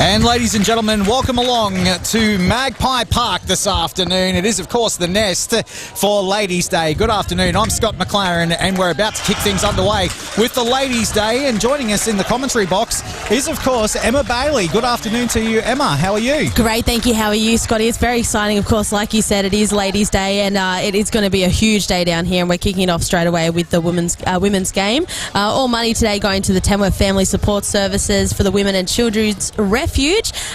And ladies and gentlemen, welcome along to Magpie Park this afternoon. It is, of course, the Nest for Ladies' Day. Good afternoon. I'm Scott McLaren, and we're about to kick things underway with the Ladies' Day. And joining us in the commentary box is, of course, Emma Bailey. Good afternoon to you, Emma. How are you? Great, thank you. How are you, Scotty? It's very exciting, of course. Like you said, it is Ladies' Day, and it is going to be a huge day down here, and we're kicking it off straight away with the women's game. All money today going to the Tamworth Family Support Services for the Women and Children's Refuge,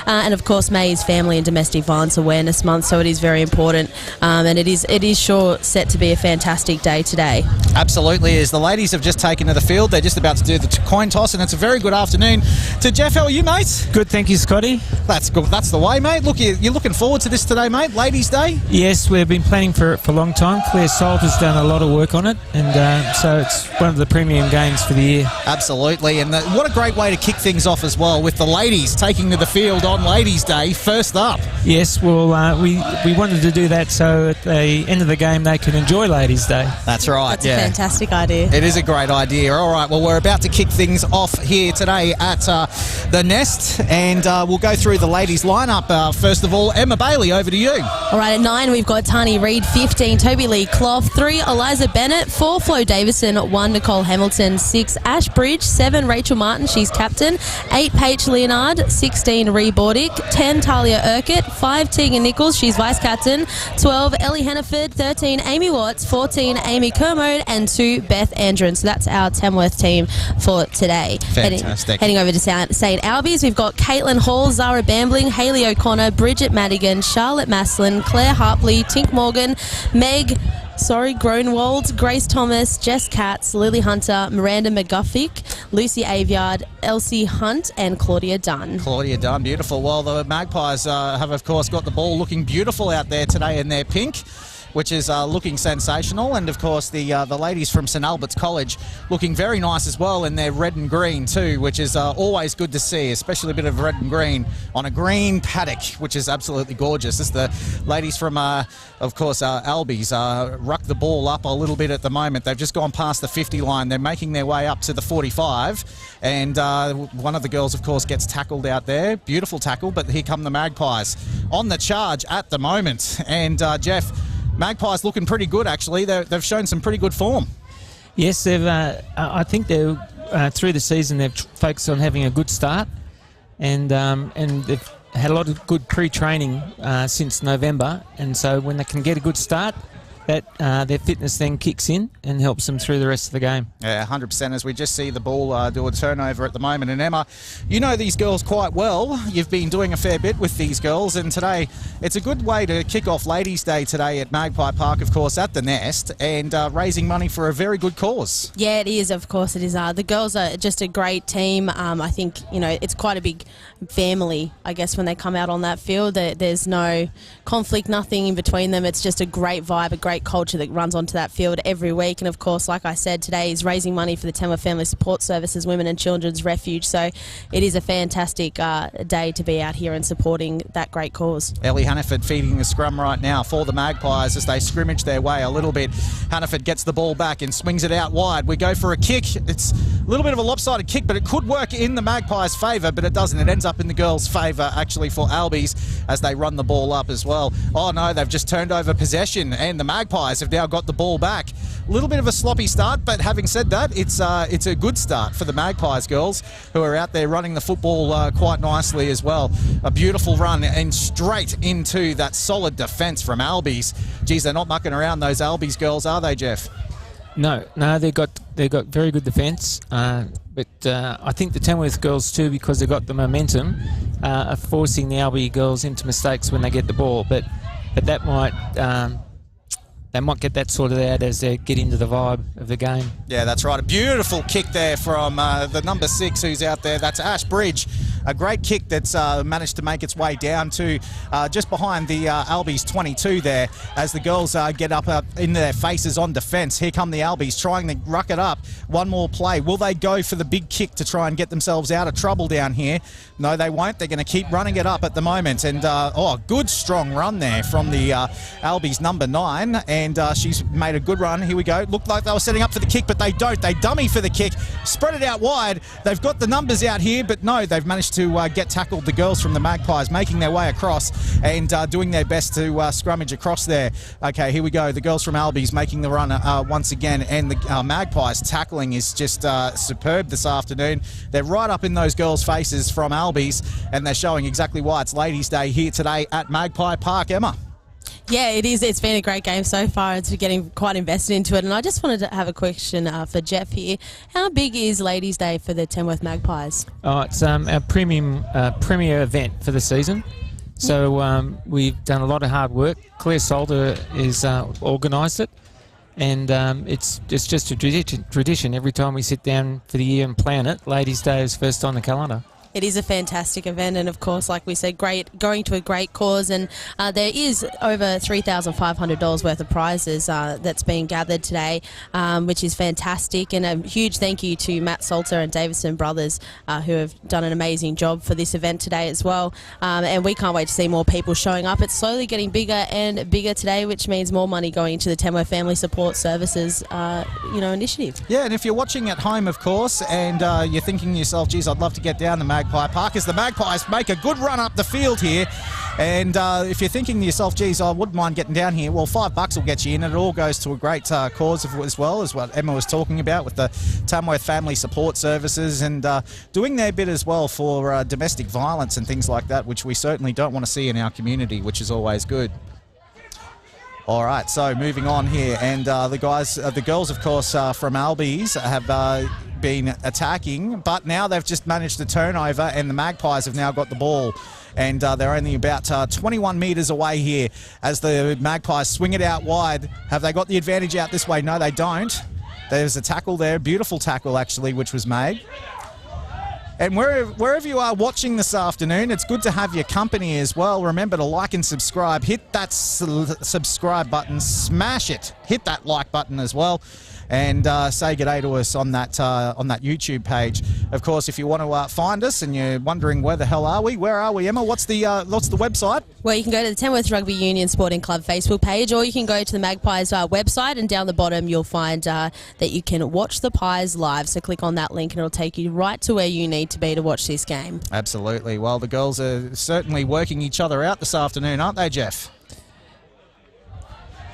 and of course May is Family and Domestic Violence Awareness Month, so it is very important, and it is sure set to be a fantastic day today. Absolutely is. The ladies have just taken to the field. They're just about to do the coin toss, and it's a very good afternoon to Jeff. How are you, mate? Good, thank you, Scotty. That's good. That's the way, mate. Look, you're looking forward to this today, mate. Ladies' Day. Yes, we've been planning for it for a long time. Claire Salt has done a lot of work on it, and so it's one of the premium games for the year. Absolutely, and what a great way to kick things off as well, with the ladies taking to the field on Ladies' Day first up. Yes, well, we wanted to do that so at the end of the game they can enjoy Ladies' Day. That's right. That's a fantastic idea. It is a great idea. All right, well, we're about to kick things off here today at the Nest, and we'll go through the ladies' lineup. First of all, Emma Bailey, over to you. All right, at 9 we've got Tani Reid, 15 Toby Lee Clough, 3 Eliza Bennett, 4 Flo Davison, 1 Nicole Hamilton, 6 Ash Bridge, 7 Rachel Martin, she's captain, 8 Paige Leonard, 16 Ree Bordick, 10 Talia Urquhart, 5 Tegan Nichols, she's vice captain, 12 Ellie Hannaford, 13 Amy Watts, 14 Amy Kermode, and 2 Beth Andren. So that's our Tamworth team for today. Fantastic. Heading over to St Albans, we've got Caitlin Hall, Zara Bambling, Hayley O'Connor, Bridget Madigan, Charlotte Maslin, Claire Harpley, Tink Morgan, Gronwald, Grace Thomas, Jess Katz, Lily Hunter, Miranda McGuffick, Lucy Aviard, Elsie Hunt, and Claudia Dunn. Claudia Dunn, beautiful. Well, the Magpies have, of course, got the ball looking beautiful out there today in their pink, which is looking sensational, and of course the ladies from St Albert's College looking very nice as well in their red and green too, which is always good to see, especially a bit of red and green on a green paddock, which is absolutely gorgeous. As the ladies from of course Albies ruck the ball up a little bit at the moment. They've just gone past the 50 line. They're making their way up to the 45, and one of the girls, of course, gets tackled out there. Beautiful tackle, but here come the Magpies on the charge at the moment. And Jeff, Magpies looking pretty good, actually. They've shown some pretty good form. Yes, they've. I think they're through the season they've focused on having a good start, and they've had a lot of good pre-training since November, and so when they can get a good start, that their fitness then kicks in and helps them through the rest of the game. Yeah, 100%, as we just see the ball do a turnover at the moment. And Emma, you know these girls quite well. You've been doing a fair bit with these girls, and today it's a good way to kick off Ladies' Day today at Magpie Park, of course, at the Nest, and raising money for a very good cause. Yeah, it is, of course it is. The girls are just a great team. I think, it's quite a big family, I guess, when they come out on that field. There's no conflict, nothing in between them. It's just a great vibe, a great culture that runs onto that field every week. And of course, like I said, today is raising money for the Tamworth Family Support Services Women and Children's Refuge, so it is a fantastic day to be out here and supporting that great cause. Ellie Hannaford feeding the scrum right now for the Magpies as they scrimmage their way a little bit. Hannaford gets the ball back and swings it out wide. We go for a kick. It's a little bit of a lopsided kick, but it could work in the Magpies' favour, but it doesn't. It ends up in the girls' favour, actually, for Albies as they run the ball up as well. Oh no, they've just turned over possession, and the Magpies have now got the ball back. A little bit of a sloppy start, but having said that, it's a good start for the Magpies girls, who are out there running the football quite nicely as well. A beautiful run and straight into that solid defence from Albies. Geez, they're not mucking around, those Albies girls, are they, Jeff? No, they've got very good defence, but I think the Tamworth girls too, because they've got the momentum, are forcing the Albie girls into mistakes when they get the ball. But that might they might get that sorted out as they get into the vibe of the game. Yeah, that's right. A beautiful kick there from the number 6 who's out there. That's Ash Bridge. A great kick that's managed to make its way down to just behind the Albies 22 there, as the girls get up in their faces on defence. Here come the Albies trying to ruck it up. One more play. Will they go for the big kick to try and get themselves out of trouble down here? No, they won't. They're going to keep running it up at the moment. And, good strong run there from the Albies number 9. And she's made a good run. Here we go. Looked like they were setting up for the kick, but they don't. They dummy for the kick. Spread it out wide. They've got the numbers out here, but no, they've managed managed to get tackled. The girls from the Magpies making their way across and doing their best to scrummage across there. Okay, here we go. The girls from Albies making the run once again, and the Magpies tackling is just superb this afternoon. They're right up in those girls' faces from Albies, and they're showing exactly why it's Ladies' Day here today at Magpie Park. Emma. Yeah, it is. It's been a great game so far. It's getting quite invested into it. And I just wanted to have a question for Jeff here. How big is Ladies' Day for the Tamworth Magpies? Oh, it's our premier event for the season. So we've done a lot of hard work. Claire Salter is organised it. And it's just a tradition. Every time we sit down for the year and plan it, Ladies' Day is first on the calendar. It is a fantastic event, and of course, like we said, going to a great cause, and there is over $3,500 worth of prizes that's being gathered today, which is fantastic. And a huge thank you to Matt Salter and Davison Brothers, who have done an amazing job for this event today as well. And we can't wait to see more people showing up. It's slowly getting bigger and bigger today, which means more money going into the Tamworth Family Support Services, initiative. Yeah, and if you're watching at home, of course, and you're thinking to yourself, geez, I'd love to get down the Magpie Park, as the Magpies make a good run up the field here. And if you're thinking to yourself, geez, I wouldn't mind getting down here, well, $5 will get you in, and it all goes to a great cause as well as what Emma was talking about with the Tamworth Family Support Services, and doing their bit as well for domestic violence and things like that, which we certainly don't want to see in our community, which is always good. All right, so moving on here, and the girls, of course, from Albies have been attacking, but now they've just managed to turn over, and the Magpies have now got the ball, and they're only about 21 metres away here as the Magpies swing it out wide. Have they got the advantage out this way? No, they don't. There's a tackle there, beautiful tackle actually, which was made. And wherever you are watching this afternoon, it's good to have your company as well. Remember to like and subscribe. Hit that subscribe button, smash it. Hit that like button as well, and say g'day to us on that YouTube page. Of course, if you want to find us and you're wondering where the hell are we, Emma? What's the website? Well, you can go to the Tamworth Rugby Union Sporting Club Facebook page, or you can go to the Magpies website, and down the bottom you'll find that you can watch the Pies live. So click on that link and it'll take you right to where you need to be to watch this game. Absolutely. Well, the girls are certainly working each other out this afternoon, aren't they, Jeff?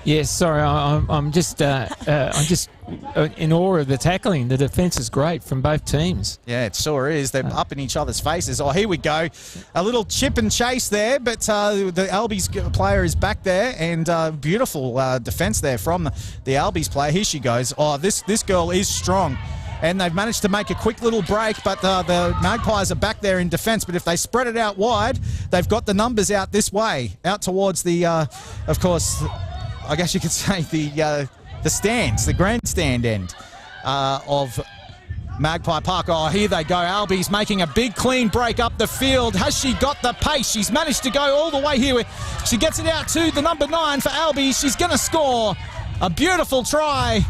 Yes, sorry, I'm just in awe of the tackling. The defence is great from both teams. Yeah, it sure is. They're up in each other's faces. Oh, here we go. A little chip and chase there, but the Albies player is back there, and beautiful defence there from the Albies player. Here she goes. Oh, this girl is strong. And they've managed to make a quick little break, but the Magpies are back there in defence. But if they spread it out wide, they've got the numbers out this way, out towards the, of course, I guess you could say the stands, the grandstand end of Magpie Park. Oh, here they go. Albies making a big clean break up the field. Has she got the pace? She's managed to go all the way here. She gets it out to the number 9 for Albies. She's going to score a beautiful try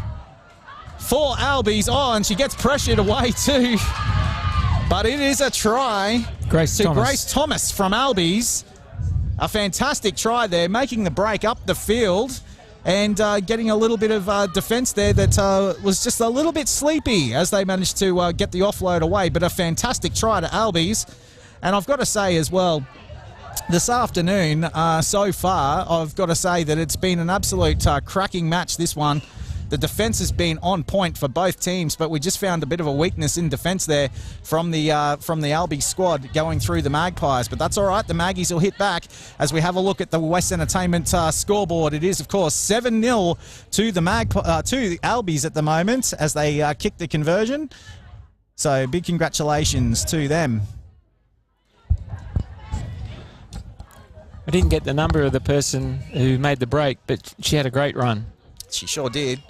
for Albies. Oh, and she gets pressured away too. But it is a try Grace Thomas from Albies. A fantastic try there, making the break up the field and getting a little bit of defence there that was just a little bit sleepy as they managed to get the offload away. But a fantastic try to Albies. And I've got to say as well, this afternoon so far, I've got to say that it's been an absolute cracking match, this one. The defence has been on point for both teams, but we just found a bit of a weakness in defence there from the Albies squad going through the Magpies. But that's all right. The Maggies will hit back as we have a look at the West Entertainment scoreboard. It is, of course, 7-0 to the Albies at the moment as they kick the conversion. So big congratulations to them. I didn't get the number of the person who made the break, but she had a great run. She sure did.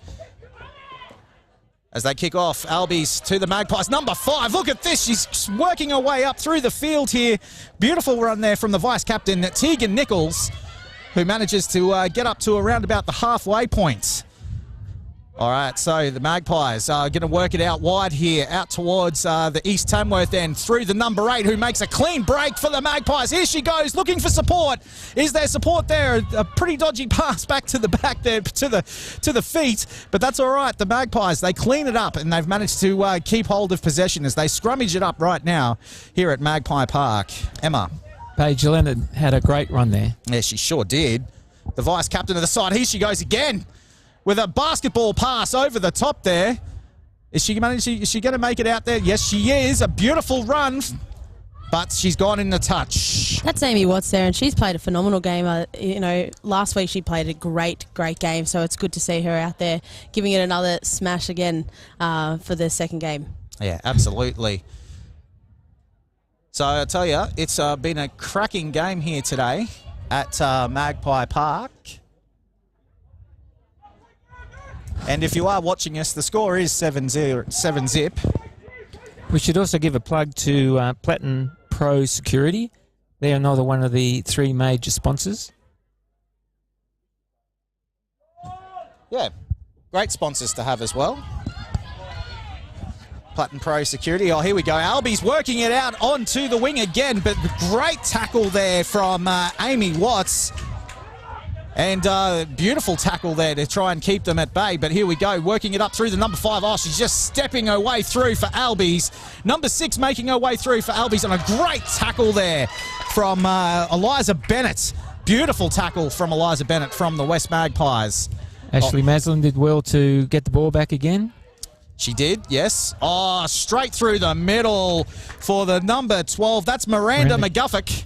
As they kick off, Albies to the Magpies. Number 5, look at this. She's working her way up through the field here. Beautiful run there from the vice-captain, Tegan Nichols, who manages to get up to around about the halfway point. All right, so the Magpies are going to work it out wide here, out towards the East Tamworth end, through the number 8, who makes a clean break for the Magpies. Here she goes, looking for support. Is there support there? A pretty dodgy pass back to the back there, to the feet, but that's all right. The Magpies, they clean it up, and they've managed to keep hold of possession as they scrummage it up right now here at Magpie Park. Emma. Paige Leonard had a great run there. Yeah, she sure did. The vice-captain of the side, here she goes again, with a basketball pass over the top there. Is she going to make it out there? Yes, she is. A beautiful run, but she's gone in the touch. That's Amy Watts there, and she's played a phenomenal game. Last week she played a great game, so it's good to see her out there giving it another smash again for the second game. Yeah, absolutely. So I tell you, it's been a cracking game here today at Magpie Park. And if you are watching us, the score is 7-zip. We should also give a plug to Platinum Pro Security. They are another one of the 3 major sponsors. Yeah, great sponsors to have as well. Platinum Pro Security. Oh, here we go. Albie's working it out onto the wing again, but great tackle there from Amy Watts. And beautiful tackle there to try and keep them at bay. But here we go, working it up through the number 5. Oh, she's just stepping her way through for Albies. Number 6 making her way through for Albies, and a great tackle there from Eliza Bennett. Beautiful tackle from Eliza Bennett from the West Magpies. Ashley Maslin did well to get the ball back again. She did, yes. Oh, straight through the middle for the number 12. That's Miranda McGuffick.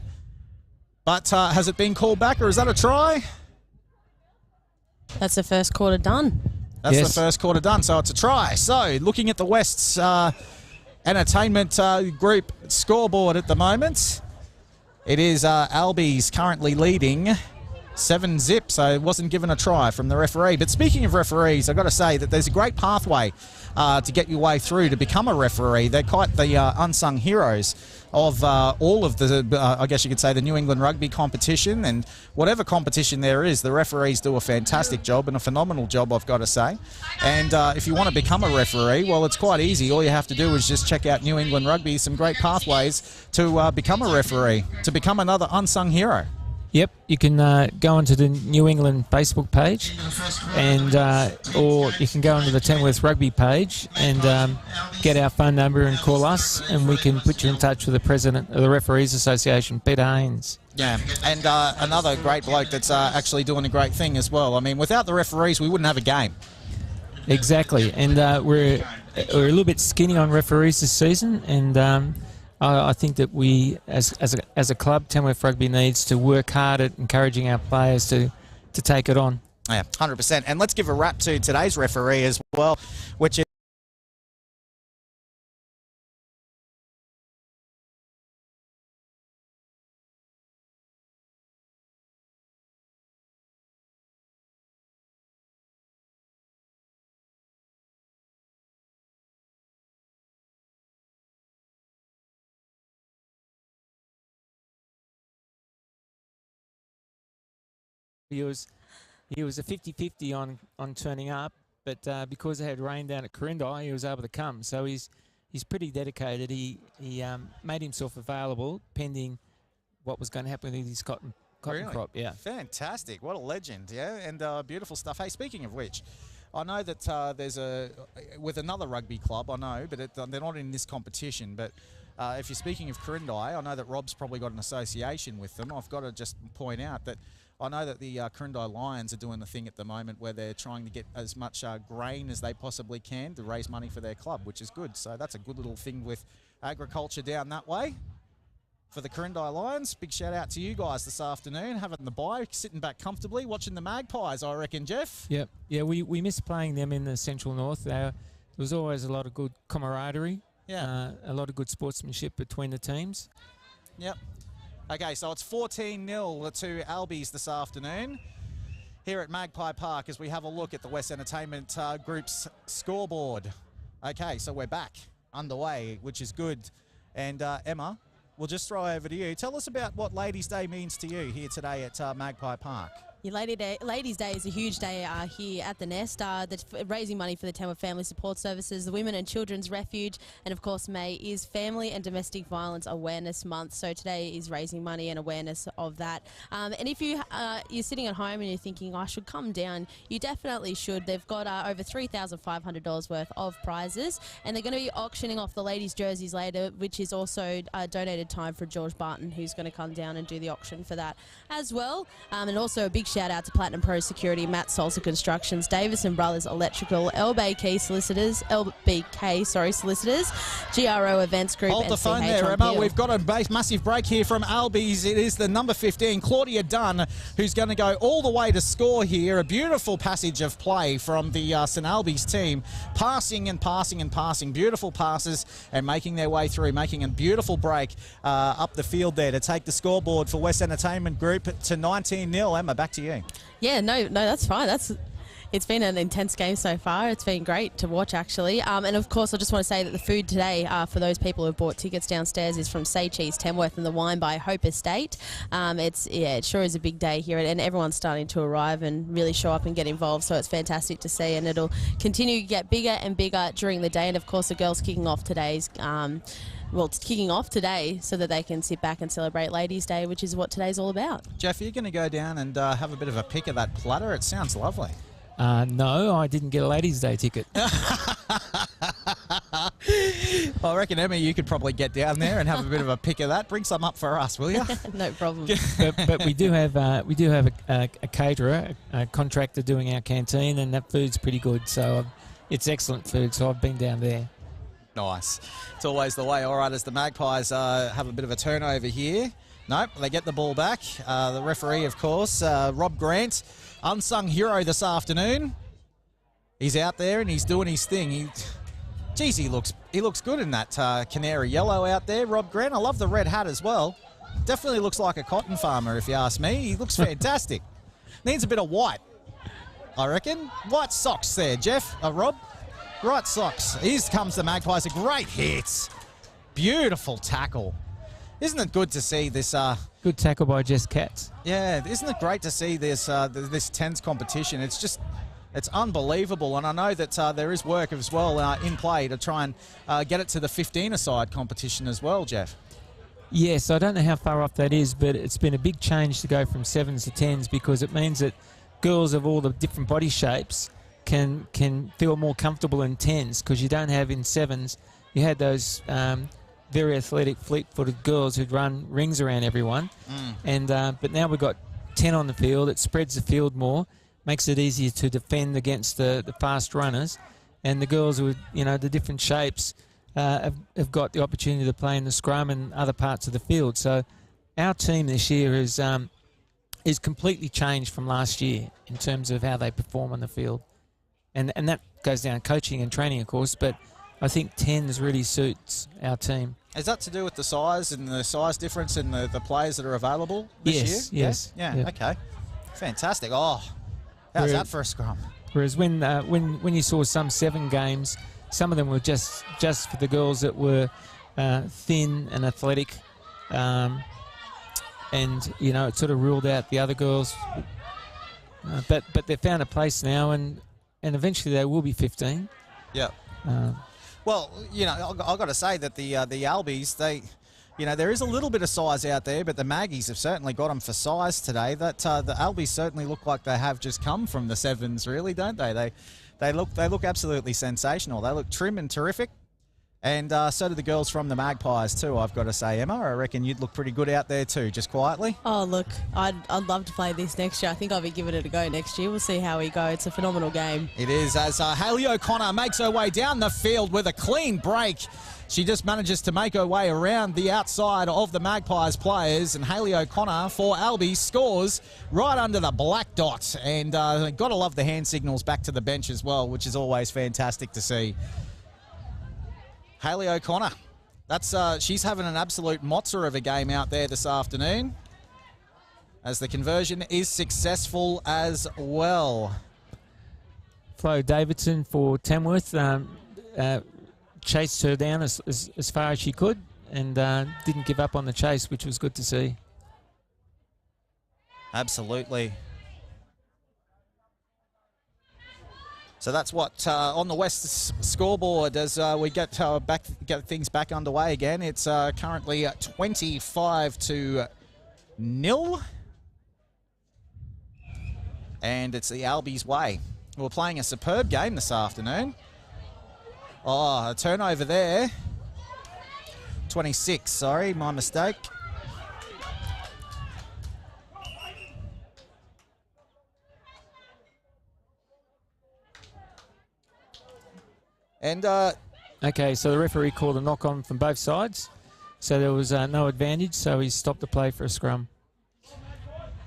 But has it been called back, or is that a try? That's the first quarter done. That's the first quarter done, so it's a try. So, looking at the West's entertainment group scoreboard at the moment, it is Albies currently leading 7-zip, so it wasn't given a try from the referee. But speaking of referees, I've got to say that there's a great pathway to get your way through to become a referee. They're quite the unsung heroes of all of the, I guess you could say, the New England rugby competition, and whatever competition there is, the referees do a fantastic job, and a phenomenal job, I've got to say. And if you want to become a referee, well, it's quite easy. All you have to do is just check out New England Rugby, some great pathways to become a referee, to become another unsung hero. Yep, you can go onto the New England Facebook page, and or you can go onto the Tamworth Rugby page and get our phone number and call us, and we can put you in touch with the president of the Referees Association, Peter Haynes. Yeah, and another great bloke that's actually doing a great thing as well. I mean, without the referees, we wouldn't have a game. Exactly, and we're a little bit skinny on referees this season, and I think that we, as a club, Tamworth Rugby needs to work hard at encouraging our players to take it on. Yeah, 100%. And let's give a wrap to today's referee as well, which is He was a 50-50 on turning up, but because it had rain down at Corindi, he was able to come. So he's pretty dedicated. He made himself available pending what was going to happen with his cotton really? crop. Yeah, fantastic. What a legend, yeah, and beautiful stuff. Hey, speaking of which, I know that there's with another rugby club, I know, but they're not in this competition, but if you're speaking of Corindi, I know that Rob's probably got an association with them. I've got to just point out that I know that the Corindi Lions are doing the thing at the moment where they're trying to get as much grain as they possibly can to raise money for their club, which is good. So that's a good little thing with agriculture down that way. For the Corindi Lions, big shout out to you guys this afternoon, having the bye, sitting back comfortably, watching the Magpies, I reckon, Jeff. Yep. Yeah, we miss playing them in the Central North. There was always a lot of good camaraderie, a lot of good sportsmanship between the teams. Yep. Okay, so it's 14-0 to Albies this afternoon here at Magpie Park as we have a look at the West Entertainment Group's scoreboard. Okay, so we're back underway, which is good. And Emma, we'll just throw over to you. Tell us about what Ladies' Day means to you here today at Magpie Park. Your Ladies' Day is a huge day here at the Nest. That's raising money for the Tamworth Family Support Services, the Women and Children's Refuge, and of course May is Family and Domestic Violence Awareness Month. So today is raising money and awareness of that. And if you're sitting at home and you're thinking, I should come down, you definitely should. They've got over $3,500 worth of prizes, and they're going to be auctioning off the ladies' jerseys later, which is also donated time for George Barton, who's going to come down and do the auction for that as well. And also a big shout out to Platinum Pro Security, Matt Salsa Constructions, Davison Brothers Electrical, LBK Solicitors, GRO Events Group. Hold and the phone CH there, on Emma. Peel. We've got a massive break here from Albies. It is the number 15, Claudia Dunn, who's going to go all the way to score here. A beautiful passage of play from the St Albies team, passing and passing and passing. Beautiful passes and making their way through, making a beautiful break up the field there to take the scoreboard for West Entertainment Group to 19-0. Emma, back to you. Yeah, no, that's fine. It's been an intense game so far. It's been great to watch, actually. And of course, I just want to say that the food today, for those people who bought tickets downstairs, is from Say Cheese Tamworth and the wine by Hope Estate. It sure is a big day here, and everyone's starting to arrive and really show up and get involved. So it's fantastic to see, and it'll continue to get bigger and bigger during the day. And of course, the girls kicking off today's. It's kicking off today so that they can sit back and celebrate Ladies' Day, which is what today's all about. Jeff, are you going to go down and have a bit of a pick of that platter? It sounds lovely. No, I didn't get a Ladies' Day ticket. I reckon, Emma, you could probably get down there and have a bit of a pick of that. Bring some up for us, will you? No problem. but we do have a caterer, a contractor doing our canteen, and that food's pretty good. So it's excellent food. So I've been down there. Nice. It's always the way. All right, as the Magpies have a bit of a turnover here. Nope, they get the ball back. The referee, of course, Rob Grant, unsung hero this afternoon. He's out there and he's doing his thing. He looks good in that canary yellow out there, Rob Grant. I love the red hat as well. Definitely looks like a cotton farmer, if you ask me. He looks fantastic. Needs a bit of white, I reckon. White socks there, Jeff. Rob. Right socks. Here comes the Magpies. A great hit. Beautiful tackle. Isn't it good to see this? Good tackle by Jess Katz. Yeah, isn't it great to see this this tense competition? It's unbelievable, and I know that there is work as well in play to try and get it to the 15-a-side competition as well, Jeff. Yes, I don't know how far off that is, but it's been a big change to go from 7s to 10s because it means that girls of all the different body shapes can feel more comfortable in 10s because you don't have in 7s. You had those very athletic, fleet-footed girls who'd run rings around everyone, but now we've got 10 on the field. It spreads the field more, makes it easier to defend against the fast runners, and the girls with the different shapes have got the opportunity to play in the scrum and other parts of the field. So our team this year is completely changed from last year in terms of how they perform on the field. And that goes down coaching and training, of course, but I think 10s really suits our team. Is that to do with the size and the size difference in the players that are available this year? Yes. Yeah, okay. Fantastic. Oh, how's that for a scrum? Whereas when you saw some 7 games, some of them were just for the girls that were thin and athletic, and it sort of ruled out the other girls. But they've found a place now, and eventually they will be 15. Yeah. Well, I've got to say that the Albies, there is a little bit of size out there, but the Maggies have certainly got them for size today. That the Albies certainly look like they have just come from the 7s, really, don't they? They look absolutely sensational. They look trim and terrific. And so do the girls from the Magpies too, I've got to say, Emma. I reckon you'd look pretty good out there too, just quietly. Oh, look, I'd love to play this next year. I think I'll be giving it a go next year. We'll see how we go. It's a phenomenal game. It is, as Hayley O'Connor makes her way down the field with a clean break. She just manages to make her way around the outside of the Magpies players, and Hayley O'Connor for Albie scores right under the black dot. And got to love the hand signals back to the bench as well, which is always fantastic to see. Hayley O'Connor, she's having an absolute mozza of a game out there this afternoon, as the conversion is successful as well. Flo Davidson for Tamworth chased her down as far as she could and didn't give up on the chase, which was good to see. Absolutely. So that's what on the West scoreboard as we get things back underway again. It's currently 25-0. And it's the Albies' way. We're playing a superb game this afternoon. Oh, a turnover there. 26, sorry, my mistake. And okay, so the referee called a knock on from both sides. So there was no advantage, so he stopped the play for a scrum.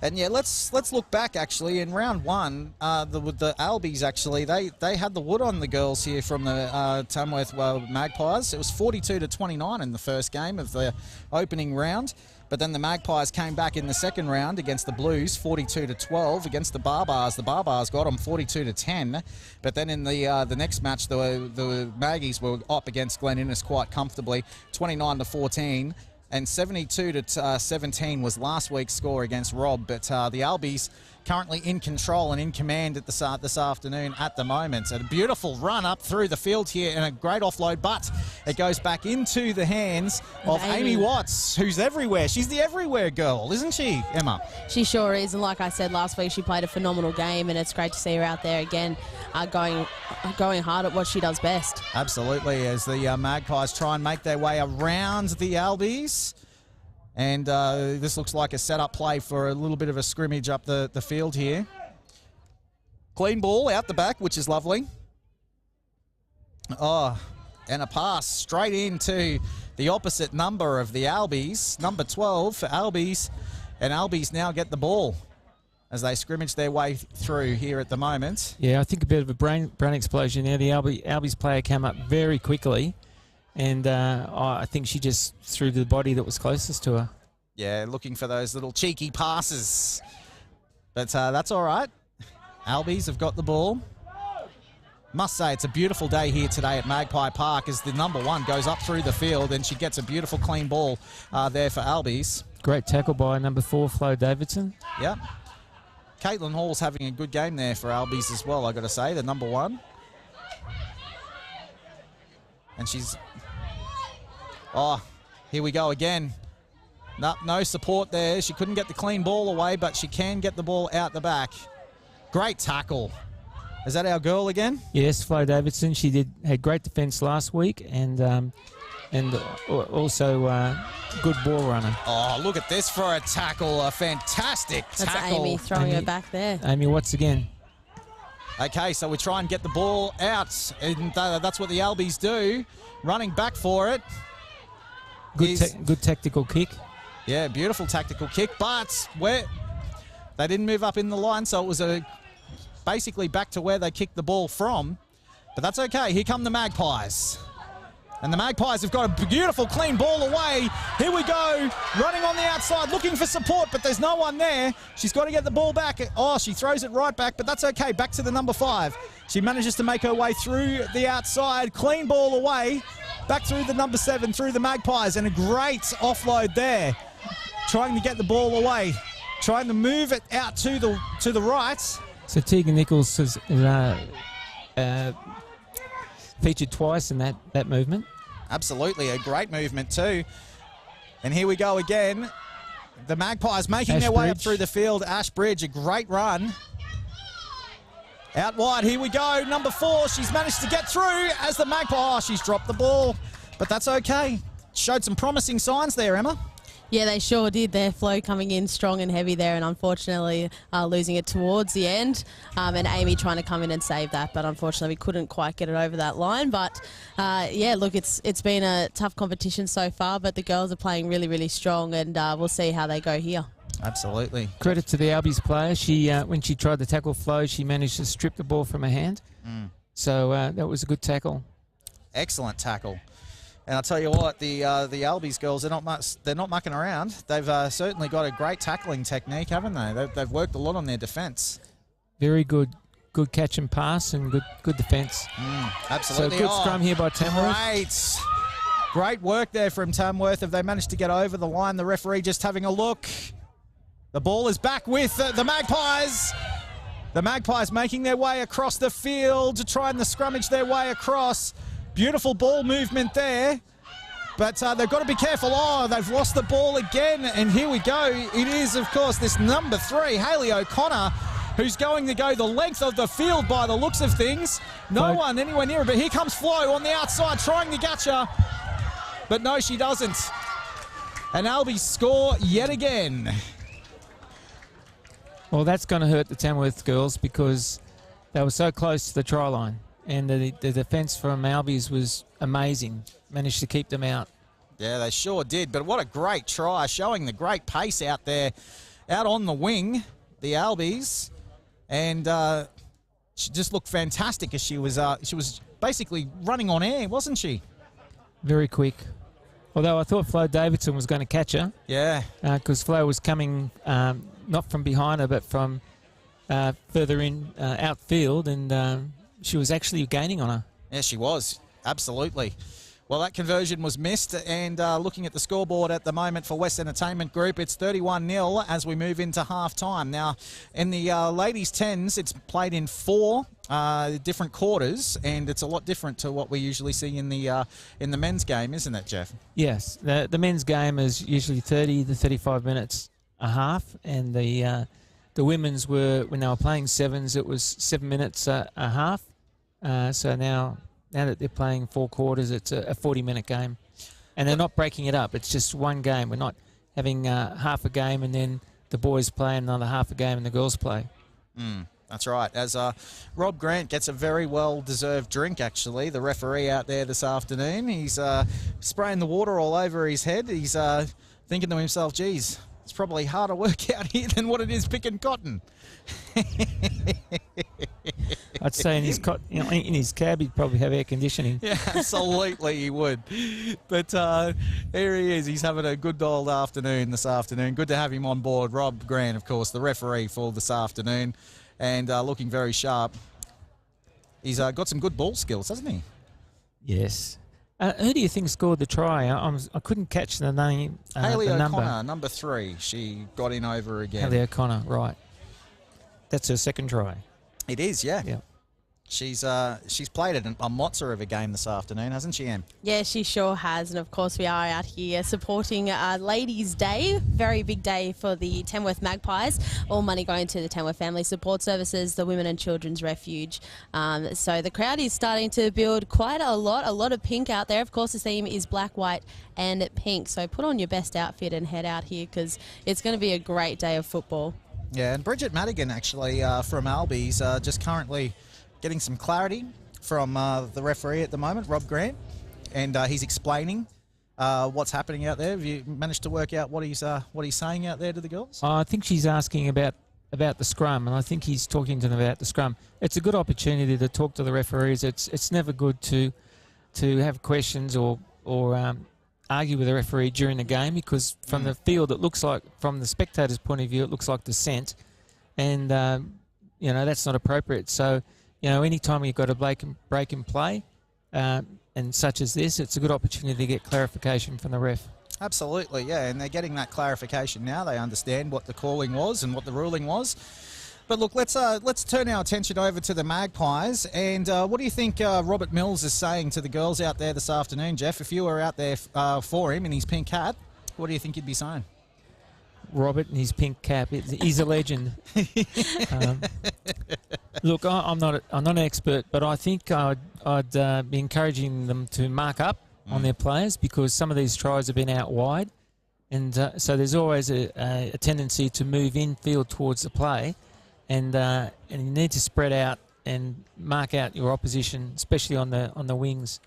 And yeah, let's look back actually. In round one, the Albies actually they had the wood on the girls here from the Tamworth Magpies. It was 42-29 in the first game of the opening round, but then the Magpies came back in the second round against the Blues, 42-12 against the Barbars. The Barbars got them 42-10, but then in the next match, the Maggies were up against Glen Innes quite comfortably, 29-14. And 72-17 was last week's score against Rob. But the Albies currently in control and in command at this afternoon at the moment. So a beautiful run up through the field here and a great offload, but it goes back into the hands of Amy Watts, who's everywhere. She's the everywhere girl, isn't she, Emma? She sure is. And like I said last week, she played a phenomenal game, and it's great to see her out there again going hard at what she does best. Absolutely, as the Magpies try and make their way around the Albies. And this looks like a set-up play for a little bit of a scrimmage up the field here. Clean ball out the back, which is lovely. Oh, and a pass straight into the opposite number of the Albies, number 12 for Albies. And Albies now get the ball as they scrimmage their way through here at the moment. Yeah, I think a bit of a brain explosion there. The Albies player came up very quickly. And I think she just threw to the body that was closest to her. Yeah, looking for those little cheeky passes. But that's all right. Albies have got the ball. Must say, it's a beautiful day here today at Magpie Park as the number one goes up through the field and she gets a beautiful clean ball there for Albies. Great tackle by number 4, Flo Davidson. Yep. Caitlin Hall's having a good game there for Albies as well, I got to say, the number one. And she's... Oh, here we go again. No support there. She couldn't get the clean ball away, but she can get the ball out the back. Great tackle. Is that our girl again? Yes, Flo Davidson. She had great defence last week and also good ball runner. Oh, look at this for a tackle. A fantastic tackle. That's Amy throwing her back there. Amy Watts again. Okay, so we try and get the ball out, and that's what the Albies do. Running back for it. Good tactical kick. Yeah, beautiful tactical kick, but they didn't move up in the line, so it was basically back to where they kicked the ball from. But that's okay. Here come the Magpies. And the Magpies have got a beautiful clean ball away. Here we go, running on the outside, looking for support, but there's no one there. She's got to get the ball back. Oh, she throws it right back, but that's okay. Back to the number 5. She manages to make her way through the outside, clean ball away, back through the number 7, through the Magpies, and a great offload there. Trying to get the ball away, trying to move it out to the right. So Tegan Nichols has featured twice in that movement. Absolutely, a great movement too. And here we go again. The Magpies making their way up through the field. Ashbridge, a great run. Out wide, here we go. Number 4, she's managed to get through as the Magpie. Oh, she's dropped the ball, but that's okay. Showed some promising signs there, Emma. Yeah, they sure did. Their flow coming in strong and heavy there, and unfortunately losing it towards the end. And Amy trying to come in and save that, but unfortunately we couldn't quite get it over that line. But yeah, look, it's been a tough competition so far, but the girls are playing really, really strong, and we'll see how they go here. Absolutely. Credit to the Albies player. She when she tried to tackle Flo, she managed to strip the ball from her hand. So that was a good tackle. Excellent tackle. And I'll tell you what, the Albies girls, they're not mucking around. They've certainly got a great tackling technique, haven't they? They've worked a lot on their defence. Very good catch and pass and good defence. Absolutely. So good scrum here by Tamworth. Great work there from Tamworth. Have they managed to get over the line? The referee just having a look. The ball is back with the Magpies. The Magpies making their way across the field to try and scrummage their way across. Beautiful ball movement there. But they've got to be careful. Oh, they've lost the ball again. And here we go. It is, of course, this number 3, Hayley O'Connor, who's going to go the length of the field by the looks of things. No one anywhere near her. But here comes Flo on the outside trying to catch her. But no, she doesn't. And Albies score yet again. Well, that's going to hurt the Tamworth girls because they were so close to the try line. And the defence from Albies was amazing. Managed to keep them out. Yeah, they sure did. But what a great try, showing the great pace out there, out on the wing, the Albies. And she just looked fantastic as she was basically running on air, wasn't she? Very quick. Although I thought Flo Davidson was going to catch her. Yeah. Because Flo was coming not from behind her, but from further in outfield, and she was actually gaining on her. Yeah, she was. Absolutely. Well, that conversion was missed, and looking at the scoreboard at the moment for West Entertainment Group, it's 31-0 as we move into half-time. Now, in the ladies' 10s, it's played in 4 different quarters, and it's a lot different to what we usually see in the men's game, isn't it, Jeff? Yes. The men's game is usually 30 to 35 minutes a half, and the women's were, when they were playing 7s, it was 7 minutes a half. So now that they're playing 4 quarters, it's a 40-minute game. And they're not breaking it up. It's just one game. We're not having half a game and then the boys play another half a game and the girls play. That's right. As Rob Grant gets a very well-deserved drink, actually, the referee out there this afternoon. He's spraying the water all over his head. He's thinking to himself, geez, it's probably harder work out here than what it is picking cotton. I'd say in his cab he'd probably have air conditioning. Yeah, absolutely he would. But here he is. He's having a good old afternoon this afternoon. Good to have him on board. Rob Grant, of course, the referee for this afternoon, and looking very sharp. He's got some good ball skills, hasn't he? Yes. Who do you think scored the try? I couldn't catch the name. Hayley the O'Connor, number 3. She got in over again. Hayley O'Connor, right. That's her second try. It is, yeah. Yeah. She's played a mozza of a game this afternoon, hasn't she, Em? Yeah, she sure has. And, of course, we are out here supporting Ladies' Day. Very big day for the Tamworth Magpies. All money going to the Tamworth Family Support Services, the Women and Children's Refuge. So the crowd is starting to build quite a lot of pink out there. Of course, the theme is black, white and pink. So put on your best outfit and head out here because it's going to be a great day of football. Yeah, and Bridget Madigan, actually, from Albies, just currently getting some clarity from the referee at the moment, Rob Grant, and he's explaining what's happening out there. Have you managed to work out what he's saying out there to the girls? I think she's asking about the scrum, and I think he's talking to them about the scrum. It's a good opportunity to talk to the referees. It's never good to have questions or argue with the referee during the game, because from the field it looks like, from the spectator's point of view, it looks like dissent, and that's not appropriate. So anytime you've got a break in play and such as this, it's a good opportunity to get clarification from the ref. Absolutely, yeah, and they're getting that clarification now. They understand what the calling was and what the ruling was. But look, let's turn our attention over to the Magpies. And what do you think Robert Mills is saying to the girls out there this afternoon, Jeff? If you were out there for him in his pink hat, what do you think he'd be saying? Robert in his pink cap, he's a legend. Look, I'm not an expert, but I think I'd be encouraging them to mark up on their players, because some of these tries have been out wide, and so there's always a tendency to move infield towards the play. And you need to spread out and mark out your opposition, especially on the wings.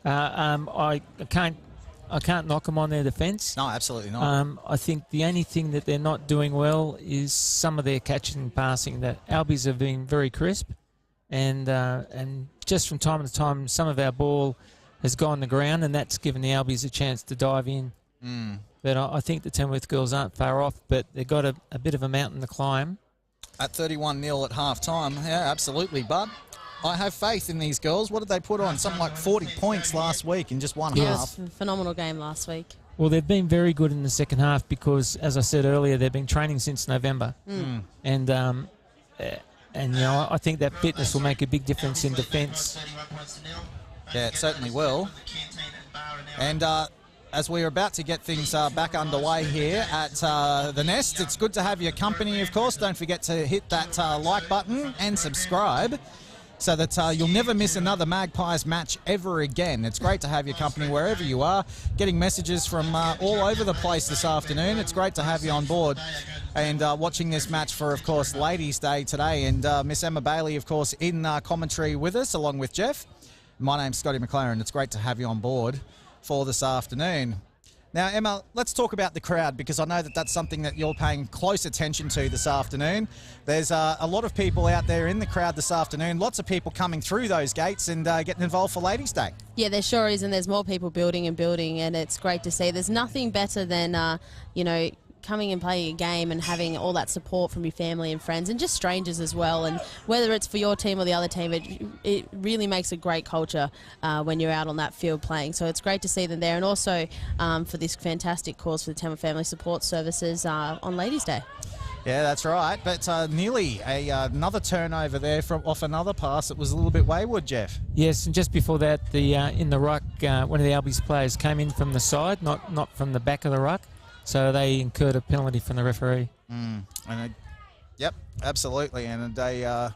I can't knock them on their defence. No, absolutely not. I think the only thing that they're not doing well is some of their catching and passing. The Albies have been very crisp, and just from time to time, some of our ball has gone the ground, and that's given the Albies a chance to dive in. But I think the Tamworth girls aren't far off, but they've got a bit of a mountain to climb. At 31-0 at half-time, yeah, absolutely, bud. I have faith in these girls. What did they put on? Something like 40 points last week in just one half. Yes, phenomenal game last week. Well, they've been very good in the second half because, as I said earlier, they've been training since November. And and I think that fitness will make a big difference in defence. Yeah, it certainly will. And as we're about to get things back underway here at the Nest, it's good to have your company, of course. Don't forget to hit that like button and subscribe so that you'll never miss another Magpies match ever again. It's great to have your company wherever you are. Getting messages from all over the place this afternoon. It's great to have you on board and watching this match for, of course, Ladies' Day today. And Miss Emma Bailey, of course, in commentary with us along with Jeff. My name's Scotty McLaren. It's great to have you on board for this afternoon. Now, Emma, let's talk about the crowd, because I know that that's something that you're paying close attention to this afternoon. There's a lot of people out there in the crowd this afternoon, lots of people coming through those gates and getting involved for Ladies' Day. Yeah, there sure is, and there's more people building, and it's great to see. There's nothing better than, coming and playing a game and having all that support from your family and friends and just strangers as well. And whether it's for your team or the other team, it really makes a great culture when you're out on that field playing. So it's great to see them there, and also for this fantastic cause for the Tamworth Family Support Services on Ladies' Day. Yeah, that's right. But nearly another turnover there off another pass. It was a little bit wayward, Jeff. Yes, and just before that, in the ruck, one of the Albies players came in from the side, not from the back of the ruck. So they incurred a penalty from the referee. Yep, absolutely. And they,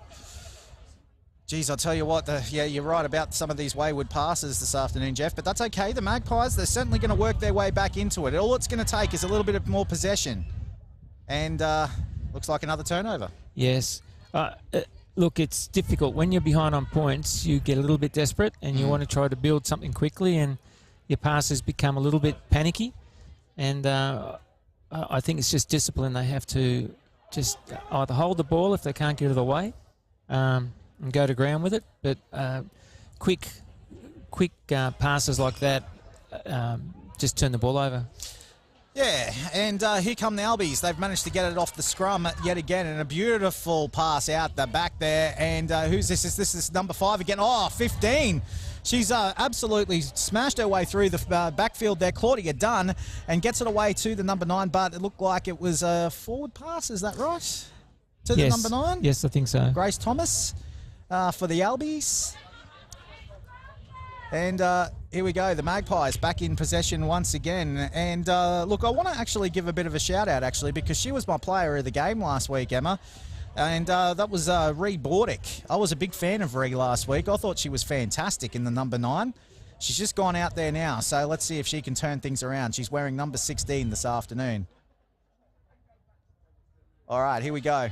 geez, I'll tell you what, you're right about some of these wayward passes this afternoon, Jeff, but that's okay. The Magpies, they're certainly going to work their way back into it. All it's going to take is a little bit of more possession. And looks like another turnover. Yes. Look, it's difficult. When you're behind on points, you get a little bit desperate and you want to try to build something quickly, and your passes become a little bit panicky. And I think it's just discipline. They have to just either hold the ball if they can't get it away and go to ground with it. But quick passes like that just turn the ball over. Yeah, and here come the Albies. They've managed to get it off the scrum yet again, and a beautiful pass out the back there. And who's this? This is number 5 again. Oh, 15. She's absolutely smashed her way through the backfield there. Claudia Dunn, and gets it away to the number 9, but it looked like it was a forward pass. Is that right? To the number 9? Yes, I think so. Grace Thomas for the Albies. And here we go, the Magpies back in possession once again. And look, I want to actually give a bit of a shout out, actually, because she was my player of the game last week, Emma. And that was Ree Bordick. I was a big fan of Ree last week. I thought she was fantastic in the number 9. She's just gone out there now, so let's see if she can turn things around. She's wearing number 16 this afternoon. All right, here we go.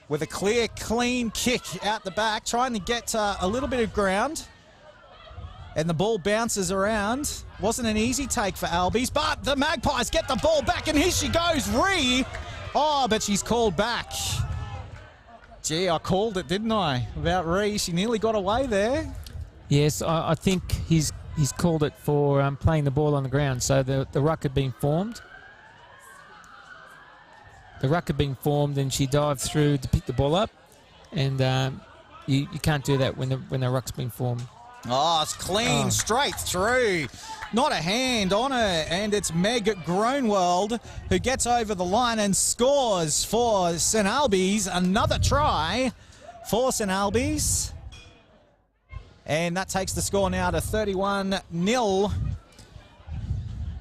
With a clear, clean kick out the back, trying to get a little bit of ground. And the ball bounces around. Wasn't an easy take for Albies, but the Magpies get the ball back, and here she goes, Ree. Oh, but she's called back. Gee, I called it, didn't I? About Ree. She nearly got away there. Yes, I think he's called it for playing the ball on the ground. So the ruck had been formed. The ruck had been formed, and she dived through to pick the ball up. And you can't do that when the ruck's been formed. Oh, it's clean, straight through. Not a hand on her, and it's Meg Groenwald who gets over the line and scores for St Albies. Another try for St Albies. And that takes the score now to 31-0.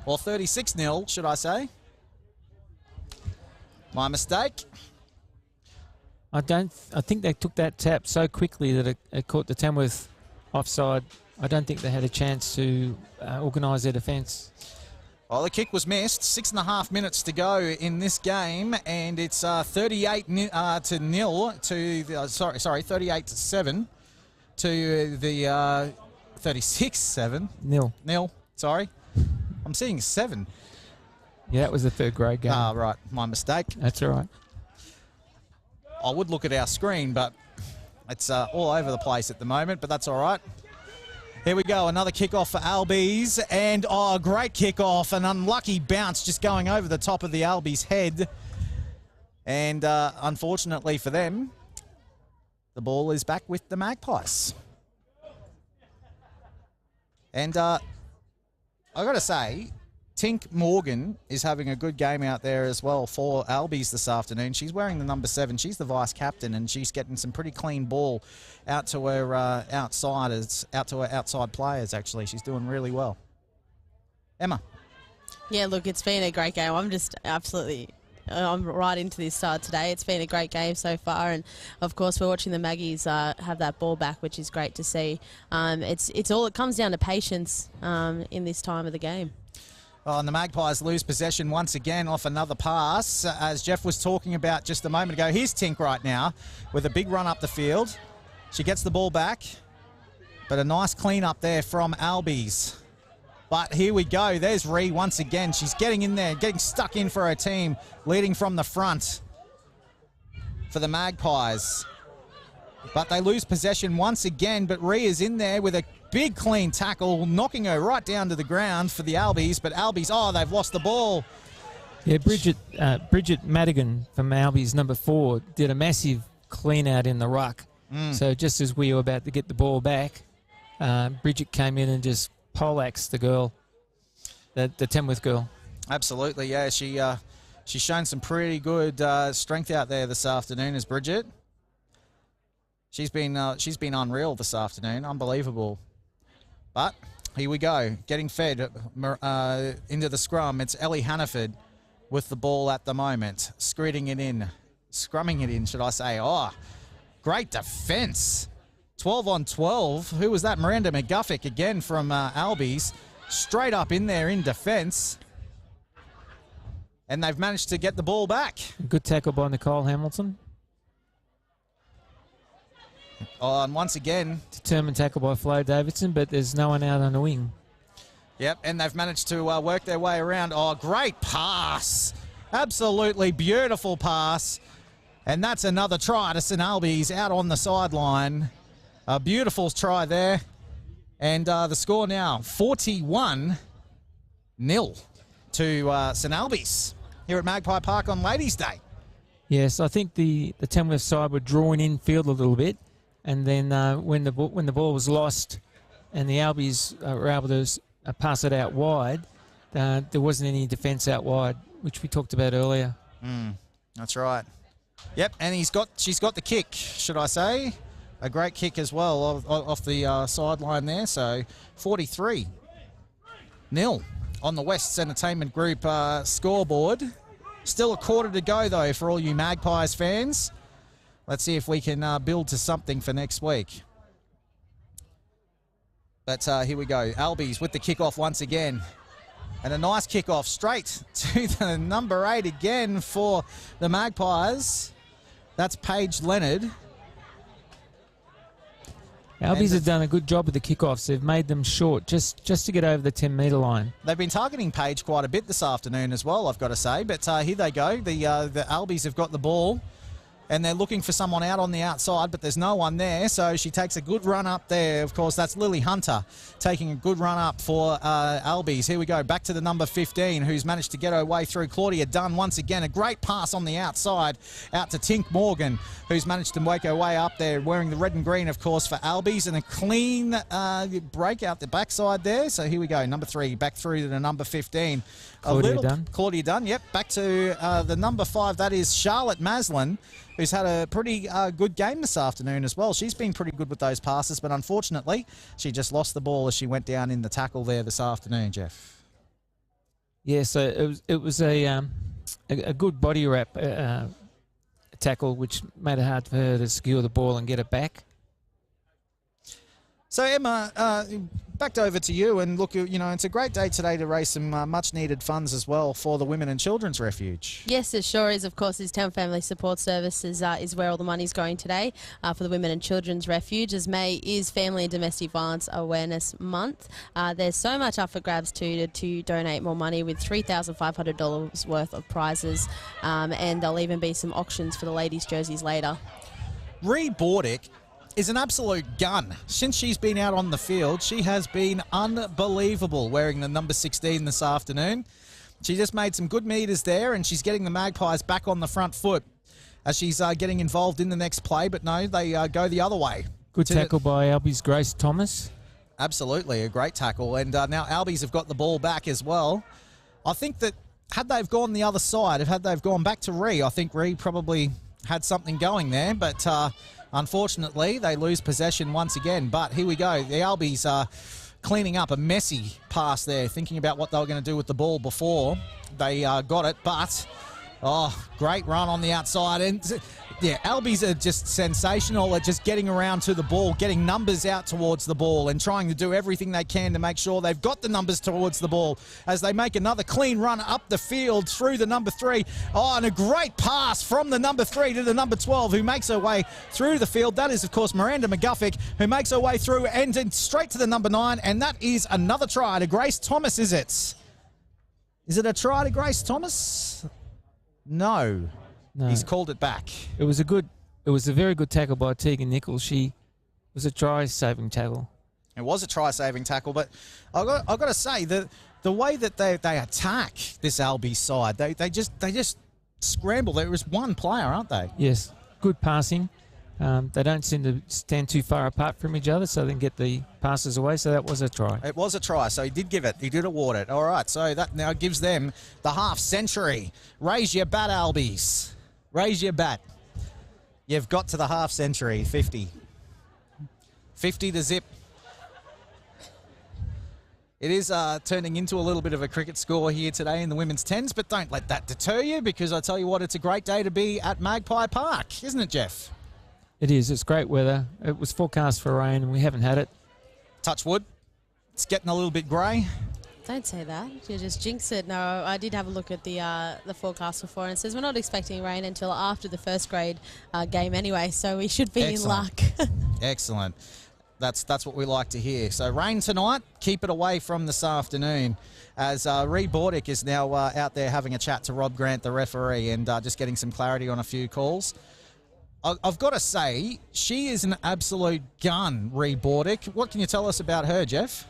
Or 36-0, should I say. My mistake. I think they took that tap so quickly that it caught the Tamworth offside. I don't think they had a chance to organise their defence. Well, the kick was missed. 6.5 minutes to go in this game, and it's 38 to 0 to the, sorry, 38-7 to the 36-7. Nil. Sorry, I'm seeing 7. Yeah, that was the third grade game. Ah, right, my mistake. That's all right. I would look at our screen, but it's all over the place at the moment, but that's all right. Here we go, another kickoff for Albies, and great kickoff, an unlucky bounce just going over the top of the Albies head. And unfortunately for them, the ball is back with the Magpies. And I got to say, Tink Morgan is having a good game out there as well for Albies this afternoon. She's wearing the number 7. She's the vice captain, and she's getting some pretty clean ball out to her outside players. Actually, she's doing really well. Emma. Yeah, look, it's been a great game. I'm right into this today. It's been a great game so far, and of course we're watching the Maggies have that ball back, which is great to see. It comes down to patience in this time of the game. Oh, and the Magpies lose possession once again off another pass, as Jeff was talking about just a moment ago. Here's Tink right now with a big run up the field. She gets the ball back, but a nice clean up there from Albies. But here we go. There's Ree once again. She's getting in there, getting stuck in for her team, leading from the front for the Magpies. But they lose possession once again, but Ree is in there with a big clean tackle, knocking her right down to the ground for the Albies. But Albies, they've lost the ball. Yeah, Bridget Madigan from Albies, number 4, did a massive clean out in the ruck. So just as we were about to get the ball back, Bridget came in and just poleaxed the girl, the Tamworth girl. Absolutely, yeah. She's shown some pretty good strength out there this afternoon, as Bridget. She's been unreal this afternoon, unbelievable. But here we go, getting fed into the scrum. It's Ellie Hannaford with the ball at the moment, scrumming it in, should I say. Oh, great defence. 12 on 12. Who was that? Miranda McGuffick again from Albies, straight up in there in defence. And they've managed to get the ball back. Good tackle by Nicole Hamilton. Oh, and once again, determined tackle by Flo Davidson, but there's no one out on the wing. Yep, and they've managed to work their way around. Oh, great pass. Absolutely beautiful pass. And that's another try to St Albies out on the sideline. A beautiful try there. And the score now, 41-0 to St Albans here at Magpie Park on Ladies' Day. Yes, I think the Tamworth side were drawing in field a little bit. And then when the ball was lost and the Albies were able to pass it out wide, there wasn't any defence out wide, which we talked about earlier. That's right. Yep, and she's got the kick, should I say. A great kick as well off the sideline there. So 43-0 on the West's Entertainment Group scoreboard. Still a quarter to go, though, for all you Magpies fans. Let's see if we can build to something for next week. But here we go. Albies with the kickoff once again. And a nice kickoff straight to the number 8 again for the Magpies. That's Paige Leonard. Albies have done a good job with the kickoffs. They've made them short just to get over the 10-metre line. They've been targeting Paige quite a bit this afternoon as well, I've got to say. But here they go. The Albies have got the ball. And they're looking for someone out on the outside, but there's no one there. So she takes a good run up there. Of course, that's Lily Hunter taking a good run up for Albies. Here we go, back to the number 15, who's managed to get her way through. Claudia Dunn once again. A great pass on the outside out to Tink Morgan, who's managed to make her way up there, wearing the red and green, of course, for Albies. And a clean break out the backside there. So here we go, number 3, back through to the number 15. Claudia Dunn, yep. Back to the number 5, that is Charlotte Maslin, who's had a pretty good game this afternoon as well. She's been pretty good with those passes, but unfortunately, she just lost the ball as she went down in the tackle there this afternoon, Jeff. Yeah, so it was a good body wrap tackle, which made it hard for her to secure the ball and get it back. So, Emma, back over to you. And look, it's a great day today to raise some much-needed funds as well for the Women and Children's Refuge. Yes, it sure is. Of course, this Town Family Support Services is where all the money's going today for the Women and Children's Refuge, as May is Family and Domestic Violence Awareness Month. There's so much up for grabs to donate more money, with $3,500 worth of prizes, and there'll even be some auctions for the ladies' jerseys later. Ree Bordick is an absolute gun. Since she's been out on the field, she has been unbelievable, wearing the number 16 this afternoon. She just made some good meters there, and she's getting the Magpies back on the front foot as she's getting involved in the next play. But no, they go the other way. Good tackle by Albies' Grace Thomas. Absolutely, a great tackle. And now Albies have got the ball back as well. I think that had they've gone the other side, had they've gone back to Ree, I think Ree probably had something going there, but unfortunately they lose possession once again. But here we go. The Albies are cleaning up a messy pass there, thinking about what they were going to do with the ball before they got it, but great run on the outside. And yeah, Albies are just sensational at just getting around to the ball, getting numbers out towards the ball and trying to do everything they can to make sure they've got the numbers towards the ball as they make another clean run up the field through the number 3. And a great pass from the number 3 to the number 12 who makes her way through the field. That is, of course, Miranda McGuffick, who makes her way through and then straight to the number 9. And that is another try to Grace Thomas, is it? Is it a try to Grace Thomas? No. He's called it back. It was a very good tackle by Tegan Nichols. It was a try-saving tackle. It was a try-saving tackle, but I've got to say that the way that they attack this Albies side, they just scramble. There was one player, aren't they? Yes, good passing. They don't seem to stand too far apart from each other, so they can get the passes away. So that was a try. It was a try, so he did give it. He did award it. All right, so that now gives them the half century. Raise your bat, Albies. Raise your bat. You've got to the half century, 50. 50 to zip. It is turning into a little bit of a cricket score here today in the women's tens, but don't let that deter you, because I tell you what, it's a great day to be at Magpie Park, isn't it, Jeff? It is. It's great weather. It was forecast for rain, and we haven't had it. Touch wood. It's getting a little bit grey. Don't say that. You just jinx it. No, I did have a look at the forecast before, and it says we're not expecting rain until after the first grade game anyway, so we should be Excellent. in luck. Excellent. That's what we like to hear. So rain tonight, keep it away from this afternoon, as Ree Bordick is now out there having a chat to Rob Grant, the referee, and just getting some clarity on a few calls. I've got to say, she is an absolute gun, Ree Bordick. What can you tell us about her, Jeff?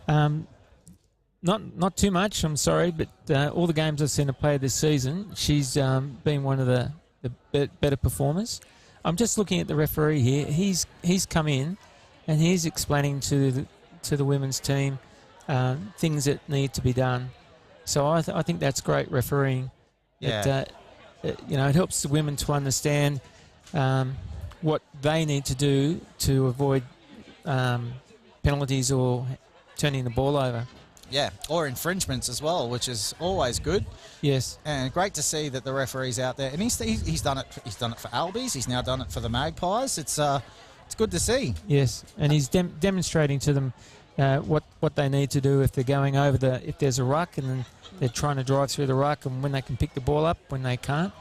Not too much, I'm sorry, but all the games I've seen her play this season, she's been one of the better performers. I'm just looking at the referee here. He's come in and he's explaining to the women's team things that need to be done. So I think that's great refereeing. Yeah. It helps the women to understand what they need to do to avoid penalties or turning the ball over. Yeah, or infringements as well, which is always good. Yes, and great to see that the referee's out there, and he's done it. He's done it for Albies. He's now done it for the Magpies. It's good to see. Yes, and he's demonstrating to them what they need to do if they're going over if there's a ruck, and then they're trying to drive through the ruck, and when they can pick the ball up, when they can't.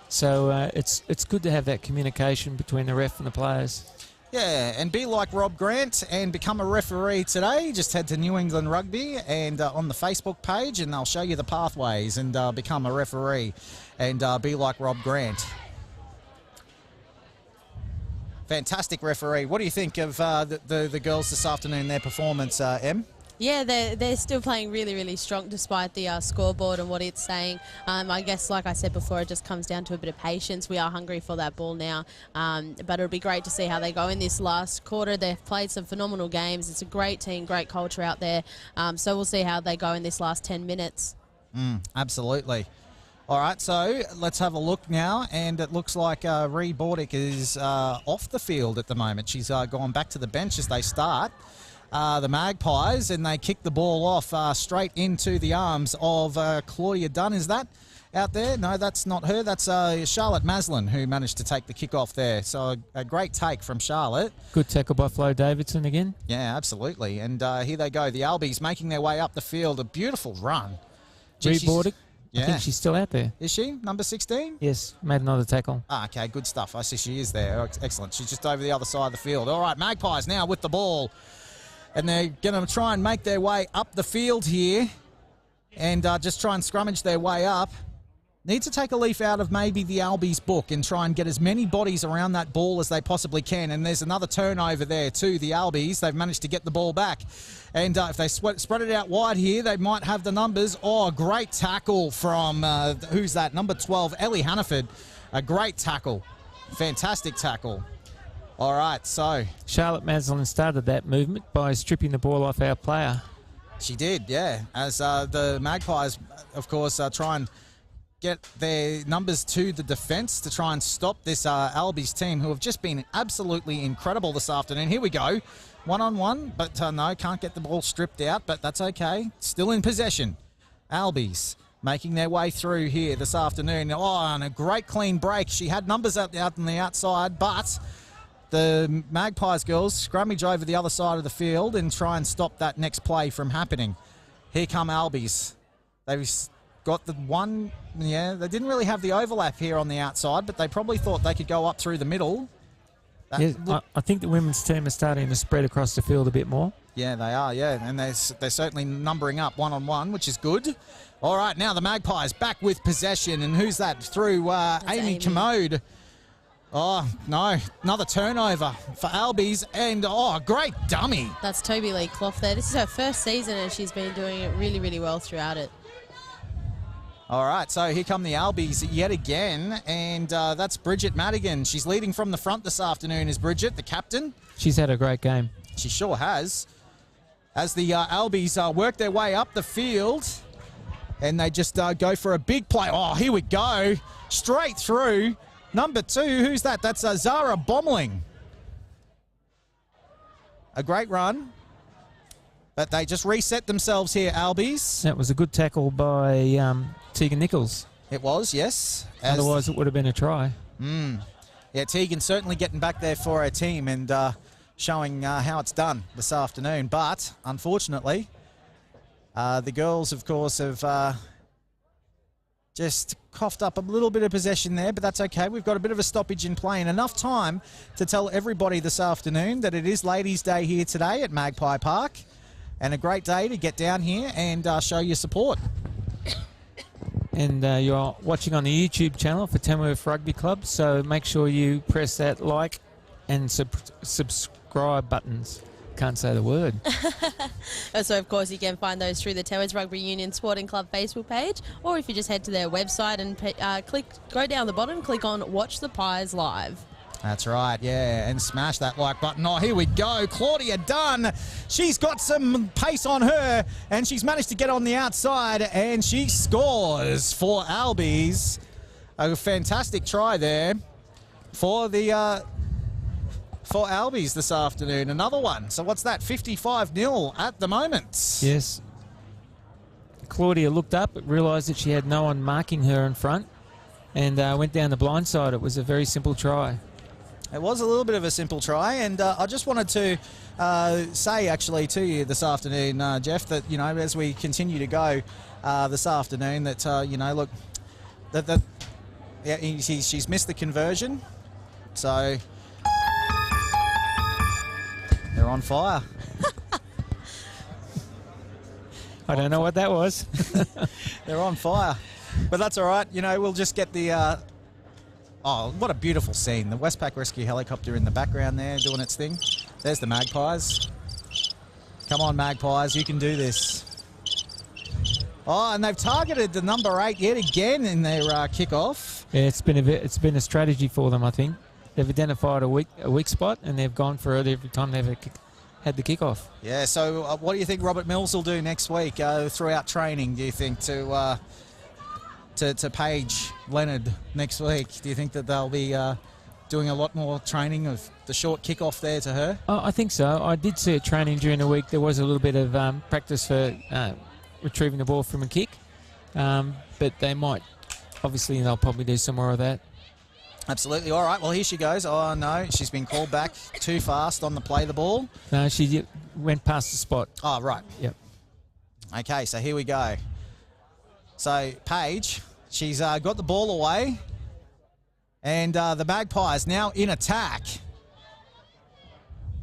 So it's good to have that communication between the ref and the players. Yeah, and be like Rob Grant and become a referee today. Just head to New England Rugby and on the Facebook page, and they'll show you the pathways, and become a referee and be like Rob Grant. Fantastic referee. What do you think of the girls this afternoon, their performance, Em? Yeah, they're still playing really, really strong despite the scoreboard and what it's saying. I guess, like I said before, it just comes down to a bit of patience. We are hungry for that ball now, but it'll be great to see how they go in this last quarter. They've played some phenomenal games. It's a great team, great culture out there. So we'll see how they go in this last 10 minutes. Absolutely. All right, so let's have a look now, and it looks like Ree Bordick is off the field at the moment. She's gone back to the bench as they start. The Magpies, and they kick the ball off straight into the arms of Claudia Dunn. Is that out there? No, that's not her. That's Charlotte Maslin who managed to take the kick off there. So a great take from Charlotte. Good tackle by Flo Davidson again. Yeah, absolutely. And here they go. The Albies making their way up the field. A beautiful run. Ree Bordick. Yeah. I think she's still out there. Is she? Number 16? Yes, made another tackle. Okay, good stuff. I see she is there. Excellent. She's just over the other side of the field. All right, Magpies now with the ball. And they're going to try and make their way up the field here and just try and scrummage their way up. Need to take a leaf out of maybe the Albies book and try and get as many bodies around that ball as they possibly can. And there's another turnover there too, the Albies. They've managed to get the ball back. And if they spread it out wide here, they might have the numbers. Oh, great tackle from, who's that? Number 12, Ellie Hannaford. A great tackle. Fantastic tackle. All right, so Charlotte Maslin started that movement by stripping the ball off our player. She did, yeah. As the Magpies, of course, try and get their numbers to the defence to try and stop this Albies team, who have just been absolutely incredible this afternoon. Here we go. 1-on-1, but no, can't get the ball stripped out, but that's okay. Still in possession. Albies making their way through here this afternoon. Oh, and a great clean break. She had numbers out on the outside, but the Magpies girls scrummage over the other side of the field and try and stop that next play from happening. Here come Albies. They've got the one, yeah, they didn't really have the overlap here on the outside, but they probably thought they could go up through the middle. I think the women's team are starting to spread across the field a bit more. Yeah, they are, yeah, and they're certainly numbering up 1-on-1, which is good. All right, now the Magpies back with possession, and who's that? Through Amy Commode. Oh, no, another turnover for Albies, and great dummy. That's Toby Lee Clough there. This is her first season, and she's been doing it really, really well throughout it. All right, so here come the Albies yet again, and that's Bridget Madigan. She's leading from the front this afternoon, is Bridget, the captain. She's had a great game. She sure has. As the Albies work their way up the field, and they just go for a big play. Oh, here we go. Straight through. Number 2, who's that? That's Zara Bomling. A great run. But they just reset themselves here, Albies. That was a good tackle by Tegan Nichols. It was, yes. Otherwise, it would have been a try. Yeah, Tegan certainly getting back there for her team and showing how it's done this afternoon. But, unfortunately, the girls, of course, have just coughed up a little bit of possession there, but that's okay. We've got a bit of a stoppage in play and enough time to tell everybody this afternoon that it is Ladies' Day here today at Magpie Park. And a great day to get down here and show your support. And you're watching on the YouTube channel for Tamworth Rugby Club, so make sure you press that like and subscribe buttons. Can't say the word. So, of course, you can find those through the Tamworth Rugby Union Sporting Club Facebook page, or if you just head to their website and go down the bottom, click on Watch the Pies Live. That's right, yeah, and smash that like button. Oh, here we go. Claudia Dunn. She's got some pace on her, and she's managed to get on the outside, and she scores for Albies. A fantastic try there for the for Albies this afternoon. Another one. So what's that? 55-0 at the moment. Yes. Claudia looked up, realised that she had no one marking her in front, and went down the blind side. It was a very simple try. It was a little bit of a simple try, and I just wanted to say actually to you this afternoon, Jeff, that as we continue to go this afternoon, that look, she's missed the conversion, so they're on fire. I don't know what that was. They're on fire, but that's all right. We'll just get the. Oh, what a beautiful scene. The Westpac Rescue helicopter in the background there doing its thing. There's the Magpies. Come on, Magpies, you can do this. Oh, and they've targeted the number 8 yet again in their kickoff. Yeah, it's been a strategy for them, I think. They've identified a weak spot, and they've gone for it every time they've had the kickoff. Yeah, so what do you think Robert Mills will do next week throughout training, do you think, to Paige Leonard next week? Do you think that they'll be doing a lot more training of the short kick-off there to her? Oh, I think so. I did see it training during the week. There was a little bit of practice for retrieving the ball from a kick, but they might, obviously they'll probably do some more of that. Absolutely. All right, well, here she goes. Oh, no, she's been called back too fast on the play the ball. No, she went past the spot. Oh, right. Yep. Okay, so here we go. So, Paige, she's got the ball away, and the Magpies now in attack.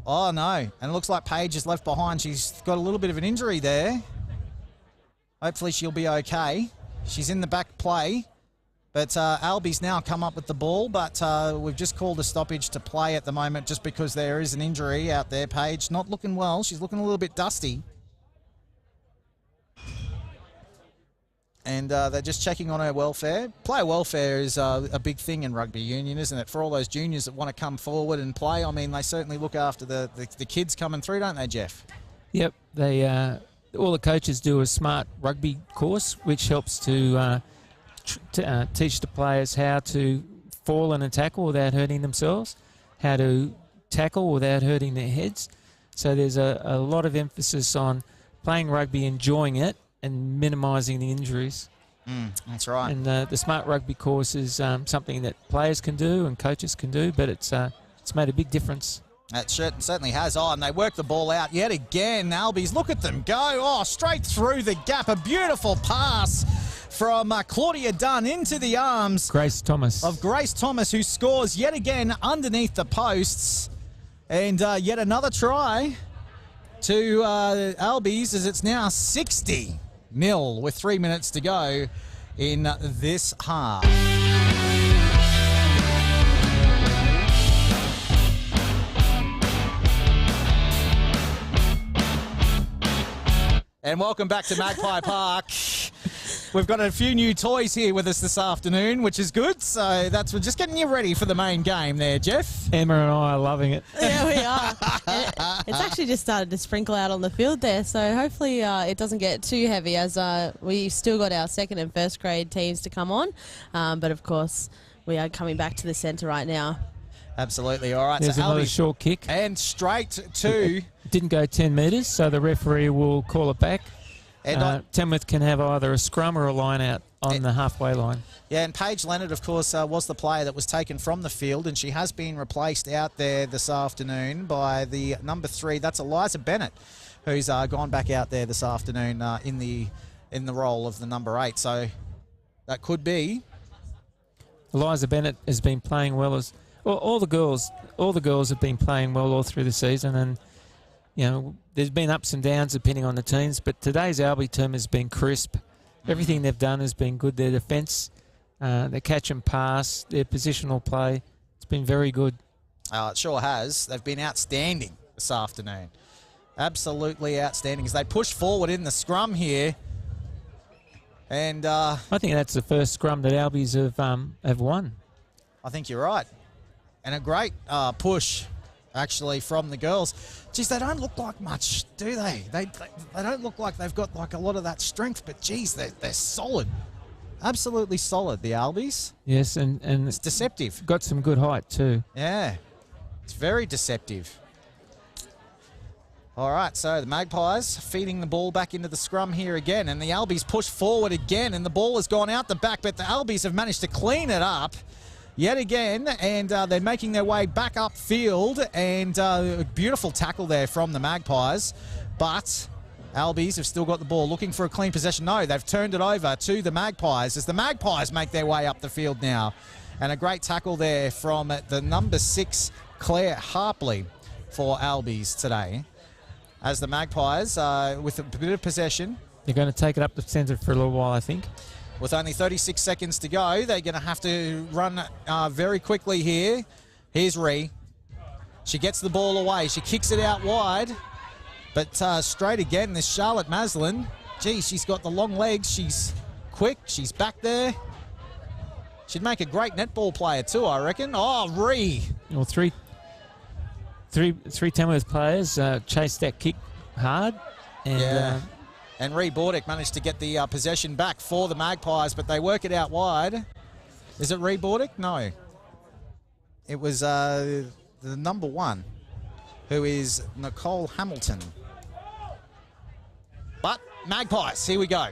Oh, no, and it looks like Paige is left behind. She's got a little bit of an injury there. Hopefully she'll be okay. She's in the back play, but Albies now come up with the ball, but we've just called a stoppage to play at the moment just because there is an injury out there. Paige not looking well. She's looking a little bit dusty. And they're just checking on her welfare. Player welfare is a big thing in rugby union, isn't it? For all those juniors that want to come forward and play, I mean, they certainly look after the kids coming through, don't they, Jeff? Yep. all the coaches do a smart rugby course, which helps to teach the players how to fall in and tackle without hurting themselves, how to tackle without hurting their heads. So there's a lot of emphasis on playing rugby, enjoying it, and minimising the injuries. That's right. And the smart rugby course is something that players can do and coaches can do, but it's made a big difference. That certainly has. Oh, and they work the ball out yet again. Albies, look at them go. Oh, straight through the gap. A beautiful pass from Claudia Dunn into the arms Grace Thomas. of Grace Thomas, who scores yet again underneath the posts. And yet another try to Albies, as it's now 60-0 with 3 minutes to go in this half. And welcome back to Magpie Park. We've got a few new toys here with us this afternoon, which is good. So we're just getting you ready for the main game there, Jeff. Emma and I are loving it. Yeah, we are. It's actually just started to sprinkle out on the field there, so hopefully it doesn't get too heavy, as we still got our second and first grade teams to come on. But of course, we are coming back to the centre right now. Absolutely. All right. There's so another Albies, short kick. and straight to. It didn't go 10 metres, so the referee will call it back. And Tamworth can have either a scrum or a line out on the halfway line. Yeah, and Paige Leonard, of course, was the player that was taken from the field, and she has been replaced out there this afternoon by the number 3. That's Eliza Bennett, who's gone back out there this afternoon in the role of the number 8. So that could be. Eliza Bennett has been playing well as all the girls. All the girls have been playing well all through the season, and there's been ups and downs depending on the teams. But today's Albie team has been crisp. Everything they've done has been good. Their defence, their catch and pass, their positional play, it's been very good. It sure has. They've been outstanding this afternoon. Absolutely outstanding as they push forward in the scrum here. And I think that's the first scrum that Albies have won. I think you're right. And a great push, actually, from the girls. Geez, they don't look like much, do they? They don't look like they've got like a lot of that strength, but geez, they're solid. Absolutely solid, the Albies. Yes, and It's deceptive. got some good height too. Yeah, it's very deceptive. All right, so the Magpies feeding the ball back into the scrum here again, and the Albies push forward again, and the ball has gone out the back, but the Albies have managed to clean it up yet again, and they're making their way back upfield, and a beautiful tackle there from the Magpies, but Albies have still got the ball, looking for a clean possession. No, they've turned it over to the Magpies as the Magpies make their way up the field now, and a great tackle there from the number 6, Claire Harpley, for Albies today, as the Magpies, with a bit of possession. They're going to take it up the centre for a little while, I think. With only 36 seconds to go, they're going to have to run very quickly here. Here's Ree. She gets the ball away. She kicks it out wide. But straight again, this Charlotte Maslin. Gee, she's got the long legs. She's quick. She's back there. She'd make a great netball player too, I reckon. Oh, Ree. Well, three Tamworth players chased that kick hard. And, And Ree Bordick managed to get the possession back for the Magpies, but they work it out wide. Is it Ree Bordick? No. It was the number 1, who is Nicole Hamilton. But Magpies, here we go.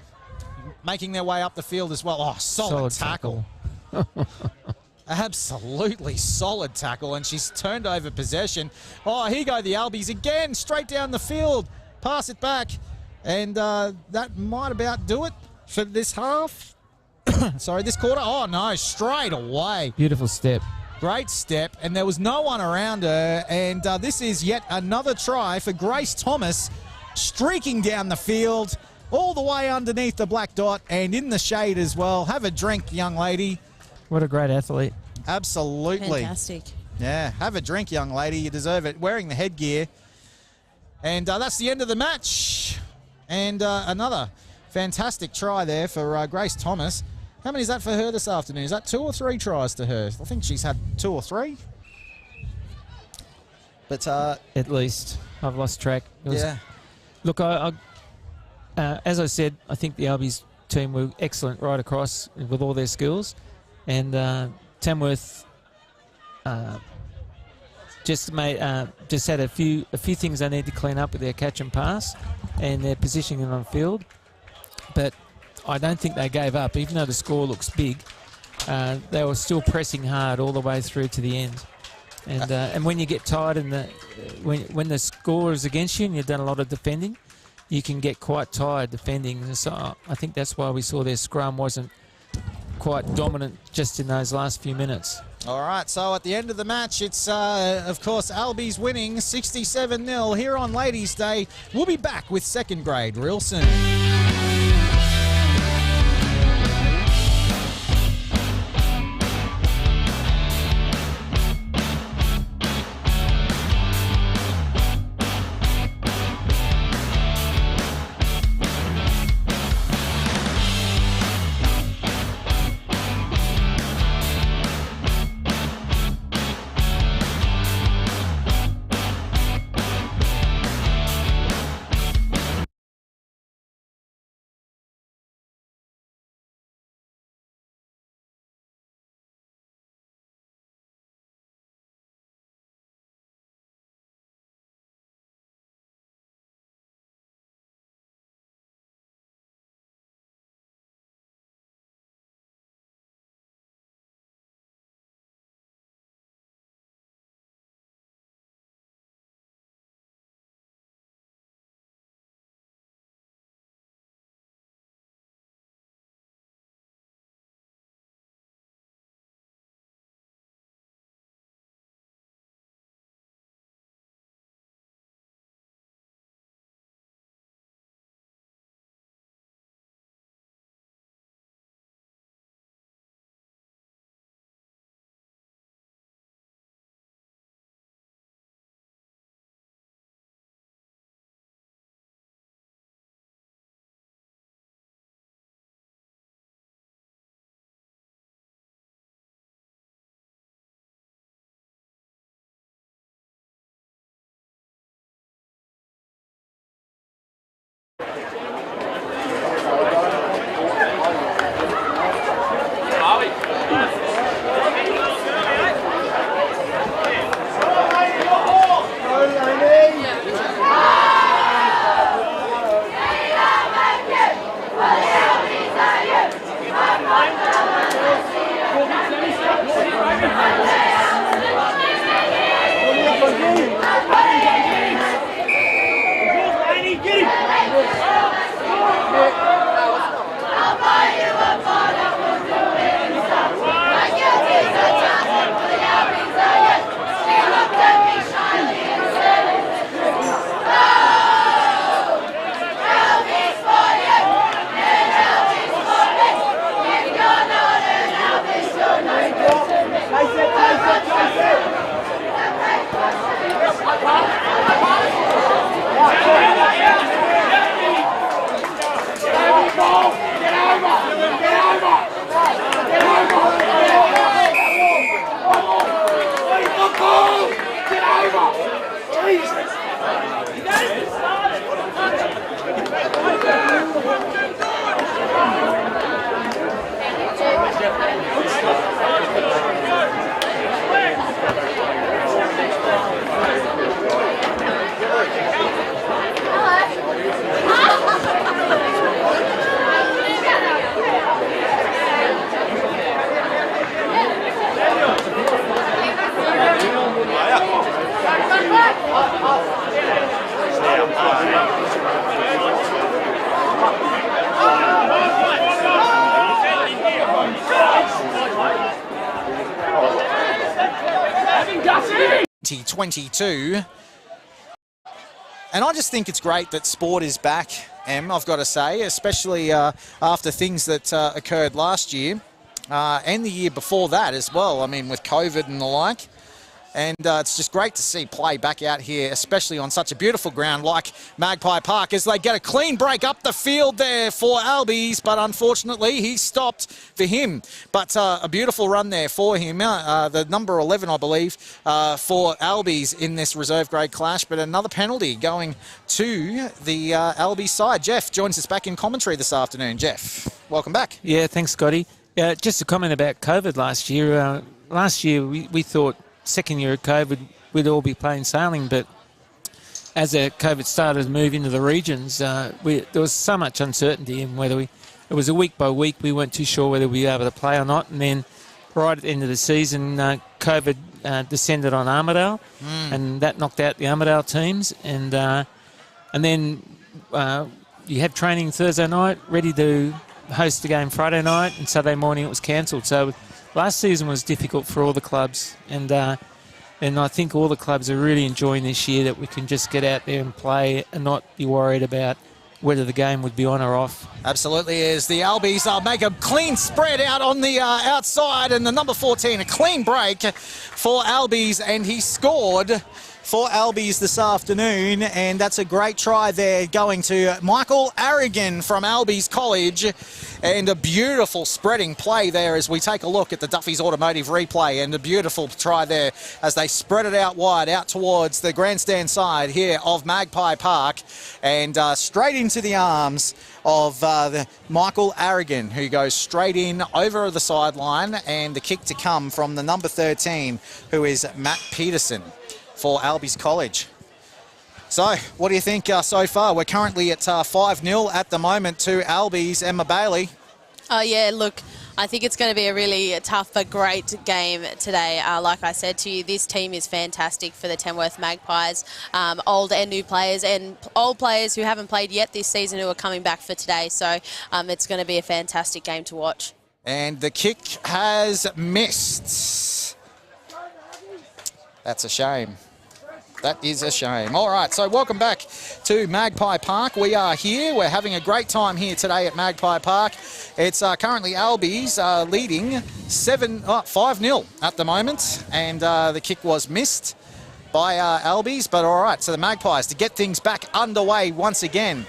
Making their way up the field as well. Oh, solid tackle. Absolutely solid tackle, and she's turned over possession. Oh, here go the Albies again, straight down the field. Pass it back. And that might about do it for this half. Sorry, this quarter. Oh, no, straight away. Beautiful step. Great step. And there was no one around her. And this is yet another try for Grace Thomas, streaking down the field, all the way underneath the black dot and in the shade as well. Have a drink, young lady. What a great athlete. Absolutely. Fantastic. Yeah, have a drink, young lady. You deserve it. Wearing the headgear. And that's the end of the match. And another fantastic try there for Grace Thomas. How many is that for her this afternoon? Is that 2 or 3 tries to her? I think she's had 2 or 3. But at least. I've lost track. Yeah. Look, As I said, I think the Albies team were excellent right across with all their skills, and Tamworth just had a few things they need to clean up with their catch and pass and their positioning on field. But I don't think they gave up, even though the score looks big. They were still pressing hard all the way through to the end. And when you get tired and when the score is against you and you've done a lot of defending, you can get quite tired defending. So I think that's why we saw their scrum wasn't quite dominant just in those last few minutes. All right, so at the end of the match, it's, of course, Albies winning 67-0 here on Ladies' Day. We'll be back with second grade real soon. '22, and I just think it's great that sport is back, I've got to say, especially after things that occurred last year and the year before that as well. I mean, with COVID and the like. And it's just great to see play back out here, especially on such a beautiful ground like Magpie Park, as they get a clean break up the field there for Albies, but unfortunately he stopped for him. But a beautiful run there for him, the number 11, I believe, for Albies in this reserve grade clash, but another penalty going to the Albies side. Jeff joins us back in commentary this afternoon. Jeff, welcome back. Yeah, thanks, Scotty. Just a comment about COVID last year. Last year we thought second year of COVID we'd all be playing sailing, but as COVID started to move into the regions, there was so much uncertainty in whether it was a week by week, we weren't too sure whether we'd be able to play or not. And then right at the end of the season, COVID descended on Armidale, and that knocked out the Armidale teams. And then you had training Thursday night, ready to host the game Friday night, and Saturday morning it was cancelled. So last season was difficult for all the clubs, and I think all the clubs are really enjoying this year that we can just get out there and play and not be worried about whether the game would be on or off. Absolutely is. The Albies make a clean spread out on the outside, and the number 14, a clean break for Albies, and he scored for Albies this afternoon, and that's a great try there going to Michael Aragon from Albies College, and a beautiful spreading play there as we take a look at the Duffy's Automotive replay, and a beautiful try there as they spread it out wide out towards the grandstand side here of Magpie Park, and straight into the arms of Michael Aragon, who goes straight in over the sideline, and the kick to come from the number 13, who is Matt Peterson for Albies College. So, what do you think so far? We're currently at 5-0 at the moment to Albies. Emma Bailey. Oh, yeah, look, I think it's going to be a really tough but great game today. Like I said to you, this team is fantastic for the Tamworth Magpies. Old and new players, and old players who haven't played yet this season who are coming back for today. So it's going to be a fantastic game to watch. And the kick has missed. That's a shame. That is a shame. All right, so welcome back to Magpie Park. We are here. We're having a great time here today at Magpie Park. It's currently Albies leading 5-0 at the moment, and the kick was missed by Albies. But all right, so the Magpies to get things back underway once again.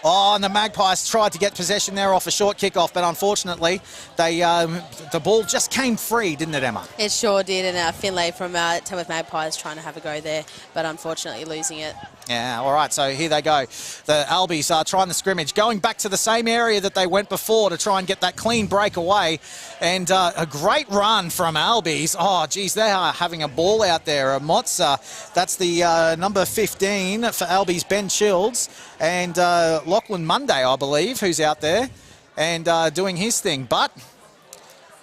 Oh, and the Magpies tried to get possession there off a short kickoff, but unfortunately, the ball just came free, didn't it, Emma? It sure did, and Finlay from Tamworth Magpies trying to have a go there, but unfortunately losing it. Yeah, all right, so here they go. The Albies are trying the scrimmage, going back to the same area that they went before to try and get that clean break away. And a great run from Albies. Oh, geez, they are having a ball out there. Motza, that's the number 15 for Albies, Ben Childs. And Lachlan Monday, I believe, who's out there and doing his thing. But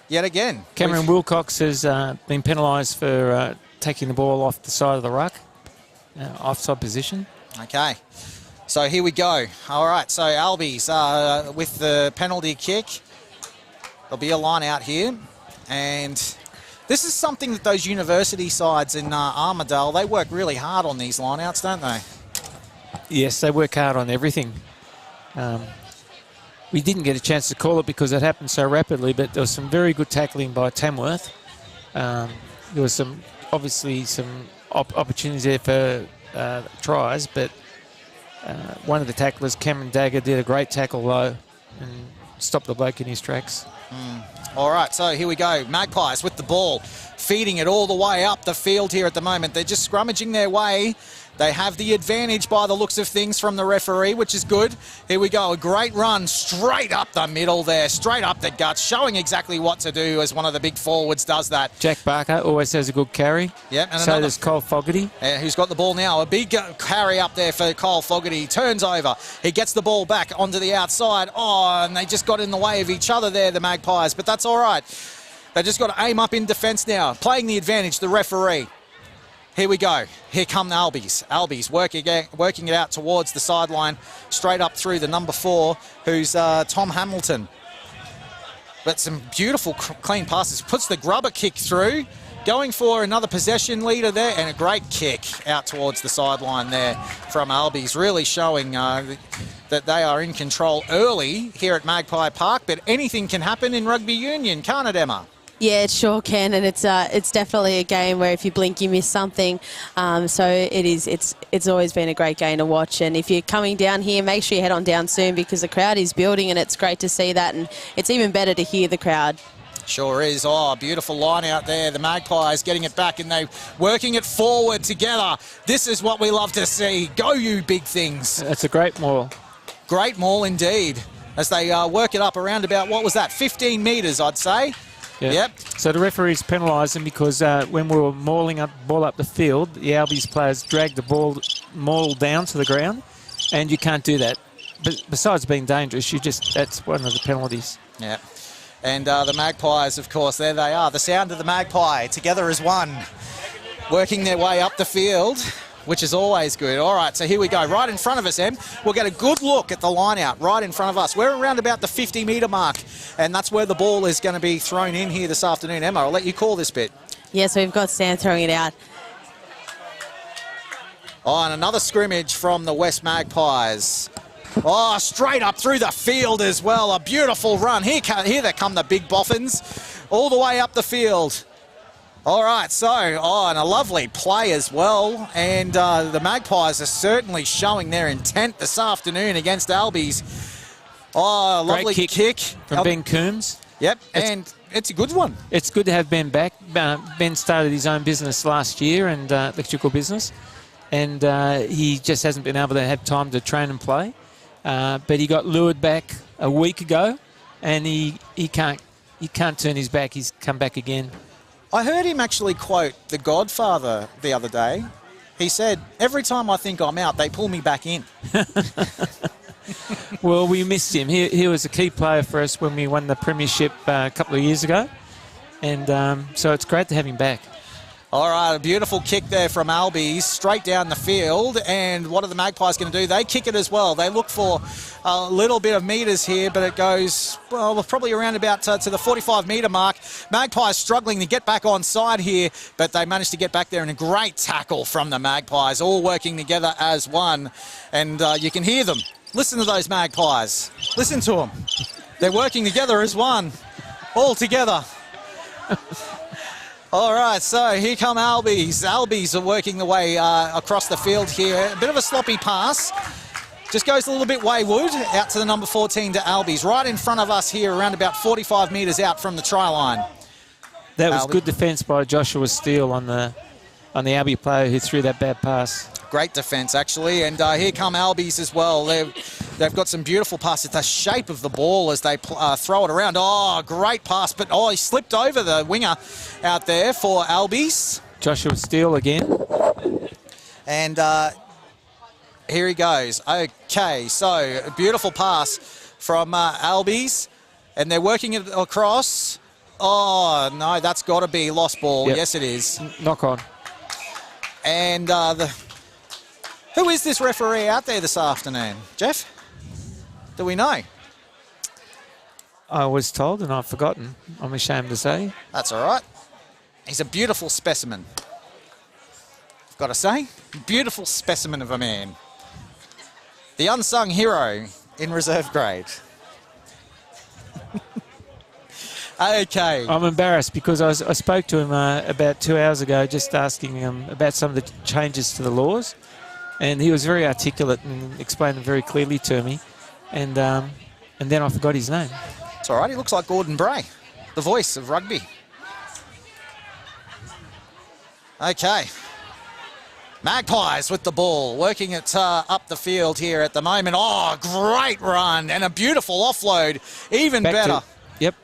yet again, Cameron Wilcox has been penalised for taking the ball off the side of the ruck. Offside position. Okay, so here we go. All right, so Albies with the penalty kick. There'll be a line out here, and this is something that those university sides in Armidale, they work really hard on these line-outs, don't they? Yes, they work hard on everything. We didn't get a chance to call it because it happened so rapidly, but there was some very good tackling by Tamworth. There was obviously some opportunities there for tries, but one of the tacklers, Cameron Dagger, did a great tackle low and stopped the bloke in his tracks. All right, so here we go. Magpies with the ball, feeding it all the way up the field here at the moment. They're just scrummaging their way. They have the advantage by the looks of things from the referee, which is good. Here we go, a great run straight up the middle there, straight up the guts, showing exactly what to do as one of the big forwards does that. Jack Barker always has a good carry. Yep, and so does Cole Fogarty. Who's got the ball now. A big carry up there for Cole Fogarty. Turns over. He gets the ball back onto the outside. Oh, and they just got in the way of each other there, the Magpies, but that's all right. They just got to aim up in defence now, playing the advantage, the referee. Here we go. Here come the Albies. Albies working it out towards the sideline, straight up through the number 4, who's Tom Hamilton. But some beautiful clean passes. Puts the grubber kick through, going for another possession leader there, and a great kick out towards the sideline there from Albies, really showing that they are in control early here at Magpie Park. But anything can happen in rugby union, can't it, Emma? Yeah, it sure can, and it's definitely a game where if you blink, you miss something. So it's always been a great game to watch. And if you're coming down here, make sure you head on down soon because the crowd is building, and it's great to see that. And it's even better to hear the crowd. Sure is. Oh, beautiful line out there. The Magpies getting it back and they working it forward together. This is what we love to see. Go, you big things. That's a great maul. Great maul indeed. As they work it up around about, what was that, 15 metres, I'd say. Yeah. Yep. So the referees penalised them because when we were mauling up ball up the field, the Albies players dragged the maul down to the ground, and you can't do that. But besides being dangerous, that's one of the penalties. Yeah. And the Magpies, of course, there they are. The sound of the Magpie, together as one, working their way up the field, which is always good. All right, so here we go. Right in front of us, Em. We'll get a good look at the line out right in front of us. We're around about the 50-metre mark, and that's where the ball is going to be thrown in here this afternoon. Emma, I'll let you call this bit. Yes, we've got Sam throwing it out. Oh, and another scrimmage from the West Magpies. Oh, straight up through the field as well. A beautiful run. Here they come the big boffins, all the way up the field. All right, so, and a lovely play as well. And the Magpies are certainly showing their intent this afternoon against Albies. Oh, lovely kick from Ben Coombs. Yep, and it's a good one. It's good to have Ben back. Ben started his own business last year, and electrical business. And he just hasn't been able to have time to train and play. But he got lured back a week ago, and he can't turn his back. He's come back again. I heard him actually quote The Godfather the other day. He said, "Every time I think I'm out, they pull me back in." Well, we missed him. He was a key player for us when we won the premiership a couple of years ago. And so it's great to have him back. All right, a beautiful kick there from Albies, straight down the field. And what are the Magpies going to do? They kick it as well. They look for a little bit of metres here, but it goes, well, probably around about to the 45-metre mark. Magpies struggling to get back on side here, but they managed to get back there, and a great tackle from the Magpies, all working together as one. And you can hear them. Listen to those Magpies. Listen to them. They're working together as one, all together. All right, so here come Albies. Albies are working the way across the field here. A bit of a sloppy pass. Just goes a little bit wayward out to the number 14 to Albies. Right in front of us here, around about 45 metres out from the try line. That was good defence by Joshua Steele on the Albie player who threw that bad pass. Great defence, actually. And here come Albies as well. They've got some beautiful passes. The shape of the ball as they throw it around. Oh, great pass. But, he slipped over the winger out there for Albies. Joshua Steele again. And here he goes. Okay, so a beautiful pass from Albies. And they're working it across. Oh, no, that's got to be lost ball. Yep. Yes, it is. Knock on. And who is this referee out there this afternoon? Jeff? Do we know? I was told and I've forgotten. I'm ashamed to say. That's all right. He's a beautiful specimen. I've got to say, beautiful specimen of a man. The unsung hero in reserve grade. Okay. I'm embarrassed because I spoke to him about 2 hours ago just asking him about some of the changes to the laws, and he was very articulate and explained them very clearly to me, and then I forgot his name. It's all right. He looks like Gordon Bray, the voice of rugby. Okay. Magpies with the ball, working it up the field here at the moment. Oh, great run and a beautiful offload. Even better. Yep.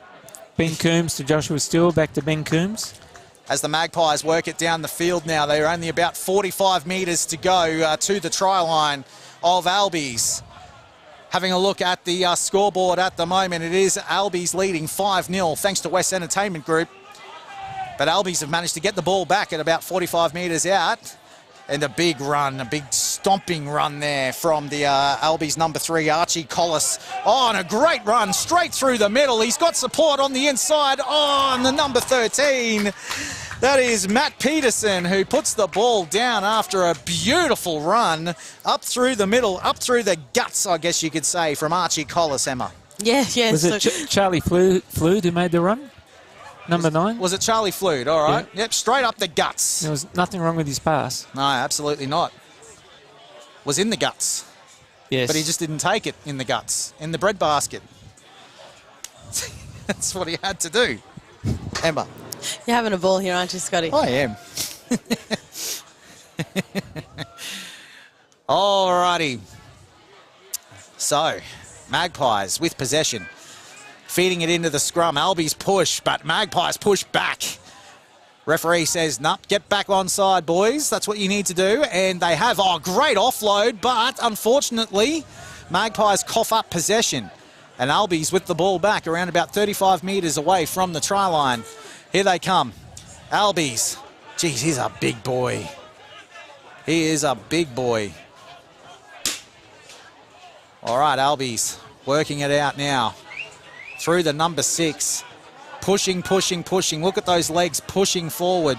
Ben Coombs to Joshua Steele, back to Ben Coombs. As the Magpies work it down the field now, they're only about 45 metres to go to the try line of Albies. Having a look at the scoreboard at the moment, it is Albies leading 5-0 thanks to West Entertainment Group. But Albies have managed to get the ball back at about 45 metres out. And a big run, a big stomping run there from the Albies number 3, Archie Collis. Oh, and a great run straight through the middle. He's got support on the inside. Oh, and the number 13. That is Matt Peterson, who puts the ball down after a beautiful run up through the middle, up through the guts, I guess you could say, from Archie Collis, Emma. Yes. Was it Charlie Flood who made the run? Number 9. Was it Charlie Flood? All right. Yeah. Yep, straight up the guts. There was nothing wrong with his pass. No, absolutely not. Was in the guts. Yes. But he just didn't take it in the guts, in the breadbasket. That's what he had to do. Emma. You're having a ball here, aren't you, Scotty? I am. Alrighty. So, Magpies with possession. Feeding it into the scrum. Albies push, but Magpies push back. Referee says, nope, get back onside, boys. That's what you need to do. And they have, great offload, but unfortunately, Magpies cough up possession. And Albies with the ball back around about 35 metres away from the try line. Here they come. Albies. Geez, he's a big boy. He is a big boy. All right, Albies working it out now. Through the number 6. Pushing. Look at those legs pushing forward.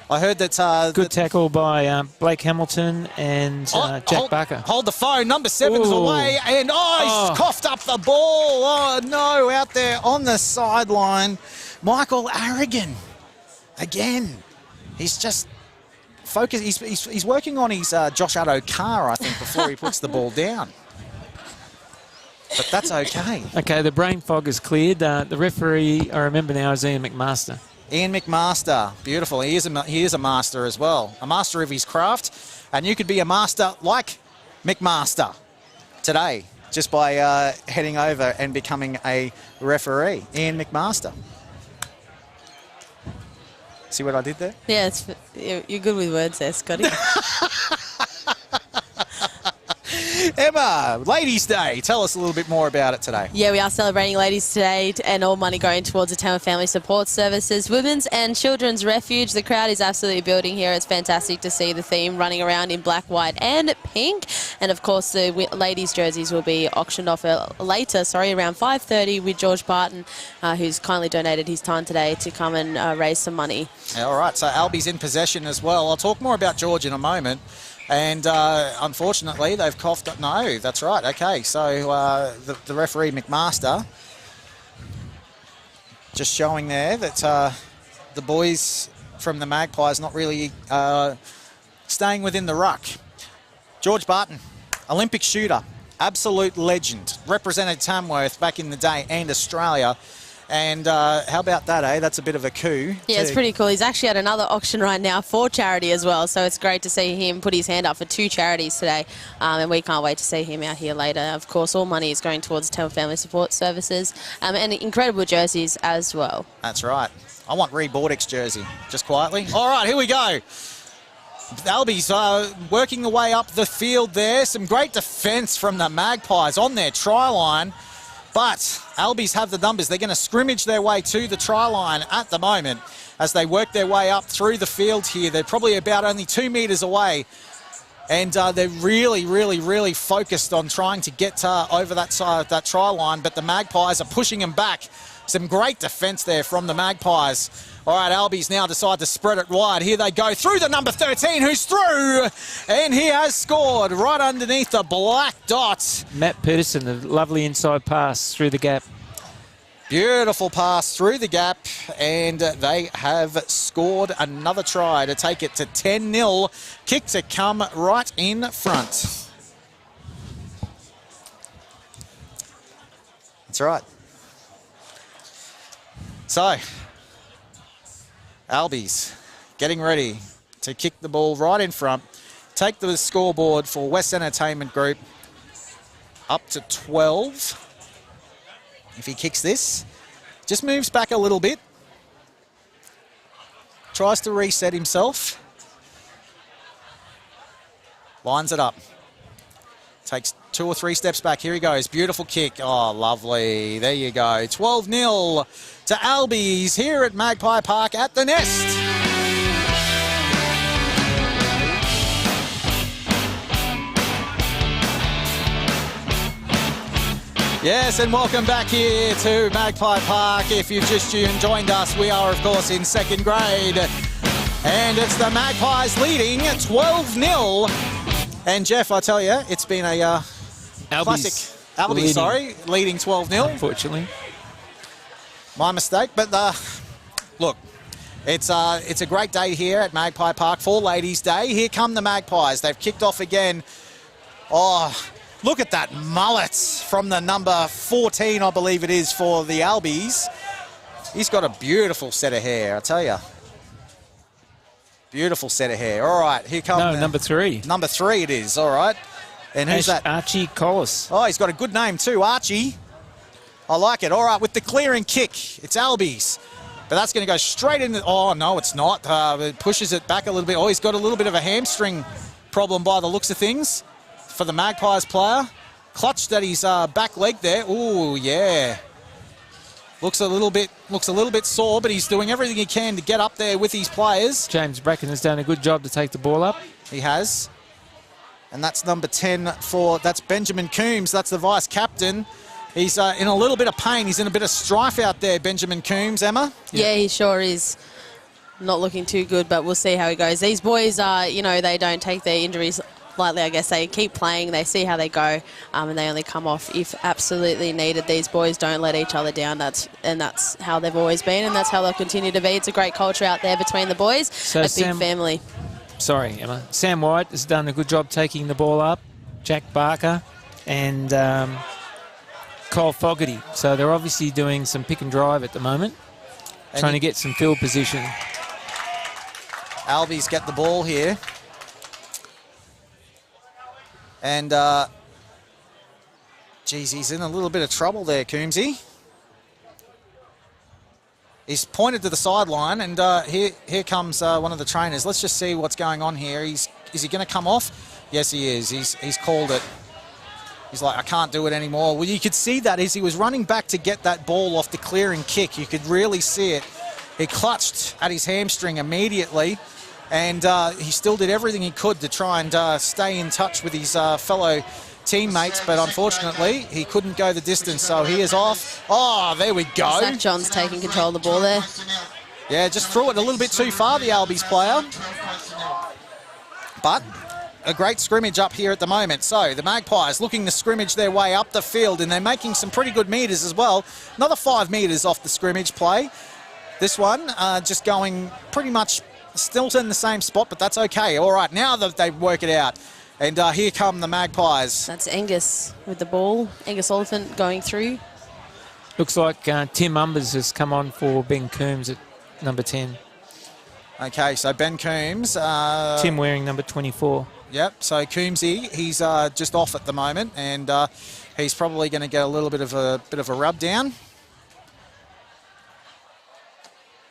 I heard that... Good tackle by Blake Hamilton and Jack Barker. Hold the phone. Number 7's away. And, he's coughed up the ball. Oh, no, out there on the sideline. Michael Aragon. Again. He's just focused. He's working on his Josh Addo-Carr, I think, before he puts the ball down. But that's okay. Okay, the brain fog is cleared. The referee, I remember now, is Ian McMaster. Ian McMaster, beautiful. He is a master as well, a master of his craft. And you could be a master like McMaster today just by heading over and becoming a referee. Ian McMaster. See what I did there? Yeah, you're good with words there, Scotty. Emma, Ladies' Day. Tell us a little bit more about it today. Yeah, we are celebrating Ladies Today and all money going towards the Tamworth Family Support Services Women's and Children's Refuge. The crowd is absolutely building here. It's fantastic to see the theme running around in black, white and pink. And, of course, the ladies' jerseys will be auctioned off later, around 5:30 with George Barton, who's kindly donated his time today to come and raise some money. All right, so Albie's in possession as well. I'll talk more about George in a moment. And unfortunately, they've coughed up. No, that's right. Okay, so the referee, McMaster, just showing there that the boys from the Magpies not really staying within the ruck. George Barton, Olympic shooter, absolute legend, represented Tamworth back in the day and Australia. And how about that, eh? That's a bit of a coup. Yeah, it's pretty cool. He's actually at another auction right now for charity as well. So it's great to see him put his hand up for 2 charities today. And we can't wait to see him out here later. Of course, all money is going towards Tamworth Family Support Services and incredible jerseys as well. That's right. I want Reed Bordick's jersey, just quietly. All right, here we go. Albies working the way up the field there. Some great defence from the Magpies on their try line. But Albies have the numbers. They're going to scrimmage their way to the try line at the moment as they work their way up through the field here. They're probably about only 2 metres away. And they're really focused on trying to get over that side of that try line. But the Magpies are pushing them back. Some great defence there from the Magpies. All right, Albies now decide to spread it wide. Here they go through the number 13, who's through. And he has scored right underneath the black dot. Matt Peterson, a lovely inside pass through the gap. Beautiful pass through the gap. And they have scored another try to take it to 10-0. Kick to come right in front. That's right. So, Albies getting ready to kick the ball right in front, take the scoreboard for West Entertainment Group up to 12. If he kicks this, just moves back a little bit, tries to reset himself, lines it up, takes 2 or 3 steps back. Here he goes. Beautiful kick. Oh, lovely. There you go. 12-0 to Albies here at Magpie Park at the Nest. Yes, and welcome back here to Magpie Park. If you've just joined us, we are, of course, in 2nd grade. And it's the Magpies leading 12-0. And, Jeff, I tell you, it's been a classic. Albies, leading 12-0. Unfortunately. My mistake, but look, it's a great day here at Magpie Park for Ladies' Day. Here come the Magpies. They've kicked off again. Oh, look at that mullet from the number 14, I believe it is, for the Albies. He's got a beautiful set of hair, I tell you. Beautiful set of hair. All right, here comes... No, number 3. Number 3 it is, all right. And who's that? Archie Collis. Oh, he's got a good name too, Archie. I like it. All right, with the clearing kick, it's Albies. But that's going to go straight in. Oh, no, it's not. It pushes it back a little bit. Oh, he's got a little bit of a hamstring problem by the looks of things for the Magpies player. Clutched at his back leg there. Ooh, yeah. Looks a little bit sore, but he's doing everything he can to get up there with his players. James Bracken has done a good job to take the ball up. He has. And that's number 10 that's Benjamin Coombs. That's the vice captain. He's in a little bit of pain. He's in a bit of strife out there, Benjamin Coombs, Emma. Yeah, he sure is. Not looking too good, but we'll see how he goes. These boys are, they don't take their injuries lightly, I guess. They keep playing, they see how they go, and they only come off if absolutely needed. These boys don't let each other down. That's how they've always been, and that's how they'll continue to be. It's a great culture out there between the boys, a big family. Sorry, Emma. Sam White has done a good job taking the ball up. Jack Barker and Cole Fogarty. So they're obviously doing some pick and drive at the moment, trying to get some field position. Albies get the ball here. And, geez, he's in a little bit of trouble there, Coombsy. He's pointed to the sideline, and here comes one of the trainers. Let's just see what's going on here. Is he going to come off? Yes, he is. He's called it. He's like, I can't do it anymore. Well, you could see that as he was running back to get that ball off the clearing kick. You could really see it. He clutched at his hamstring immediately, and he still did everything he could to try and stay in touch with his fellow teammates, but unfortunately he couldn't go the distance, so he is off. Oh, there we go. Zach John's taking control of the ball there. Yeah, just threw it a little bit too far, the Albies player. But a great scrimmage up here at the moment. So the Magpies looking to scrimmage their way up the field, and they're making some pretty good metres as well. Another 5 metres off the scrimmage play. This one just going pretty much still in the same spot, but that's okay. All right, now that they work it out. And here come the Magpies. That's Angus with the ball. Angus Oliphant going through. Looks like Tim Umbers has come on for Ben Coombs at number 10. Okay, so Ben Coombs. Tim wearing number 24. Yep, so Coombsy, he's just off at the moment, and he's probably going to get a little bit of a rub down.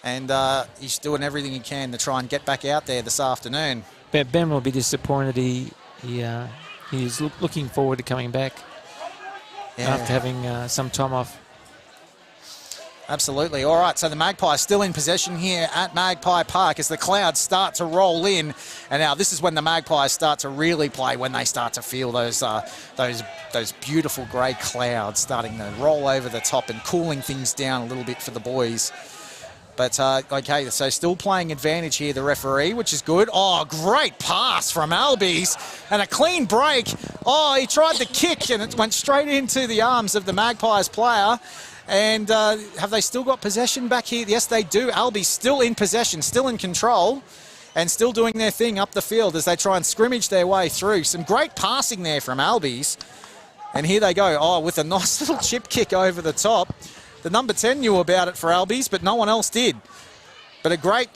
And he's doing everything he can to try and get back out there this afternoon. But Ben will be disappointed. He's looking forward to coming back after having some time off. Absolutely. All right, so the Magpies still in possession here at Magpie Park as the clouds start to roll in. And now this is when the Magpies start to really play, when they start to feel those beautiful grey clouds starting to roll over the top and cooling things down a little bit for the boys. But, okay, so still playing advantage here, the referee, which is good. Oh, great pass from Albies and a clean break. Oh, he tried to kick and it went straight into the arms of the Magpies player. And have they still got possession back here? Yes, they do. Albies still in possession, still in control, and still doing their thing up the field as they try and scrimmage their way through. Some great passing there from Albies. And here they go. Oh, with a nice little chip kick over the top. The number 10 knew about it for Albies, but no one else did. But a great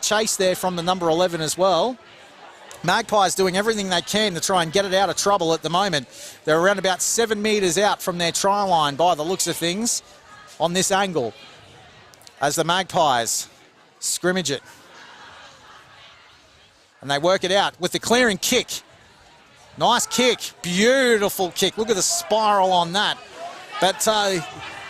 chase there from the number 11 as well. Magpies doing everything they can to try and get it out of trouble at the moment. They're around about 7 metres out from their try line by the looks of things on this angle as the Magpies scrimmage it. And they work it out with the clearing kick. Nice kick, beautiful kick. Look at the spiral on that. But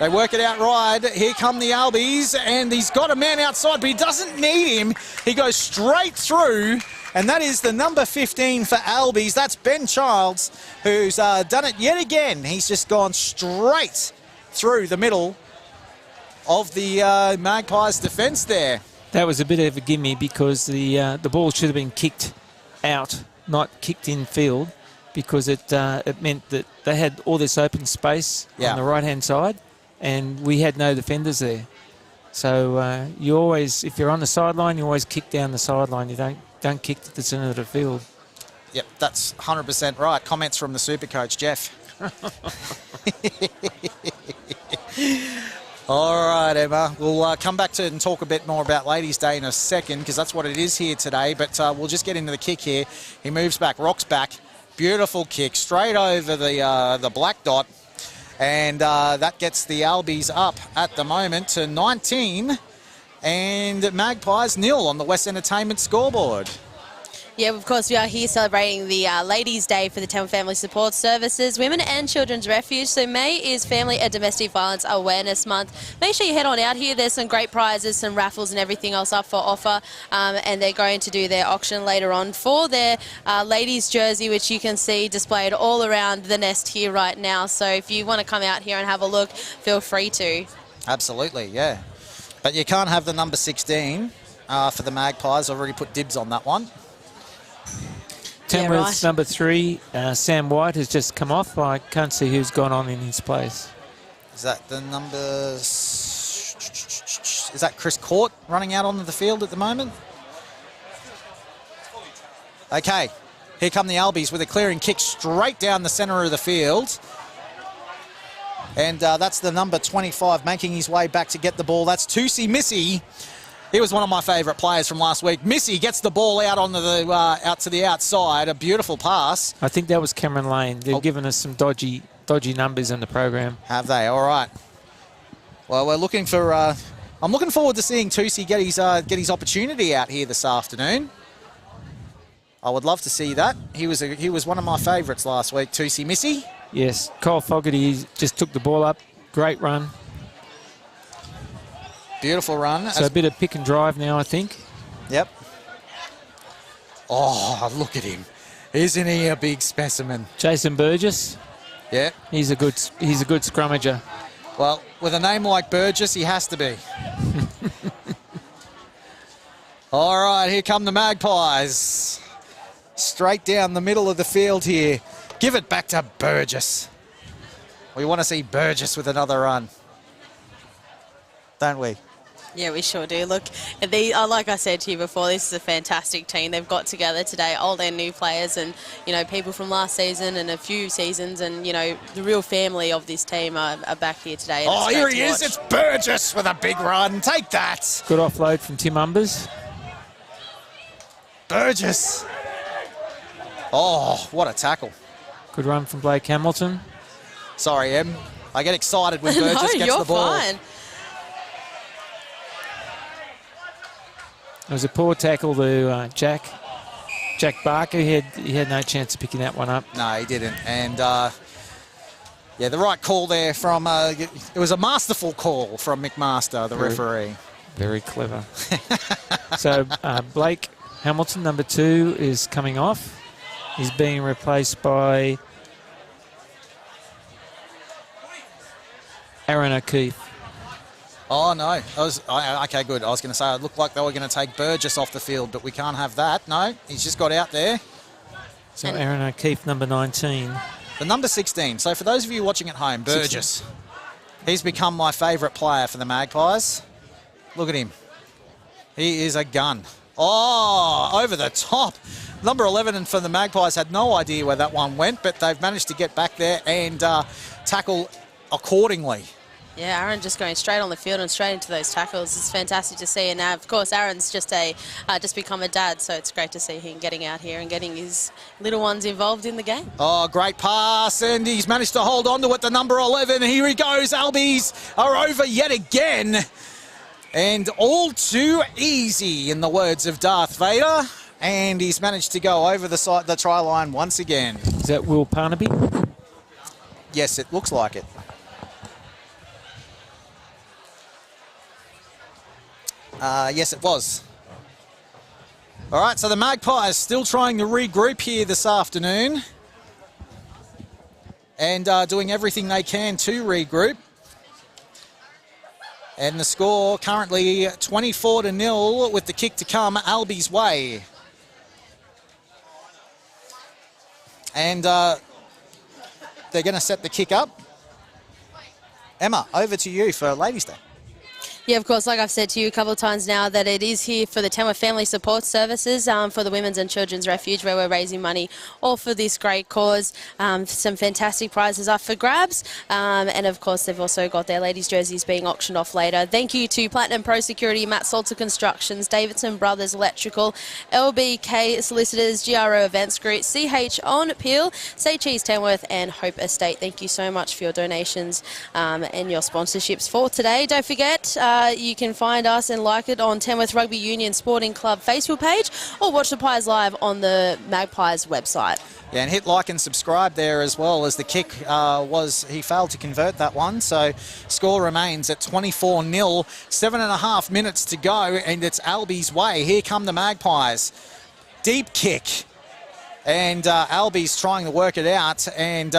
they work it out right. Here come the Albies, and he's got a man outside, but he doesn't need him. He goes straight through, and that is the number 15 for Albies. That's Ben Childs, who's done it yet again. He's just gone straight through the middle of the Magpies' defence there. That was a bit of a gimme because the ball should have been kicked out, not kicked in field, because it meant that they had all this open space on the right-hand side, and we had no defenders there. So you always, if you're on the sideline, you always kick down the sideline. You don't kick to the centre of the field. Yep, that's 100% right. Comments from the super coach, Jeff. All right, Emma. We'll come back to and talk a bit more about Ladies' Day in a second, because that's what it is here today. But we'll just get into the kick here. He moves back, rocks back. Beautiful kick, straight over the black dot. And that gets the Albies up at the moment to 19. And Magpies 0 on the West Entertainment scoreboard. Yeah, of course, we are here celebrating the Ladies' Day for the Tamworth Family Support Services, Women and Children's Refuge. So May is Family and Domestic Violence Awareness Month. Make sure you head on out here. There's some great prizes, some raffles and everything else up for offer. And they're going to do their auction later on for their ladies' jersey, which you can see displayed all around the nest here right now. So if you want to come out here and have a look, feel free to. Absolutely, yeah. But you can't have the number 16 for the Magpies. I've already put dibs on that one. Tamworth's number 3, Sam White, has just come off. I can't see who's gone on in his place. Is that the number... Is that Chris Court running out onto the field at the moment? Okay, here come the Albies with a clearing kick straight down the centre of the field. And that's the number 25 making his way back to get the ball. That's Tusi Missy. He was one of my favourite players from last week. Missy gets the ball out onto the out to the outside. A beautiful pass. I think that was Cameron Lane. They've given us some dodgy numbers in the program. Have they? All right. Well, we're looking for. I'm looking forward to seeing Tusi get his opportunity out here this afternoon. I would love to see that. He was one of my favourites last week. Tusi Missy. Yes, Kyle Fogarty just took the ball up. Great run. Beautiful run. So a bit of pick and drive now, I think. Yep. Oh, look at him. Isn't he a big specimen? Jason Burgess. Yeah. He's a good scrummager. Well, with a name like Burgess, he has to be. All right, here come the Magpies. Straight down the middle of the field here. Give it back to Burgess. We want to see Burgess with another run. Don't we? Yeah, we sure do. Look, like I said to you before, this is a fantastic team. They've got together today, old and new players, and people from last season and a few seasons, and the real family of this team are back here today. Oh, here he is! It's Burgess with a big run. Take that. Good offload from Tim Umbers. Burgess. Oh, what a tackle! Good run from Blake Hamilton. Sorry, Em. I get excited when Burgess gets the ball. Fine. It was a poor tackle to Jack Barker. He had no chance of picking that one up. No, he didn't. And, yeah, the right call there from... it was a masterful call from McMaster, the referee. Very clever. So, Blake Hamilton, number 2, is coming off. He's being replaced by Aaron O'Keefe. Oh, no. Okay, good. I was going to say, it looked like they were going to take Burgess off the field, but we can't have that. No, he's just got out there. So Aaron O'Keefe, number 19. The number 16. So for those of you watching at home, Burgess. 16. He's become my favourite player for the Magpies. Look at him. He is a gun. Oh, over the top. Number 11 for the Magpies had no idea where that one went, but they've managed to get back there and tackle accordingly. Yeah, Aaron just going straight on the field and straight into those tackles. It's fantastic to see. And of course, Aaron's just become a dad, so it's great to see him getting out here and getting his little ones involved in the game. Oh, great pass, and he's managed to hold on to it, the number 11. Here he goes. Albies are over yet again. And all too easy, in the words of Darth Vader. And he's managed to go over the try line once again. Is that Will Parnaby? Yes, it looks like it. Yes, it was. All right, so the Magpies still trying to regroup here this afternoon and doing everything they can to regroup. And the score currently 24-0 with the kick to come Albies' way. And they're going to set the kick up. Emma, over to you for Ladies' Day. Yeah, of course, like I've said to you a couple of times now, that it is here for the Tamworth Family Support Services for the Women's and Children's Refuge, where we're raising money all for this great cause. Some fantastic prizes up for grabs. And, of course, they've also got their ladies' jerseys being auctioned off later. Thank you to Platinum Pro Security, Matt Salter Constructions, Davidson Brothers Electrical, LBK Solicitors, GRO Events Group, CH On Peel, Say Cheese Tamworth, and Hope Estate. Thank you so much for your donations and your sponsorships for today. Don't forget, you can find us and like it on Tamworth Rugby Union Sporting Club Facebook page, or watch the Pies live on the Magpies website. Yeah, and hit like and subscribe there as well, as the kick he failed to convert that one. So score remains at 24-0, 7.5 minutes to go, and it's Albies' way. Here come the Magpies. Deep kick. And Albies trying to work it out, and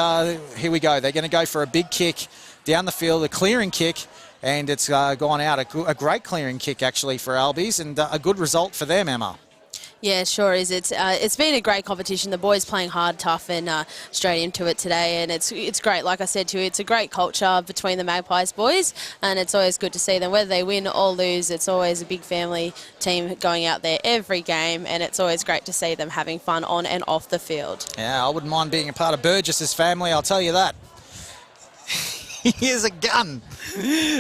here we go. They're going to go for a big kick down the field, a clearing kick. And it's gone out. A great clearing kick, actually, for Albies, and a good result for them, Emma. Yeah, it sure is. It's been a great competition. The boys playing hard, tough, and straight into it today. And it's great. Like I said to you, it's a great culture between the Magpies boys, and it's always good to see them. Whether they win or lose, it's always a big family team going out there every game, and it's always great to see them having fun on and off the field. Yeah, I wouldn't mind being a part of Burgess's family, I'll tell you that. Here's a gun.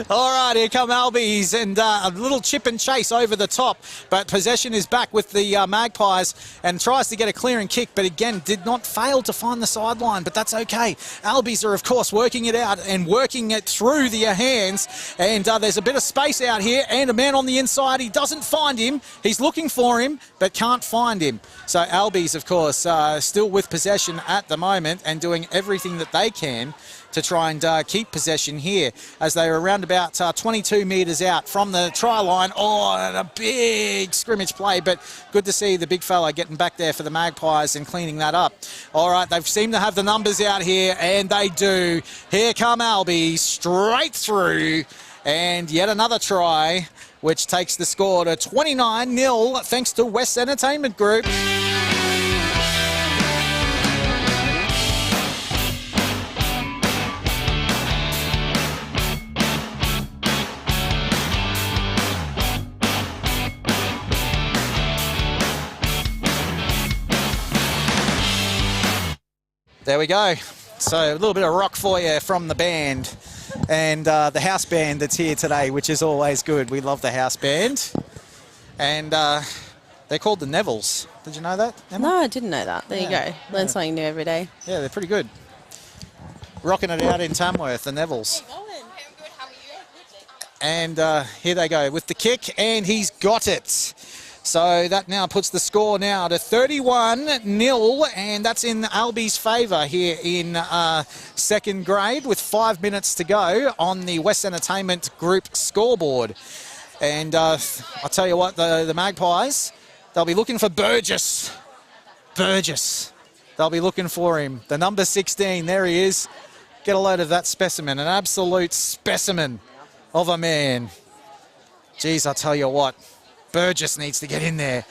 All right, here come Albies, and a little chip and chase over the top, but possession is back with the Magpies, and tries to get a clearing kick, but again did not fail to find the sideline, but that's okay. Albies are, of course, working it out and working it through their hands, and there's a bit of space out here, and a man on the inside. He doesn't find him. He's looking for him, but can't find him. So Albies, of course, still with possession at the moment and doing everything that they can to try and keep possession here, as they are around about 22 metres out from the try line. Oh, and a big scrimmage play, but good to see the big fella getting back there for the Magpies and cleaning that up. All right, they seem to have the numbers out here, and they do. Here come Albies, straight through, and yet another try, which takes the score to 29-0, thanks to West Entertainment Group. There we go. So a little bit of rock for you from the band, and the house band that's here today, which is always good. We love the house band. And they're called the Nevilles. Did you know that, Emma? No, I didn't know that. There you go. Learn something new every day. Yeah, they're pretty good. Rocking it out in Tamworth, the Nevilles. And here they go with the kick, and he's got it. So that now puts the score now to 31-0, and that's in Albies' favour here in second grade, with 5 minutes to go on the West Entertainment Group scoreboard. And I'll tell you what, the Magpies, they'll be looking for Burgess. They'll be looking for him. The number 16, there he is. Get a load of that specimen, an absolute specimen of a man. Geez, I'll tell you what. Burgess needs to get in there.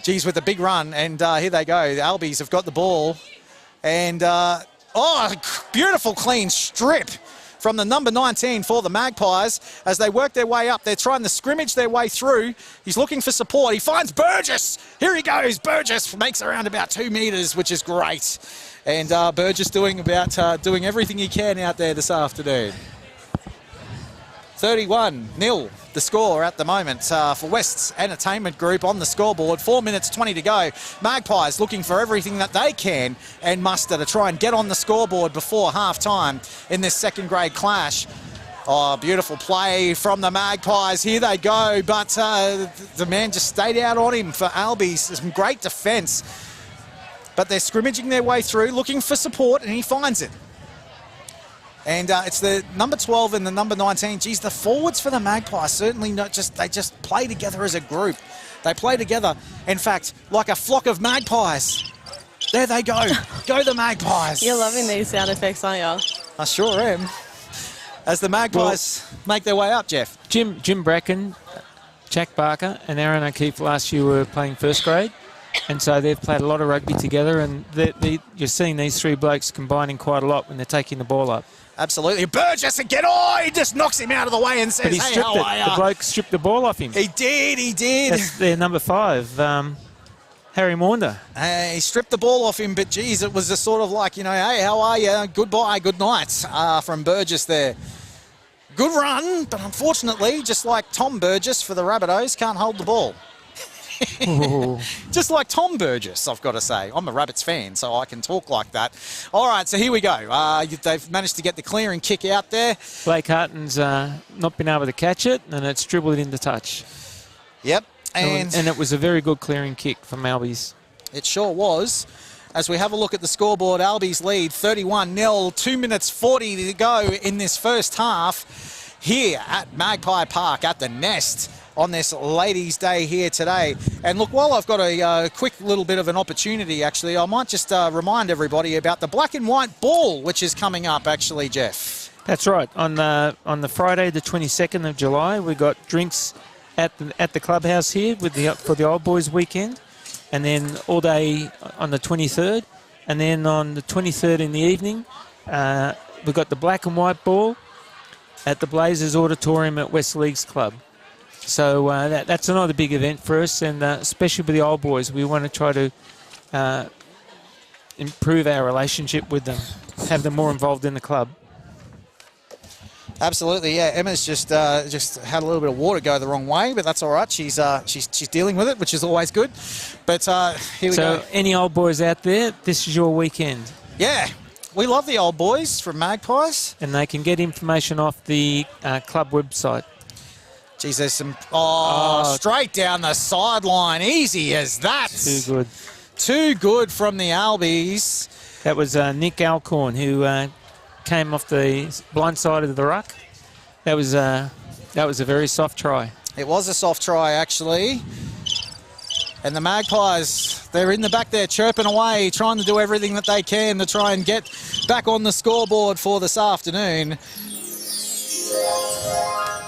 Geez, with a big run, and here they go. The Albies have got the ball, and beautiful clean strip from the number 19 for the Magpies as they work their way up. They're trying to scrimmage their way through. He's looking for support. He finds Burgess. Here he goes. Burgess makes around about 2 metres, which is great. And Burgess doing everything he can out there this afternoon. 31-0 the score at the moment for West's Entertainment Group on the scoreboard. 4 minutes 20 to go. Magpies looking for everything that they can and muster to try and get on the scoreboard before half-time in this second grade clash. Oh, beautiful play from the Magpies. Here they go, but the man just stayed out on him for Albies. Some great defence. But they're scrimmaging their way through, looking for support, and he finds it. And it's the number 12 and the number 19. Geez, the forwards for the Magpies certainly they just play together as a group. They play together, in fact, like a flock of magpies. There they go. Go the Magpies. You're loving these sound effects, aren't you? I sure am. As the Magpies make their way up, Jeff. Jim Bracken, Jack Barker and Aaron O'Keefe last year were playing first grade. And so they've played a lot of rugby together, and you're seeing these three blokes combining quite a lot when they're taking the ball up. Absolutely. Burgess again. Oh, he just knocks him out of the way and says, But he hey, stripped how it. are ya? The bloke stripped the ball off him. He did. That's their number 5, Harry Maunder. He stripped the ball off him, but geez, it was just sort of like, hey, how are you? Goodbye, good night from Burgess there. Good run, but unfortunately, just like Tom Burgess for the Rabbitohs, can't hold the ball. Just like Tom Burgess, I've got to say. I'm a Rabbits fan, so I can talk like that. All right, so here we go. They've managed to get the clearing kick out there. Blake Harton's not been able to catch it, and it's dribbled into touch. Yep. And it was a very good clearing kick from Albies. It sure was. As we have a look at the scoreboard, Albies lead 31-0, 2 minutes 40 to go in this first half here at Magpie Park at the Nest on this Ladies' Day here today. And look, while I've got a quick little bit of an opportunity, actually, I might just remind everybody about the black and white ball, which is coming up, actually, Jeff. That's right. On the Friday, the 22nd of July, we got drinks at the clubhouse here for the Old Boys weekend, and then all day on the 23rd, and then on the 23rd in the evening, we've got the black and white ball at the Blazers Auditorium at West Leagues Club. So that's another big event for us, and especially with the Old Boys, we want to try to improve our relationship with them, have them more involved in the club. Absolutely, yeah. Emma's just had a little bit of water go the wrong way, but that's all right. She's dealing with it, which is always good. But here we go. So any Old Boys out there, this is your weekend. Yeah, we love the Old Boys from Magpies. And they can get information off the club website. Geez, there's some... straight down the sideline. Easy as that. Too good. Too good from the Albies. That was Nick Alcorn, who came off the blind side of the ruck. That was a very soft try. It was a soft try, actually. And the Magpies, they're in the back there chirping away, trying to do everything that they can to try and get back on the scoreboard for this afternoon.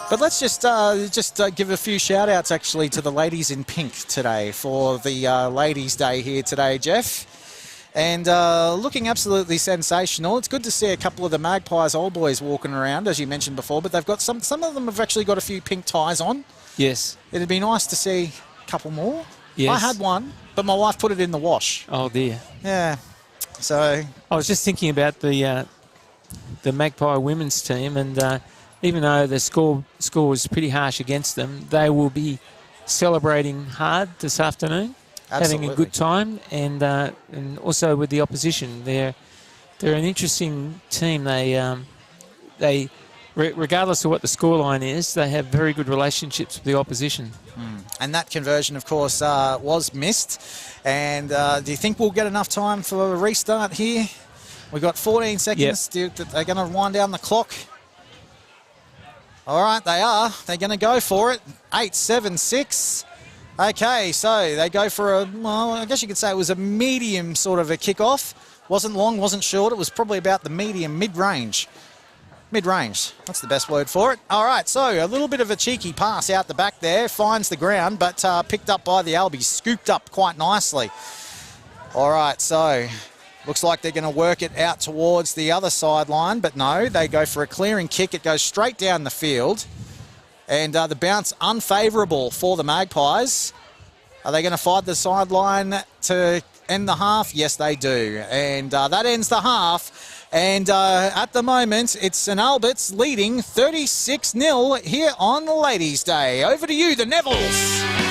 But let's just give a few shout-outs, actually, to the ladies in pink today for the Ladies' Day here today, Jeff. And looking absolutely sensational. It's good to see a couple of the Magpies Old Boys walking around, as you mentioned before, but they've got some of them have actually got a few pink ties on. Yes. It'd be nice to see a couple more. Yes. I had one, but my wife put it in the wash. Oh, dear. Yeah. So I was just thinking about the Magpie women's team, and even though the score was pretty harsh against them, they will be celebrating hard this afternoon. Absolutely. Having a good time, and also with the opposition. They're an interesting team. They regardless of what the scoreline is, they have very good relationships with the opposition. And that conversion, of course, was missed. And do you think we'll get enough time for a restart here? We've got 14 seconds. Yep. They're going to wind down the clock. All right, they are. They're going to go for it. 8, 7, 6. Okay, so they go for I guess you could say it was a medium sort of a kickoff. Wasn't long, wasn't short. It was probably about the mid-range. Mid-range, that's the best word for it. All right, so a little bit of a cheeky pass out the back there. Finds the ground, but picked up by the Albies. Scooped up quite nicely. All right, so looks like they're going to work it out towards the other sideline, but no, they go for a clearing kick. It goes straight down the field. And the bounce unfavourable for the Magpies. Are they going to fight the sideline to end the half? Yes, they do. And that ends the half. And at the moment, it's St Albert's leading 36-0 here on the Ladies' Day. Over to you, the Nevilles.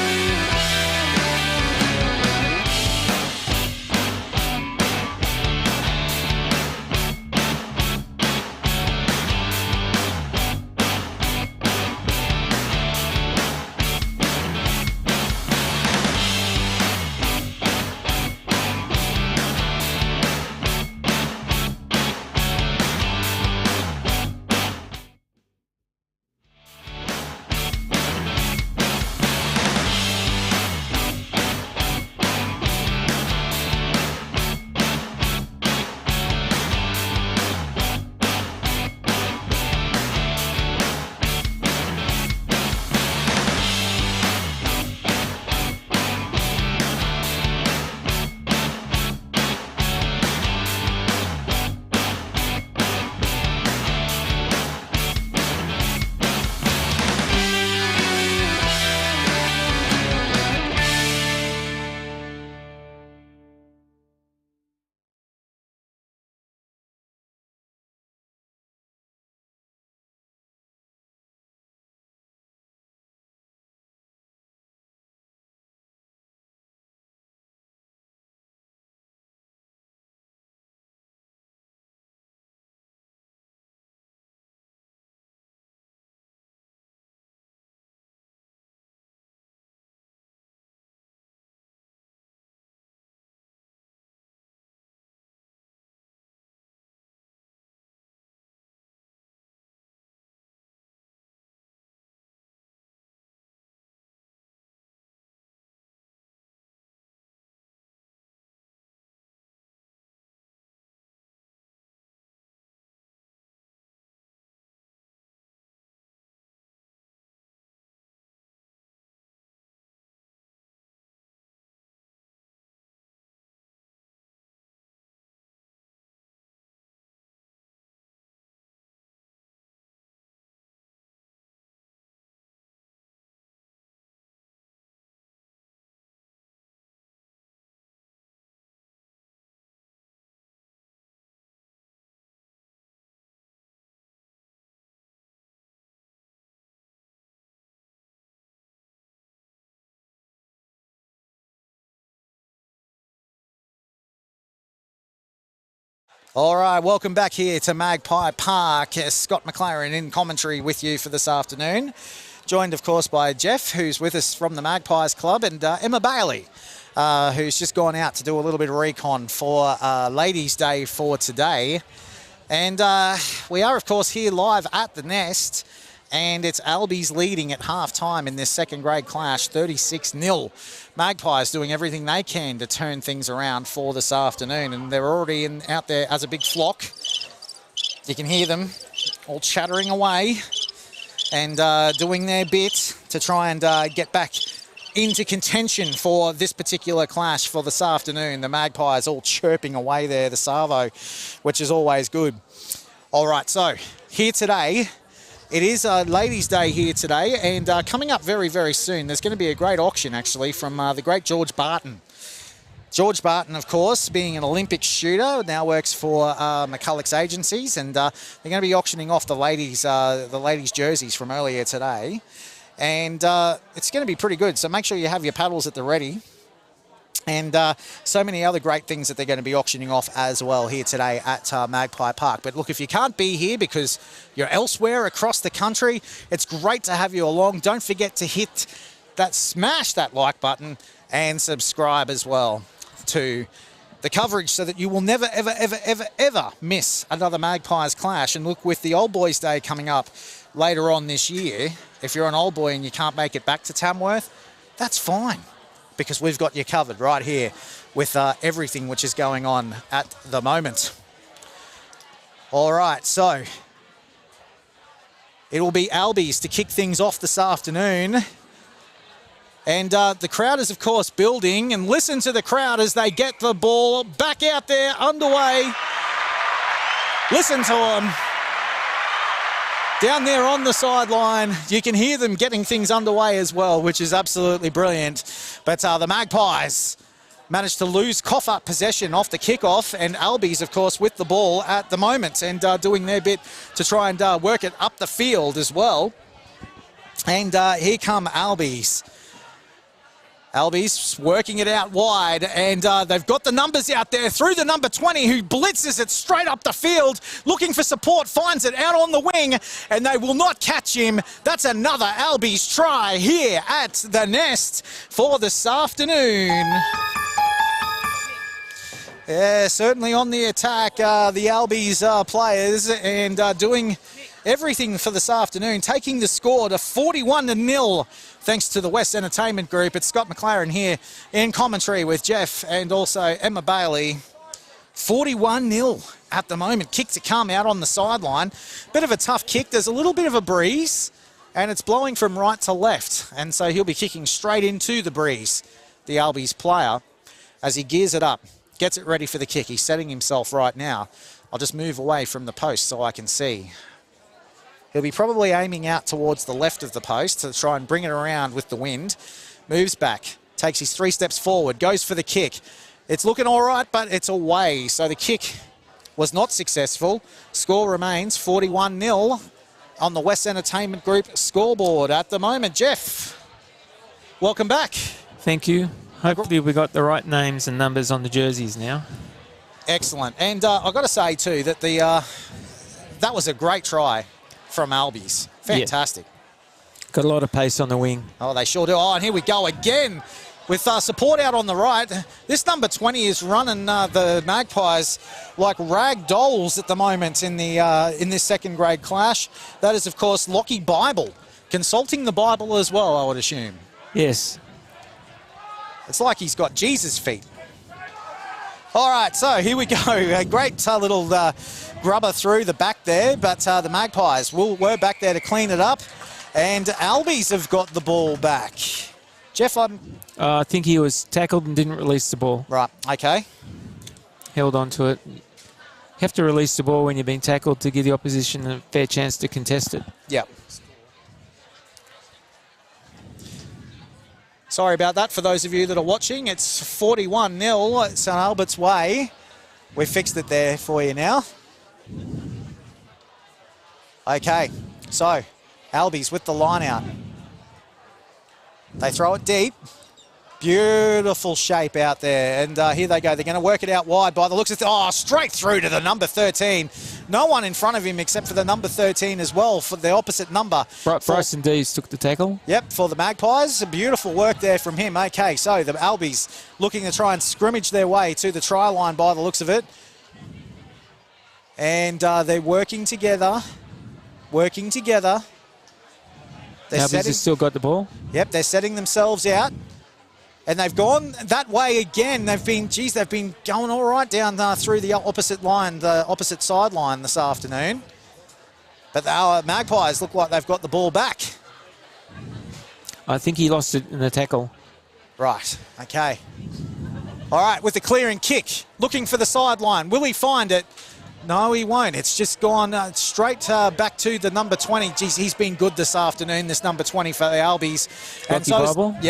All right, welcome back here to Magpie Park. Scott McLaren in commentary with you for this afternoon. Joined, of course, by Jeff, who's with us from the Magpies Club, and Emma Bailey, who's just gone out to do a little bit of recon for Ladies' Day for today. And we are, of course, here live at the Nest, and it's Albies leading at half-time in this second grade clash, 36-0. Magpies doing everything they can to turn things around for this afternoon, and they're already out there as a big flock. You can hear them all chattering away and doing their bit to try and get back into contention for this particular clash for this afternoon. The Magpies all chirping away there, the Savo, which is always good. All right, so here today, it is Ladies' Day here today, and coming up very, very soon, there's going to be a great auction, actually, from the great George Barton. George Barton, of course, being an Olympic shooter, now works for McCulloch's Agencies, and they're going to be auctioning off the ladies' jerseys from earlier today. And it's going to be pretty good, so make sure you have your paddles at the ready. And so many other great things that they're going to be auctioning off as well here today at Magpie Park. But look, if you can't be here because you're elsewhere across the country, it's great to have you along. Don't forget to smash that like button and subscribe as well to the coverage so that you will never, ever, ever, ever, ever miss another Magpies clash. And look, with the Old Boys Day coming up later on this year, if you're an old boy and you can't make it back to Tamworth, that's fine, because we've got you covered right here with everything which is going on at the moment. All right, so it will be Albies to kick things off this afternoon. And the crowd is, of course, building. And listen to the crowd as they get the ball back out there, underway. Listen to them. Down there on the sideline, you can hear them getting things underway as well, which is absolutely brilliant. But the Magpies managed to cough up possession off the kickoff, and Albies, of course, with the ball at the moment and doing their bit to try and work it up the field as well. And here come Albies. Albies working it out wide, and they've got the numbers out there through the number 20, who blitzes it straight up the field, looking for support, finds it out on the wing, and they will not catch him. That's another Albies try here at the Nest for this afternoon. Yeah, certainly on the attack, the Albies players, and doing everything for this afternoon, taking the score to 41-0. Thanks to the West Entertainment Group. It's Scott McLaren here in commentary with Jeff and also Emma Bailey. 41-0 at the moment. Kick to come out on the sideline. Bit of a tough kick. There's a little bit of a breeze, and it's blowing from right to left. And so he'll be kicking straight into the breeze, the Albies player, as he gears it up, gets it ready for the kick. He's setting himself right now. I'll just move away from the post so I can see. He'll be probably aiming out towards the left of the post to try and bring it around with the wind. Moves back, takes his 3 steps forward, goes for the kick. It's looking all right, but it's away. So the kick was not successful. Score remains 41-0 on the West Entertainment Group scoreboard at the moment. Jeff, welcome back. Thank you. Hopefully we got the right names and numbers on the jerseys now. Excellent. And I've got to say, too, that that was a great try from Albies. Fantastic. Yeah. Got a lot of pace on the wing. Oh, they sure do. Oh, and here we go again with support out on the right. This number 20 is running the Magpies like rag dolls at the moment in this second grade clash. That is, of course, Lockie Bible, consulting the Bible as well, I would assume. Yes. It's like he's got Jesus' feet. All right, so here we go. A great little grubber through the back there, but the Magpies were back there to clean it up, and Albies have got the ball back. Jeff, I think he was tackled and didn't release the ball. Right, okay. Held on to it. You have to release the ball when you've been tackled to give the opposition a fair chance to contest it. Yep. Sorry about that for those of you that are watching. It's 41-0 St Albert's Way. We've fixed it there for you now. Okay, so Albies with the line out. They throw it deep. Beautiful shape out there. And here they go. They're going to work it out wide by the looks of it. Oh, straight through to the number 13. No one in front of him except for the number 13 as well for the opposite number. Bryson Dees took the tackle. Yep, for the Magpies. Beautiful work there from him. Okay, so the Albies looking to try and scrimmage their way to the try line by the looks of it. And they're working together. They're Albies has still got the ball. Yep, they're setting themselves out. And they've gone that way again. They've been going all right down through the opposite line, the opposite sideline this afternoon. But our Magpies look like they've got the ball back. I think he lost it in the tackle. Right, okay. All right, with the clearing kick, looking for the sideline. Will he find it? No, he won't. It's just gone straight back to the number 20. Geez, he's been good this afternoon, this number 20 for the Albies. And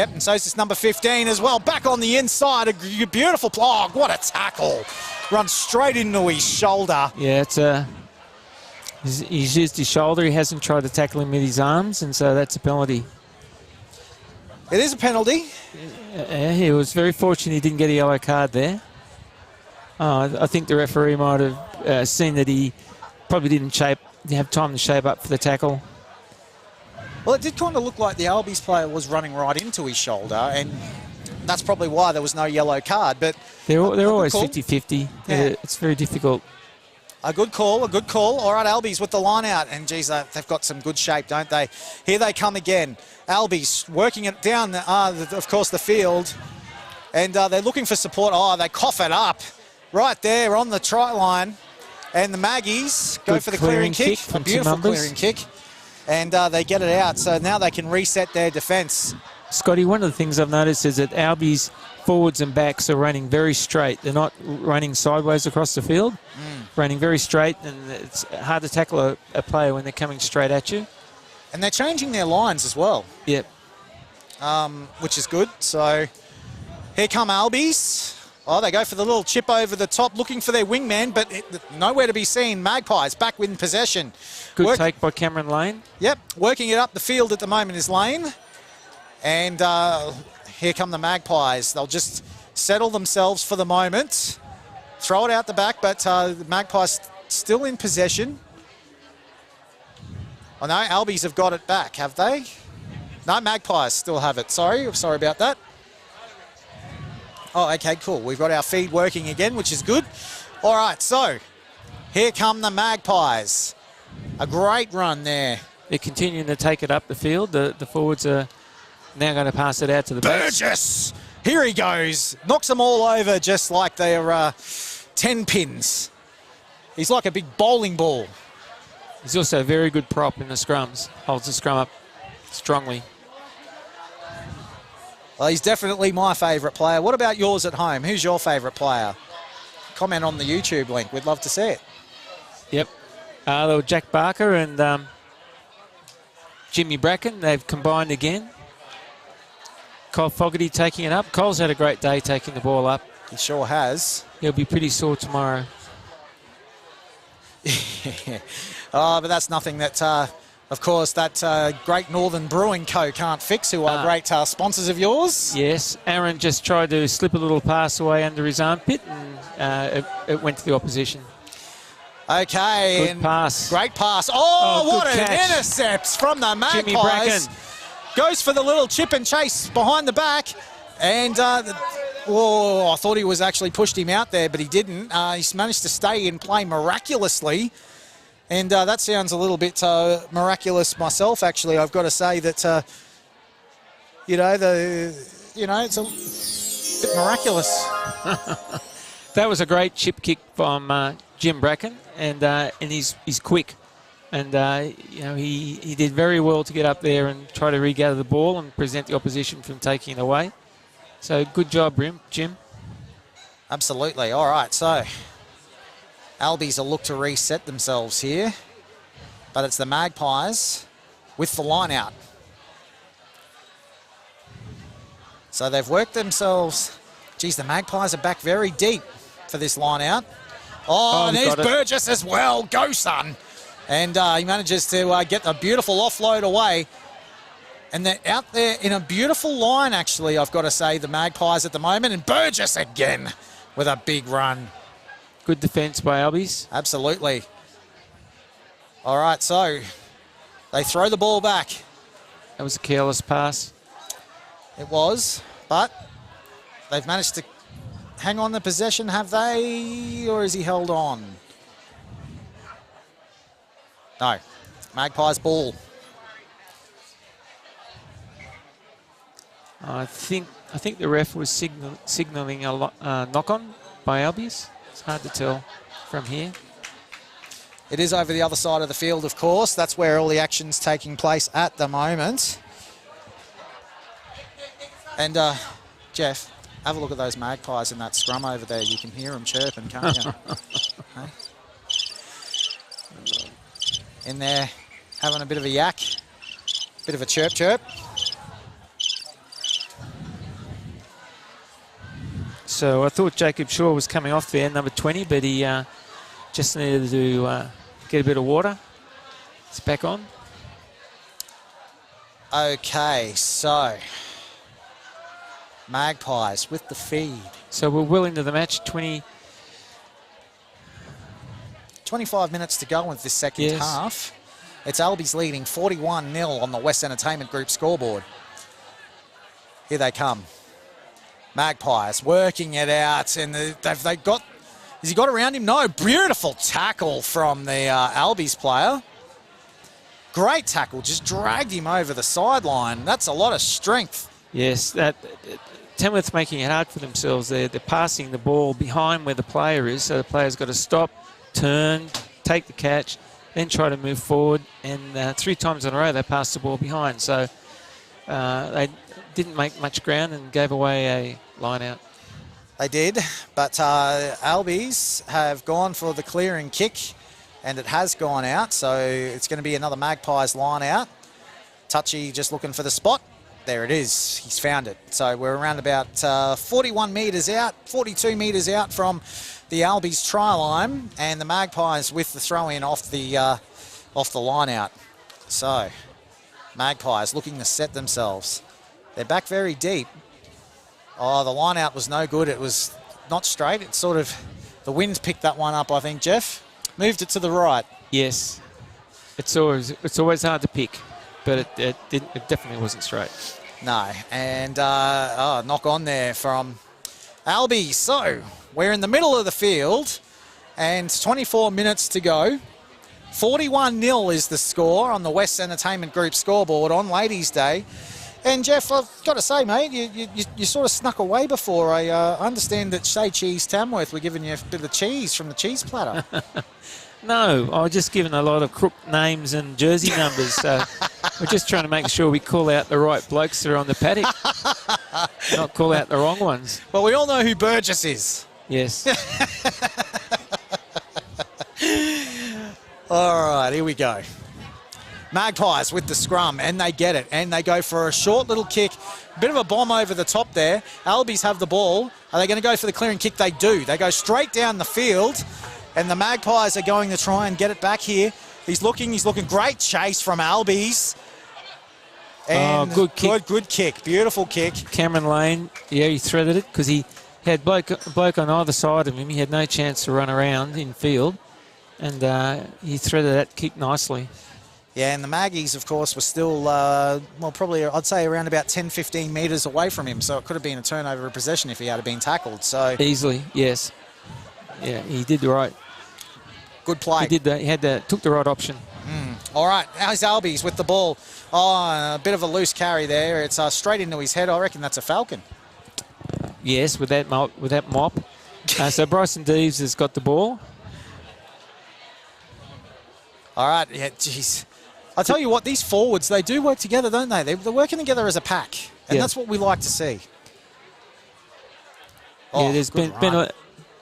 and so's this number 15 as well. Back on the inside, a beautiful plug. What a tackle. Runs straight into his shoulder. Yeah, he's used his shoulder. He hasn't tried to tackle him with his arms, and so that's a penalty. It is a penalty. He was very fortunate he didn't get a yellow card there. I think the referee might have seen that he probably didn't have time to shape up for the tackle. Well, it did kind of look like the Albies player was running right into his shoulder, and that's probably why there was no yellow card. But they're always 50-50. Yeah. It's very difficult. A good call. All right, Albies with the line out. And, geez, they've got some good shape, don't they? Here they come again. Albies working it down, of course, the field. And they're looking for support. Oh, they cough it up right there on the try line. And the Maggies go for the clearing kick. A beautiful clearing kick. And they get it out. So now they can reset their defence. Scotty, one of the things I've noticed is that Albies forwards and backs are running very straight. They're not running sideways across the field, running very straight, and it's hard to tackle a player when they're coming straight at you. And they're changing their lines as well. Yep. Which is good. So here come Albies. Oh, they go for the little chip over the top, looking for their wingman, but nowhere to be seen. Magpies back in possession. Good take by Cameron Lane. Yep, working it up the field at the moment is Lane. And here come the Magpies. They'll just settle themselves for the moment. Throw it out the back, but the Magpies still in possession. Oh no, Albies have got it back, have they? No, Magpies still have it. Sorry about that. Oh, okay, cool. We've got our feed working again, which is good. All right, so here come the Magpies. A great run there. They're continuing to take it up the field. The forwards are now going to pass it out to the backs. Burgess! Here he goes. Knocks them all over just like they're 10 pins. He's like a big bowling ball. He's also a very good prop in the scrums. Holds the scrum up strongly. Well, he's definitely my favourite player. What about yours at home? Who's your favourite player? Comment on the YouTube link. We'd love to see it. Yep. There were Jack Barker and Jimmy Bracken. They've combined again. Cole Fogarty taking it up. Cole's had a great day taking the ball up. He sure has. He'll be pretty sore tomorrow. Oh, but that's nothing that, of course, that Great Northern Brewing Co. can't fix, who are great sponsors of yours. Yes, Aaron just tried to slip a little pass away under his armpit, and it went to the opposition. Okay. Good pass. Great pass. Oh, what an catch. intercept from the Magpies. Jimmy Bracken. Goes for the little chip and chase behind the back. And, I thought he was actually pushed him out there, but he didn't. He's managed to stay in play miraculously. And that sounds a little bit miraculous myself, actually. I've got to say that, it's a bit miraculous. That was a great chip kick from Jim Bracken, and he's quick. And, he did very well to get up there and try to regather the ball and present the opposition from taking it away. So good job, Jim. Absolutely. All right, so Albies will look to reset themselves here, but it's the Magpies with the line out. So they've worked themselves. Geez, the Magpies are back very deep for this line out. Oh, and there's Burgess as well. Go, son. And he manages to get a beautiful offload away. And they're out there in a beautiful line, actually, I've got to say, the Magpies at the moment. And Burgess again with a big run. Good defence by Albies. Absolutely. All right, so they throw the ball back. That was a careless pass. It was, but they've managed to hang on the possession, have they? Or is he held on? No. Magpies ball. I think the ref was signalling a knock-on by Albies. It's hard to tell from here. It is over the other side of the field, of course. That's where all the action's taking place at the moment. And, Jeff, have a look at those Magpies in that scrum over there. You can hear them chirping, can't you? Hey? In there, having a bit of a yak, bit of a chirp. So I thought Jacob Shaw was coming off there, number 20, but he just needed to get a bit of water. It's back on. Okay, so Magpies with the feed. So we're well into the match. 25 minutes to go with this second half. It's Albies leading 41-0 on the West Entertainment Group scoreboard. Here they come. Magpies working it out, and they got... Has he got around him? No. Beautiful tackle from the Albies player. Great tackle. Just dragged him over the sideline. That's a lot of strength. Yes, Tamworth's making it hard for themselves. They're passing the ball behind where the player is, so the player's got to stop, turn, take the catch, then try to move forward. And 3 times in a row they passed the ball behind. So they didn't make much ground and gave away a line out. They did, but Albies have gone for the clearing kick, and it has gone out, so it's going to be another Magpies line out. Touchy just looking for the spot. There it is. He's found it. So we're around about 41 metres out, 42 metres out from the Albies try line, and the Magpies with the throw-in off the line out. So Magpies looking to set themselves. They're back very deep. Oh, the line out was no good. It was not straight. It's sort of, the wind picked that one up, I think, Jeff. Moved it to the right. Yes. It's always hard to pick, but it definitely wasn't straight. No. And knock on there from Albies. So we're in the middle of the field and 24 minutes to go. 41-0 is the score on the West Entertainment Group scoreboard on Ladies' Day. And, Jeff, I've got to say, mate, you sort of snuck away before. I understand that Say Cheese Tamworth were giving you a bit of cheese from the cheese platter. No, I was just given a lot of crook names and jersey numbers. So we're just trying to make sure we call out the right blokes that are on the paddock, not call out the wrong ones. Well, we all know who Burgess is. Yes. All right, here we go. Magpies with the scrum, and they get it, and they go for a short little kick. Bit of a bomb over the top there. Albies have the ball. Are they going to go for the clearing kick? They do. They go straight down the field, and the Magpies are going to try and get it back here. He's looking. Great chase from Albies. And good kick. Good kick. Beautiful kick. Cameron Lane, yeah, he threaded it because he had bloke on either side of him. He had no chance to run around in field, and he threaded that kick nicely. Yeah, and the Maggies, of course, were still, probably, I'd say, around about 10, 15 metres away from him. So it could have been a turnover of possession if he had been tackled. So easily, yes. Yeah, he did the right. Good play. He did that. He took the right option. All right, how's Albies with the ball? Oh, a bit of a loose carry there. It's straight into his head. I reckon that's a Falcon. Yes, with that mop. So Bryson Deeves has got the ball. All right, yeah, jeez. I tell you what, these forwards, they do work together, don't they? They're working together as a pack, and that's what we like to see. Yeah, there's been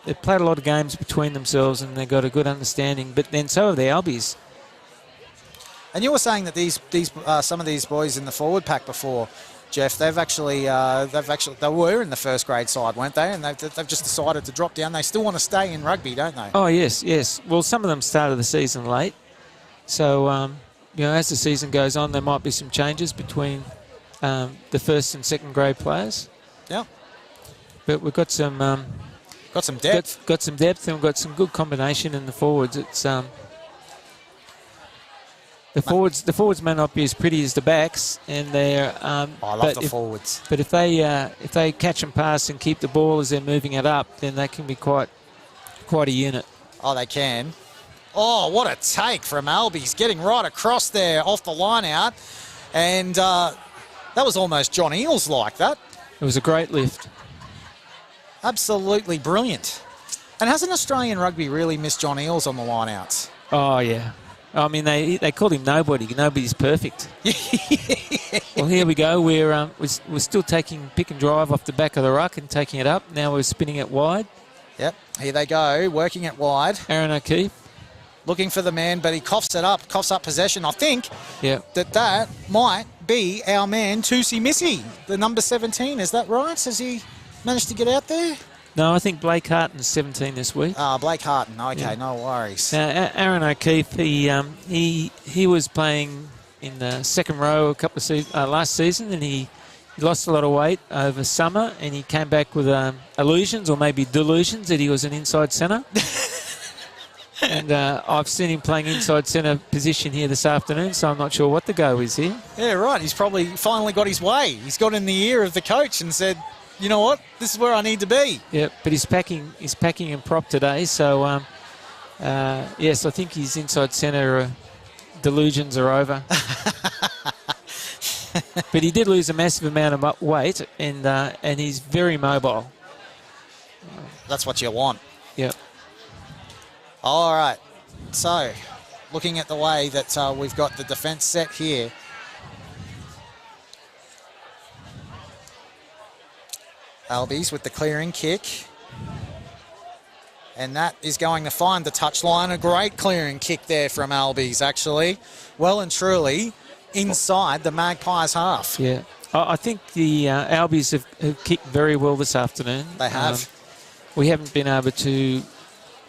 they've played a lot of games between themselves, and they've got a good understanding. But then so have the Albies. And you were saying that some of these boys in the forward pack before, Jeff, they were in the first grade side, weren't they? And they've just decided to drop down. They still want to stay in rugby, don't they? Oh yes. Well, some of them started the season late, so as the season goes on, there might be some changes between the first and second grade players. Yeah. But we've got some Got some depth. got some depth, and we've got some good combination in the forwards. It's the forwards may not be as pretty as the backs, and they're. I love the forwards. But if they catch and pass and keep the ball as they're moving it up, then they can be quite a unit. Oh, they can. Oh, what a take from Albies, getting right across there off the line out, and that was almost John Eales like that. It was a great lift. Absolutely brilliant. And hasn't Australian rugby really missed John Eales on the line-outs? Oh, yeah. I mean, they called him nobody. Nobody's perfect. Well, here we go. We're still taking pick and drive off the back of the ruck and taking it up. Now we're spinning it wide. Yep, here they go, working it wide. Aaron O'Keefe. Looking for the man, but he coughs up possession. I think that might be our man, Tusi Missy, the number 17. Is that right? Has he managed to get out there? No, I think Blake Harton's 17 this week. Blake Harton. Okay, no worries. Now, Aaron O'Keefe, he was playing in the second row a couple of last season, and he lost a lot of weight over summer, and he came back with illusions, or maybe delusions, that he was an inside centre. And I've seen him playing inside centre position here this afternoon, so I'm not sure what the go is here. Yeah, right. He's probably finally got his way. He's got in the ear of the coach and said, you know what, this is where I need to be. Yeah, but he's packing in prop today, so yes, I think his inside centre delusions are over. But he did lose a massive amount of weight, and he's very mobile. That's what you want. Yep. All right. So, looking at the way that we've got the defence set here. Albies with the clearing kick. And that is going to find the touchline. A great clearing kick there from Albies, actually. Well and truly inside the Magpies half. Yeah. I think the Albies have kicked very well this afternoon. They have. We haven't been able to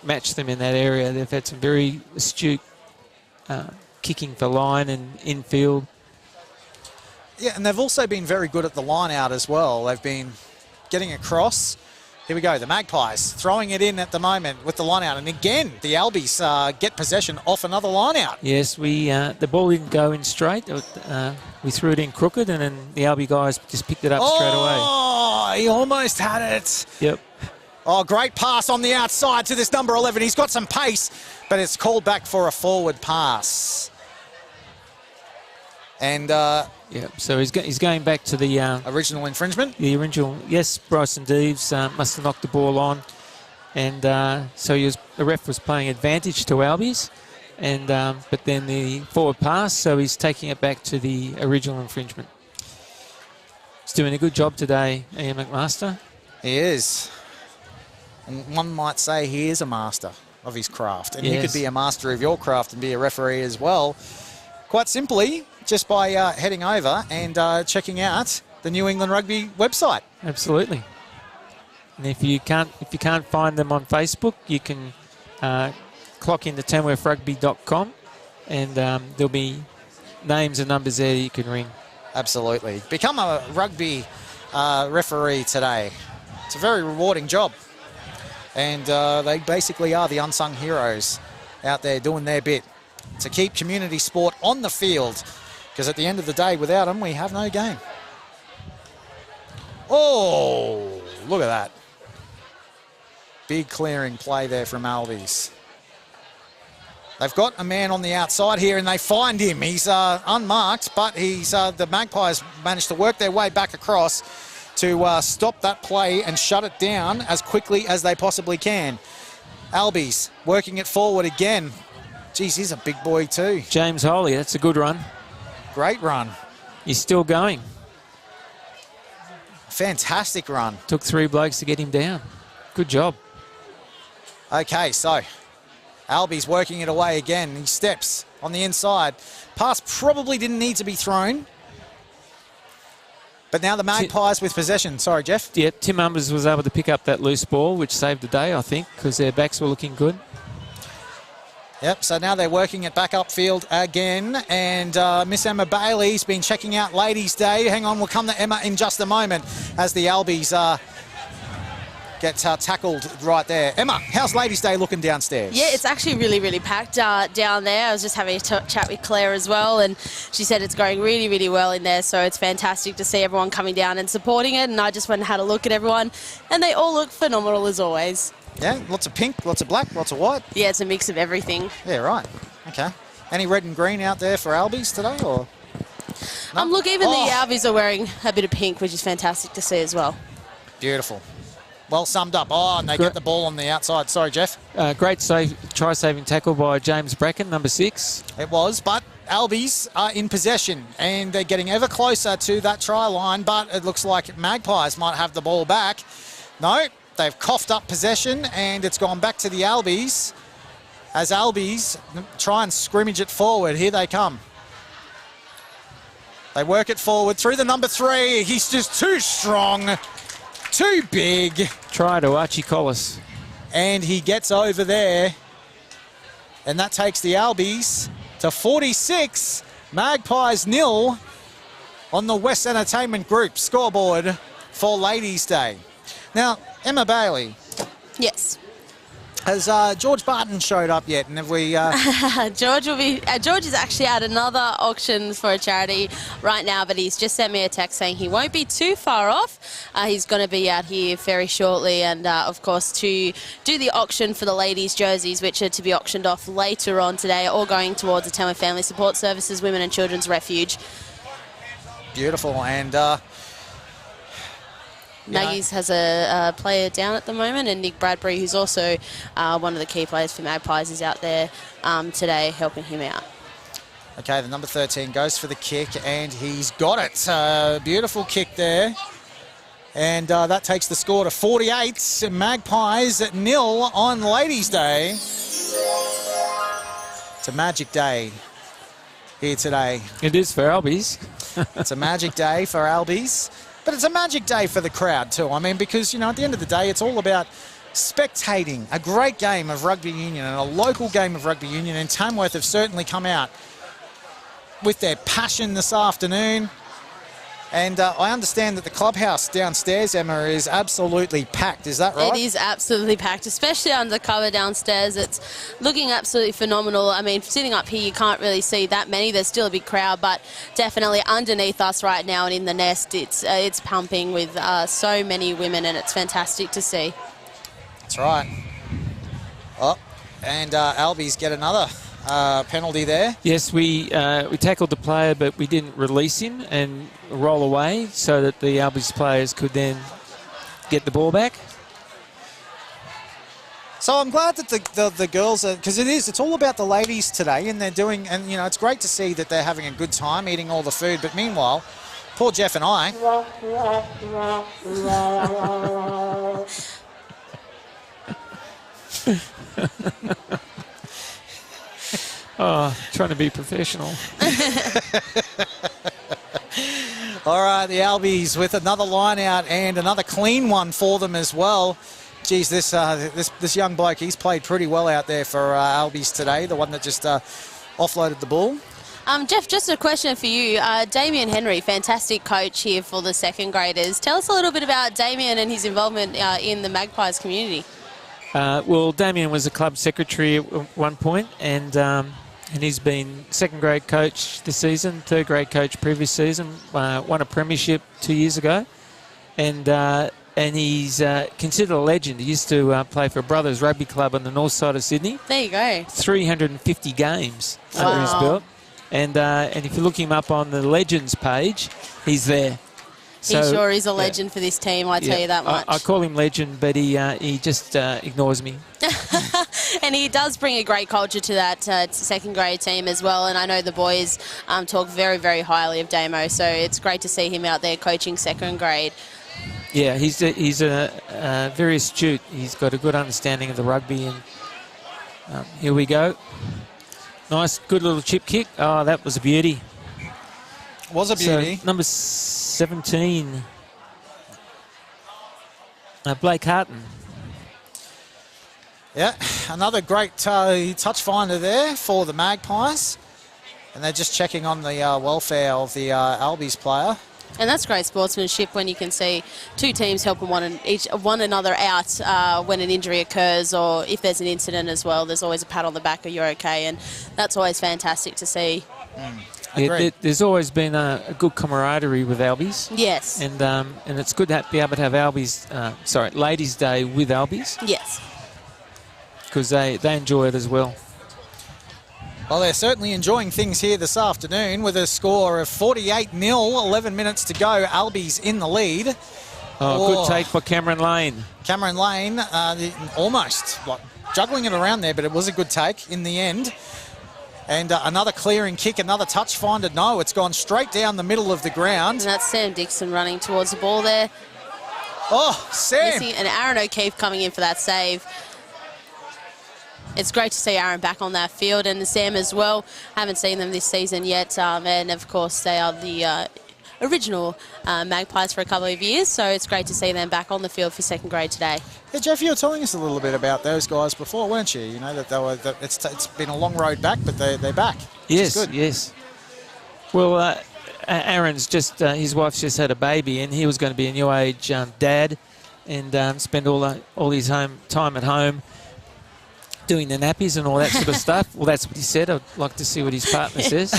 match them in that area. They've had some very astute kicking for line and infield. Yeah, and they've also been very good at the line out as well. They've been getting across. Here we go, the Magpies throwing it in at the moment with the line out. And again, the Albies get possession off another line out. Yes, the ball didn't go in straight. We threw it in crooked, and then the Albie guys just picked it up straight away. Oh, he almost had it. Yep. Oh, great pass on the outside to this number 11. He's got some pace, but it's called back for a forward pass. And yeah, so he's going back to the original infringement. The original, yes. Bryson Deves must have knocked the ball on, and so the ref was playing advantage to Albies, and but then the forward pass, so he's taking it back to the original infringement. He's doing a good job today, Ian McMaster. He is, and one might say he is a master of his craft, and yes. You could be a master of your craft and be a referee as well. Quite simply, just by heading over and checking out the New England Rugby website. Absolutely. And if you can't find them on Facebook, you can clock into tamworthrugby.com, and there'll be names and numbers there that you can ring. Absolutely. Become a rugby referee today. It's a very rewarding job. And they basically are the unsung heroes out there doing their bit to keep community sport on the field. Because at the end of the day, without them, we have no game. Oh, look at that. Big clearing play there from Albies. They've got a man on the outside here, and they find him. He's unmarked, but the Magpies managed to work their way back across to stop that play and shut it down as quickly as they possibly can. Albies working it forward again. Geez, he's a big boy too. James Holy, that's a good run. Great run. He's still going. Fantastic run. Took 3 blokes to get him down. Good job. Okay, so Albies working it away again. He steps on the inside. Pass probably didn't need to be thrown. But now the Magpies with possession. Sorry, Jeff. Yeah, Tim Umbers was able to pick up that loose ball, which saved the day, I think, because their backs were looking good. Yep, so now they're working it back upfield again, and Miss Emma Bailey's been checking out Ladies' Day. Hang on, we'll come to Emma in just a moment as the Albies get tackled right there. Emma, how's Ladies' Day looking downstairs? Yeah, it's actually really, really packed down there. I was just having a chat with Claire as well, and she said it's going really, really well in there, so it's fantastic to see everyone coming down and supporting it, and I just went and had a look at everyone, and they all look phenomenal as always. Yeah, lots of pink, lots of black, lots of white. Yeah, it's a mix of everything. Yeah, right. Okay. Any red and green out there for Albies today, or? No? Look, even the Albies are wearing a bit of pink, which is fantastic to see as well. Beautiful. Well summed up. Oh, and they get the ball on the outside. Sorry, Jeff. Great try-saving tackle by James Bracken, number 6. It was, but Albies are in possession, and they're getting ever closer to that try line, but it looks like Magpies might have the ball back. No. They've coughed up possession, and it's gone back to the Albies as Albies try and scrimmage it forward. Here they come. They work it forward through the number 3. He's just too strong, too big. Try to Archie Collis. And he gets over there, and that takes the Albies to 46. Magpies 0 on the West Entertainment Group scoreboard for Ladies' Day. Now, Emma Bailey. Yes. Has George Barton showed up yet? And have we... George is actually at another auction for a charity right now, but he's just sent me a text saying he won't be too far off. He's going to be out here very shortly, and of course to do the auction for the ladies' jerseys, which are to be auctioned off later on today, all going towards the Tamworth Family Support Services Women and Children's Refuge. Beautiful, and... Maggie's has a player down at the moment, and Nick Bradbury, who's also one of the key players for Magpies, is out there today helping him out. Okay, the number 13 goes for the kick, and he's got it. Beautiful kick there. And that takes the score to 48. Magpies at 0 on Ladies' Day. It's a magic day here today. It is for Albies. It's a magic day for Albies. But it's a magic day for the crowd too. I mean, because, at the end of the day, it's all about spectating a great game of rugby union and a local game of rugby union. And Tamworth have certainly come out with their passion this afternoon. And I understand that the clubhouse downstairs, Emma, is absolutely packed. Is that right? It is absolutely packed, especially under cover downstairs. It's looking absolutely phenomenal. I mean, sitting up here, you can't really see that many. There's still a big crowd, but definitely underneath us right now and in the nest, it's pumping with so many women, and it's fantastic to see. That's right. Oh, and Albies get another penalty there. Yes, we tackled the player, but we didn't release him and roll away so that the Albies players could then get the ball back. So I'm glad that the girls are, because it's all about the ladies today, and they're doing, and it's great to see that they're having a good time eating all the food. But meanwhile, poor Jeff and I. Trying to be professional. All right, the Albies with another line out and another clean one for them as well. Geez, this young bloke, he's played pretty well out there for Albies today, the one that just offloaded the ball. Jeff, just a question for you. Damien Henry, fantastic coach here for the second graders. Tell us a little bit about Damien and his involvement in the Magpies community. Well, Damien was a club secretary at one point, and he's been second grade coach this season, third grade coach previous season, won a premiership 2 years ago, and he's considered a legend. He used to play for Brothers Rugby Club on the north side of Sydney. There you go. 350 games under his belt, and if you look him up on the Legends page, he's there. He sure is a legend for this team, I tell you that much. I call him legend, but he just ignores me. And he does bring a great culture to that second grade team as well. And I know the boys talk very, very highly of Damo, so it's great to see him out there coaching second grade. Yeah, he's very astute. He's got a good understanding of the rugby. And here we go. Nice, good little chip kick. Oh, that was a beauty. Was a beauty. So, number 17, Blake Harton. Yeah, another great touch finder there for the Magpies. And they're just checking on the welfare of the Albies player. And that's great sportsmanship when you can see two teams helping one another out when an injury occurs, or if there's an incident as well. There's always a pat on the back, or you're okay, and that's always fantastic to see. Yeah, there's always been a good camaraderie with Albies. Yes. And it's good to be able to have Albies, Ladies' Day with Albies. Yes. Because they enjoy it as well. Well, they're certainly enjoying things here this afternoon with a score of 48-0, 11 minutes to go. Albies in the lead. Good take by Cameron Lane. Cameron Lane almost juggling it around there, but it was a good take in the end. And another clearing kick, another touch finder. No, it's gone straight down the middle of the ground. And that's Sam Dixon running towards the ball there. Oh, Sam. And Aaron O'Keefe coming in for that save. It's great to see Aaron back on that field, and Sam as well. Haven't seen them this season yet, and of course they are the original Magpies for a couple of years, so it's great to see them back on the field for second grade today. Yeah, Jeff, you were telling us a little bit about those guys before, weren't you? You know that it's been a long road back, but they're back. Yes, good. Yes. Well, Aaron's just his wife's just had a baby, and he was going to be a new age dad, and spend all his time at home doing the nappies and all that sort of stuff. Well, that's what he said. I'd like to see what his partner says.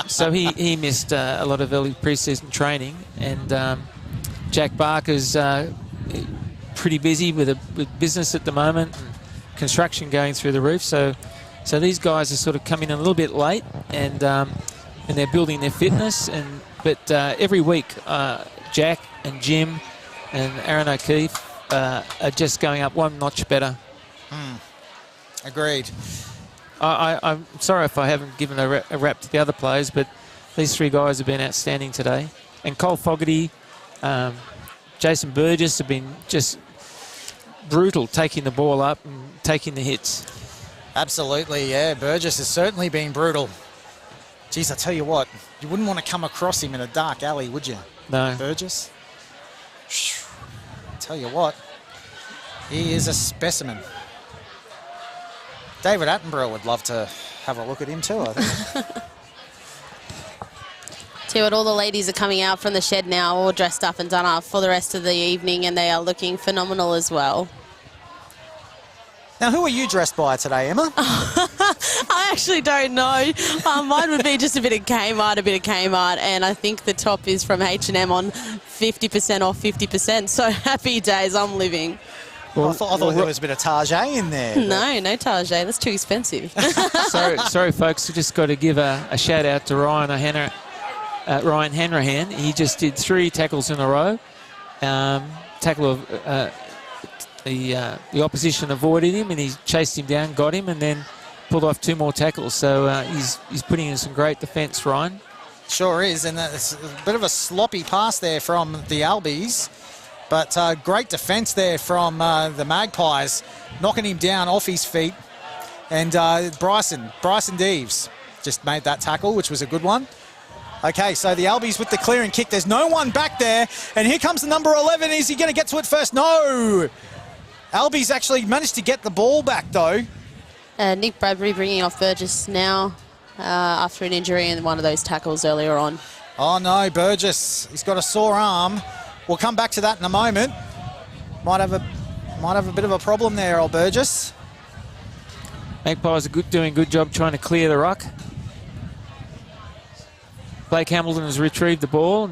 So he missed a lot of early pre-season training, and Jack Barker's pretty busy with business at the moment, and construction going through the roof. So these guys are sort of coming in a little bit late, and they're building their fitness. But every week, Jack and Jim and Aaron O'Keefe are just going up one notch better. Agreed. I'm sorry if I haven't given a rap to the other players, but these three guys have been outstanding today. And Cole Fogarty, Jason Burgess have been just brutal, taking the ball up and taking the hits. Absolutely, yeah. Burgess has certainly been brutal. Geez, I tell you what, you wouldn't want to come across him in a dark alley, would you? No. Burgess. I tell you what, he is a specimen. David Attenborough would love to have a look at him too, I think. Tell you what, all the ladies are coming out from the shed now, all dressed up and done up for the rest of the evening, and they are looking phenomenal as well. Now, who are you dressed by today, Emma? I actually don't know. Mine would be just a bit of Kmart, and I think the top is from H&M on 50% off 50%. So happy days, I'm living. Well, I thought there was a bit of Tarjay in there. No Tarjay. That's too expensive. Sorry, folks. We just got to give a shout out to Ryan Hanrahan. He just did 3 tackles in a row. Tackle of the opposition avoided him, and he chased him down, got him, and then pulled off 2 more tackles. So he's putting in some great defence, Ryan. Sure is, and it's a bit of a sloppy pass there from the Albies. But great defence there from the Magpies, knocking him down off his feet. And Bryson Deeves just made that tackle, which was a good one. Okay, so the Albies with the clearing kick. There's no one back there. And here comes the number 11. Is he going to get to it first? No! Albies actually managed to get the ball back, though. Nick Bradbury bringing off Burgess now after an injury in one of those tackles earlier on. Oh, no, Burgess. He's got a sore arm. We'll come back to that in a moment. Might have a bit of a problem there, old Burgess. Magpies are doing a good job trying to clear the ruck. Blake Hamilton has retrieved the ball.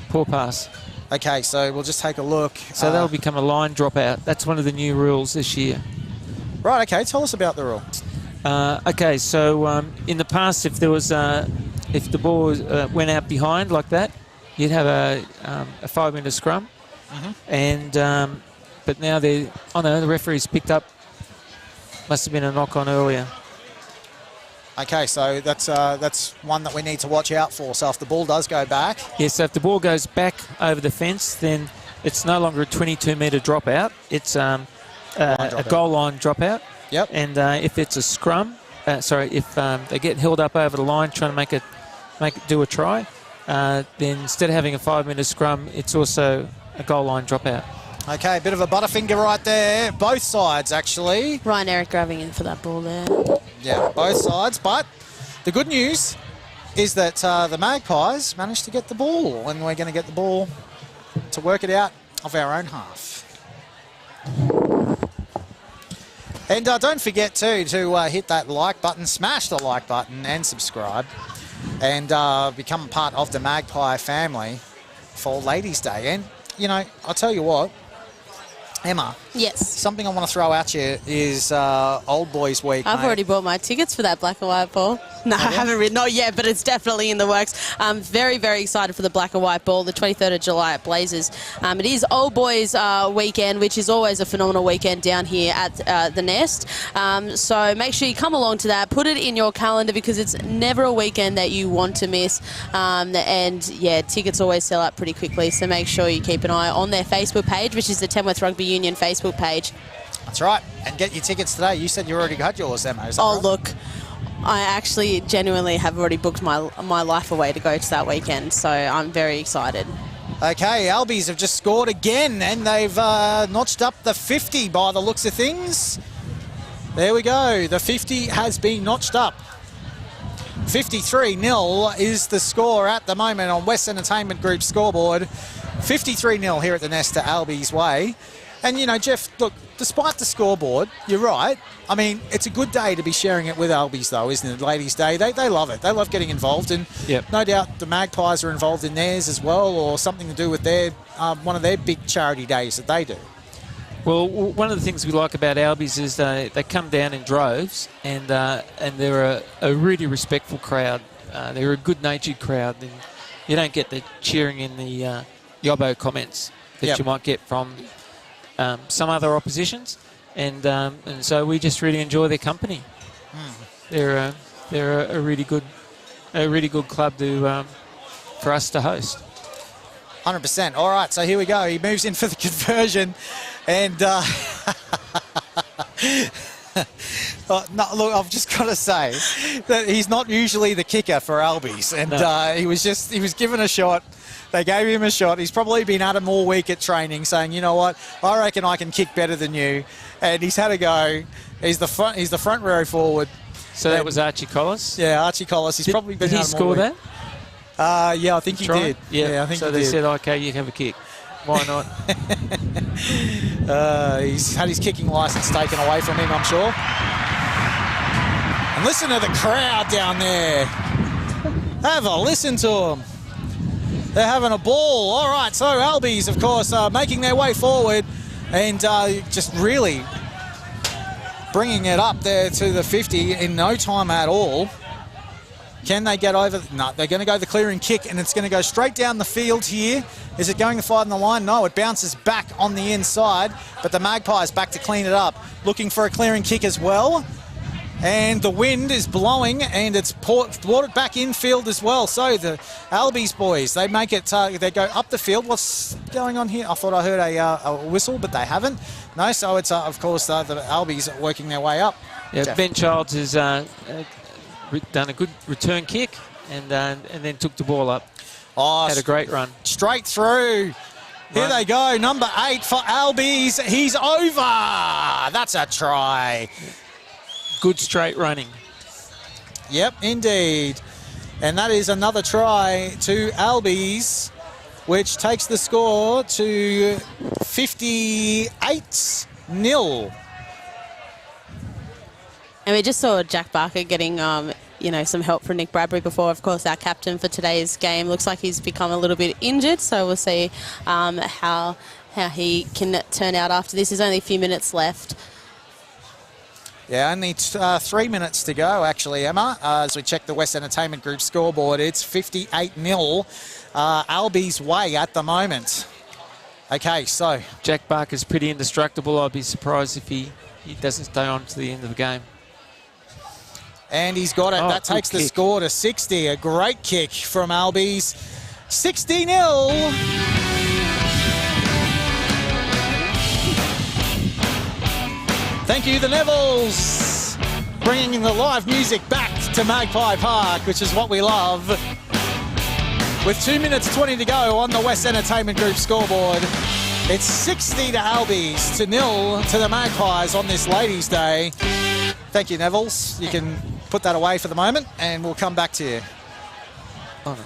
Poor pass. Okay, so we'll just take a look. So that'll become a line dropout. That's one of the new rules this year. Right, okay, tell us about the rule. Okay, so in the past, if there was if the ball went out behind like that, you'd have a 5-minute scrum. And but now the referee's picked up. Must have been a knock on earlier. Okay, so that's one that we need to watch out for. So if the ball does go back, so if the ball goes back over the fence, then it's no longer a 22-metre dropout. It's a goal line dropout. Yep. And if it's a scrum, if they get held up over the line trying to do a try, then instead of having a 5-minute scrum, it's also a goal line dropout. Okay, a bit of a butterfinger right there. Both sides, actually. Ryan Eric grabbing in for that ball there. Yeah, both sides. But the good news is that the Magpies managed to get the ball, and we're going to get the ball to work it out of our own half. And don't forget, too, to hit that like button, smash the like button and subscribe, and become part of the Magpie family for Ladies' Day. And, you know, I'll tell you what, Emma. Yes. Something I want to throw at you is Old Boys Week. I've already bought my tickets for that black and white ball. No, I haven't really, not yet, but it's definitely in the works. I'm very, very excited for the black and white ball, the 23rd of July at Blazers. It is Old Boys weekend, which is always a phenomenal weekend down here at the Nest. So make sure you come along to that. Put it in your calendar because it's never a weekend that you want to miss. And, yeah, tickets always sell out pretty quickly, so make sure you keep an eye on their Facebook page, which is the Tamworth Rugby Union Facebook page. That's right. And get your tickets today. You said you already got yours, Emma. Is that right? Look, I actually genuinely have already booked my life away to go to that weekend, so I'm very excited. Okay, Albies have just scored again, and they've notched up the 50 by the looks of things. There we go. The 50 has been notched up. 53-0 is the score at the moment on West Entertainment Group scoreboard. 53-0 here at the Nest to Albies Way. And, you know, Jeff, look, despite the scoreboard, you're right. I mean, it's a good day to be sharing it with Albies, though, isn't it? Ladies' Day. They love it. They love getting involved. And no doubt the Magpies are involved in theirs as well, or something to do with their one of their big charity days that they do. Well, one of the things we like about Albies is they come down in droves, and they're a really respectful crowd. They're a good-natured crowd. And you don't get the cheering in the yobbo comments that you might get from some other oppositions, and so we just really enjoy their company. They're a really good club for us to host. 100%. All right, so here we go. He moves in for the conversion, and no, look, I've just got to say that he's not usually the kicker for Albies, and he was given a shot. They gave him a shot. He's probably been at him all week at training saying, you know what, I reckon I can kick better than you. And he's had a go. He's the front row forward. So that was Archie Collis? Yeah, Archie Collis. He's probably been Did he score that? Yeah, I think he did. Yeah, I think so he they did. said, okay, you can have a kick. Why not? He's had his kicking licence taken away from him, I'm sure. And listen to the crowd down there. Have a listen to them. They're having a ball. All right, so Albies, of course, making their way forward and just really bringing it up there to the 50 in no time at all. Can they get over? No, they're going to go the clearing kick, and it's going to go straight down the field here. Is it going to fire in the line? No, it bounces back on the inside, but the Magpies back to clean it up. Looking for a clearing kick as well. And the wind is blowing, and it's brought it back infield as well. So the Albies boys, they make it. They go up the field. What's going on here? I thought I heard a whistle, but they haven't. No, so it's of course the Albies working their way up. Yeah, Jeff. Ben Childs has done a good return kick, and then took the ball up. Oh, had a great run straight through. Here they go. Number 8 for Albies. He's over. That's a try. Good straight running. Yep, indeed. And that is another try to Albies, which takes the score to 58-0. And we just saw Jack Barker getting, some help from Nick Bradbury before. Of course, our captain for today's game looks like he's become a little bit injured, so we'll see how he can turn out after this. There's only a few minutes left. Yeah, only 3 minutes to go, actually, Emma. As we check the West Entertainment Group scoreboard, it's 58-0 Albies way at the moment. Okay, so Jack Barker's pretty indestructible. I'd be surprised if he doesn't stay on to the end of the game. And he's got it. Oh, that takes the kick. score to 60. A great kick from Albies. 60-0. Thank you, the Nevilles, bringing the live music back to Magpie Park, which is what we love. With 2 minutes 20 to go on the West Entertainment Group scoreboard. It's 60 to Albies to 0 to the Magpies on this Ladies' Day. Thank you, Neville's. You can put that away for the moment, and we'll come back to you. Oh, no.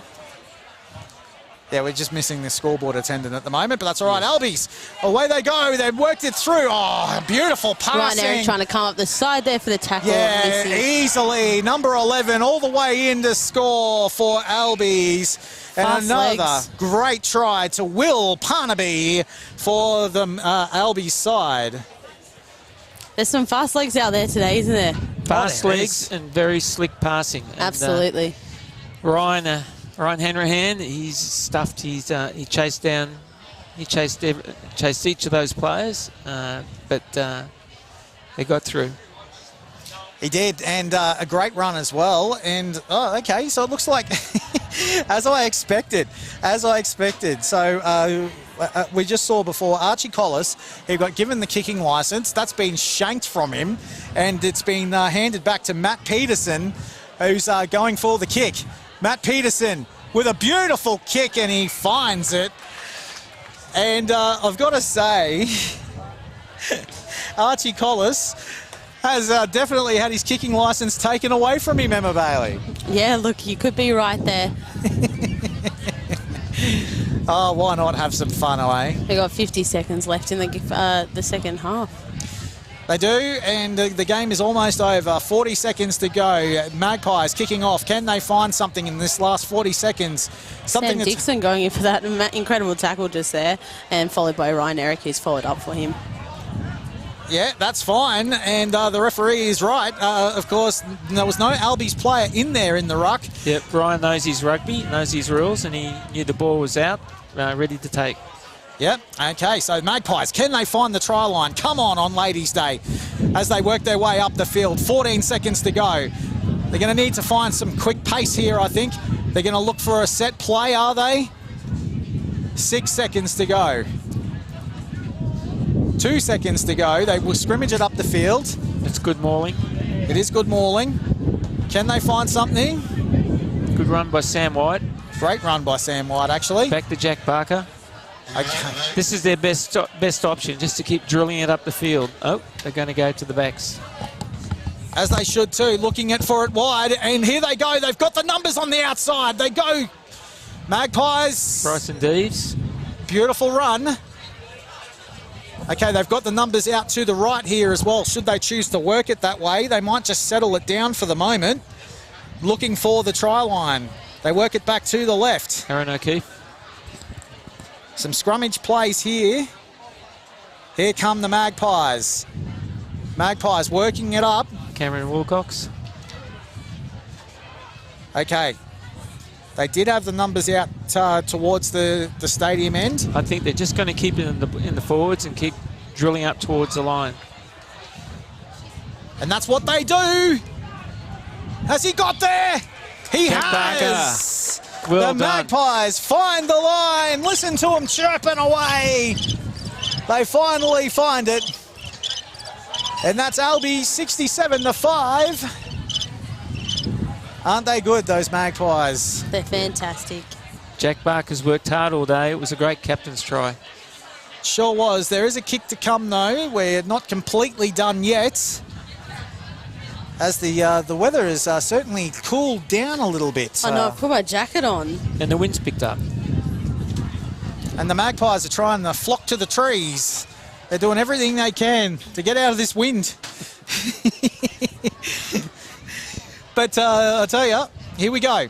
Yeah, we're just missing the scoreboard attendant at the moment, but that's all right. Albies, away they go. They've worked it through. Oh, beautiful passing. Right there, trying to come up the side there for the tackle. Yeah, easily. Number 11 all the way in to score for Albies. And Fast another legs. great try to Will Parnaby for the Albies side. There's some fast legs out there today, isn't there? Fast there legs is. and very slick passing. And, Absolutely. Ryan Hanrahan, he's stuffed. He chased down. He chased each of those players, but they got through. He did, and a great run as well. And, oh, okay, so it looks like, as I expected. So we just saw before Archie Collis, he got given the kicking licence. That's been shanked from him, and it's been handed back to Matt Peterson, who's going for the kick. Matt Peterson with a beautiful kick, and he finds it. And I've got to say, Archie Collis has definitely had his kicking licence taken away from him, Emma Bailey. Yeah, look, you could be right there. Oh, why not have some fun away? They got 50 seconds left in the second half. They do, and the game is almost over. 40 seconds to go. Magpies kicking off. Can they find something in this last 40 seconds? Sam Dixon going in for that incredible tackle just there, and followed by Ryan Eric, who's followed up for him. Yeah, that's fine, and the referee is right. Of course, there was no Albies player in there in the ruck. Yep, Ryan knows his rugby, knows his rules, and he knew the ball was out, ready to take. Yep, okay, so Magpies, can they find the try line? Come on Ladies' Day as they work their way up the field. 14 seconds to go. They're going to need to find some quick pace here, I think. They're going to look for a set play, are they? 6 seconds to go. 2 seconds to go. They will scrimmage it up the field. It's good mauling. It is good mauling. Can they find something? Good run by Sam White. Great run by Sam White, actually. Back to Jack Barker. Okay. This is their best option, just to keep drilling it up the field. Oh, they're going to go to the backs. As they should too, looking for it wide. And here they go. They've got the numbers on the outside. They go. Magpies. Bryson Deves. Beautiful run. Okay, they've got the numbers out to the right here as well. Should they choose to work it that way, they might just settle it down for the moment. Looking for the try line. They work it back to the left. Aaron O'Keefe. Some scrummage plays here. Here come the Magpies. Magpies working it up. Cameron Wilcox. Okay. They did have the numbers out towards the stadium end. I think they're just going to keep it in the forwards and keep drilling up towards the line. And that's what they do. Has he got there? He Jack has. Well the done. Magpies find the line. Listen to them chirping away. They finally find it. And that's Albies 67-5. Aren't they good, those Magpies? They're fantastic. Jack Barker's worked hard all day. It was a great captain's try. Sure was. There is a kick to come, though. We're not completely done yet, as the weather has certainly cooled down a little bit. I know, I've put my jacket on. And the wind's picked up. And the Magpies are trying to flock to the trees. They're doing everything they can to get out of this wind. But I'll tell you, here we go.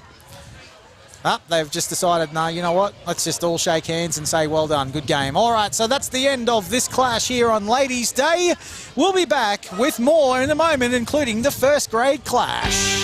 They've just decided, no, you know what? Let's just all shake hands and say, well done, good game. All right, so that's the end of this clash here on Ladies' Day. We'll be back with more in a moment, including the first grade clash.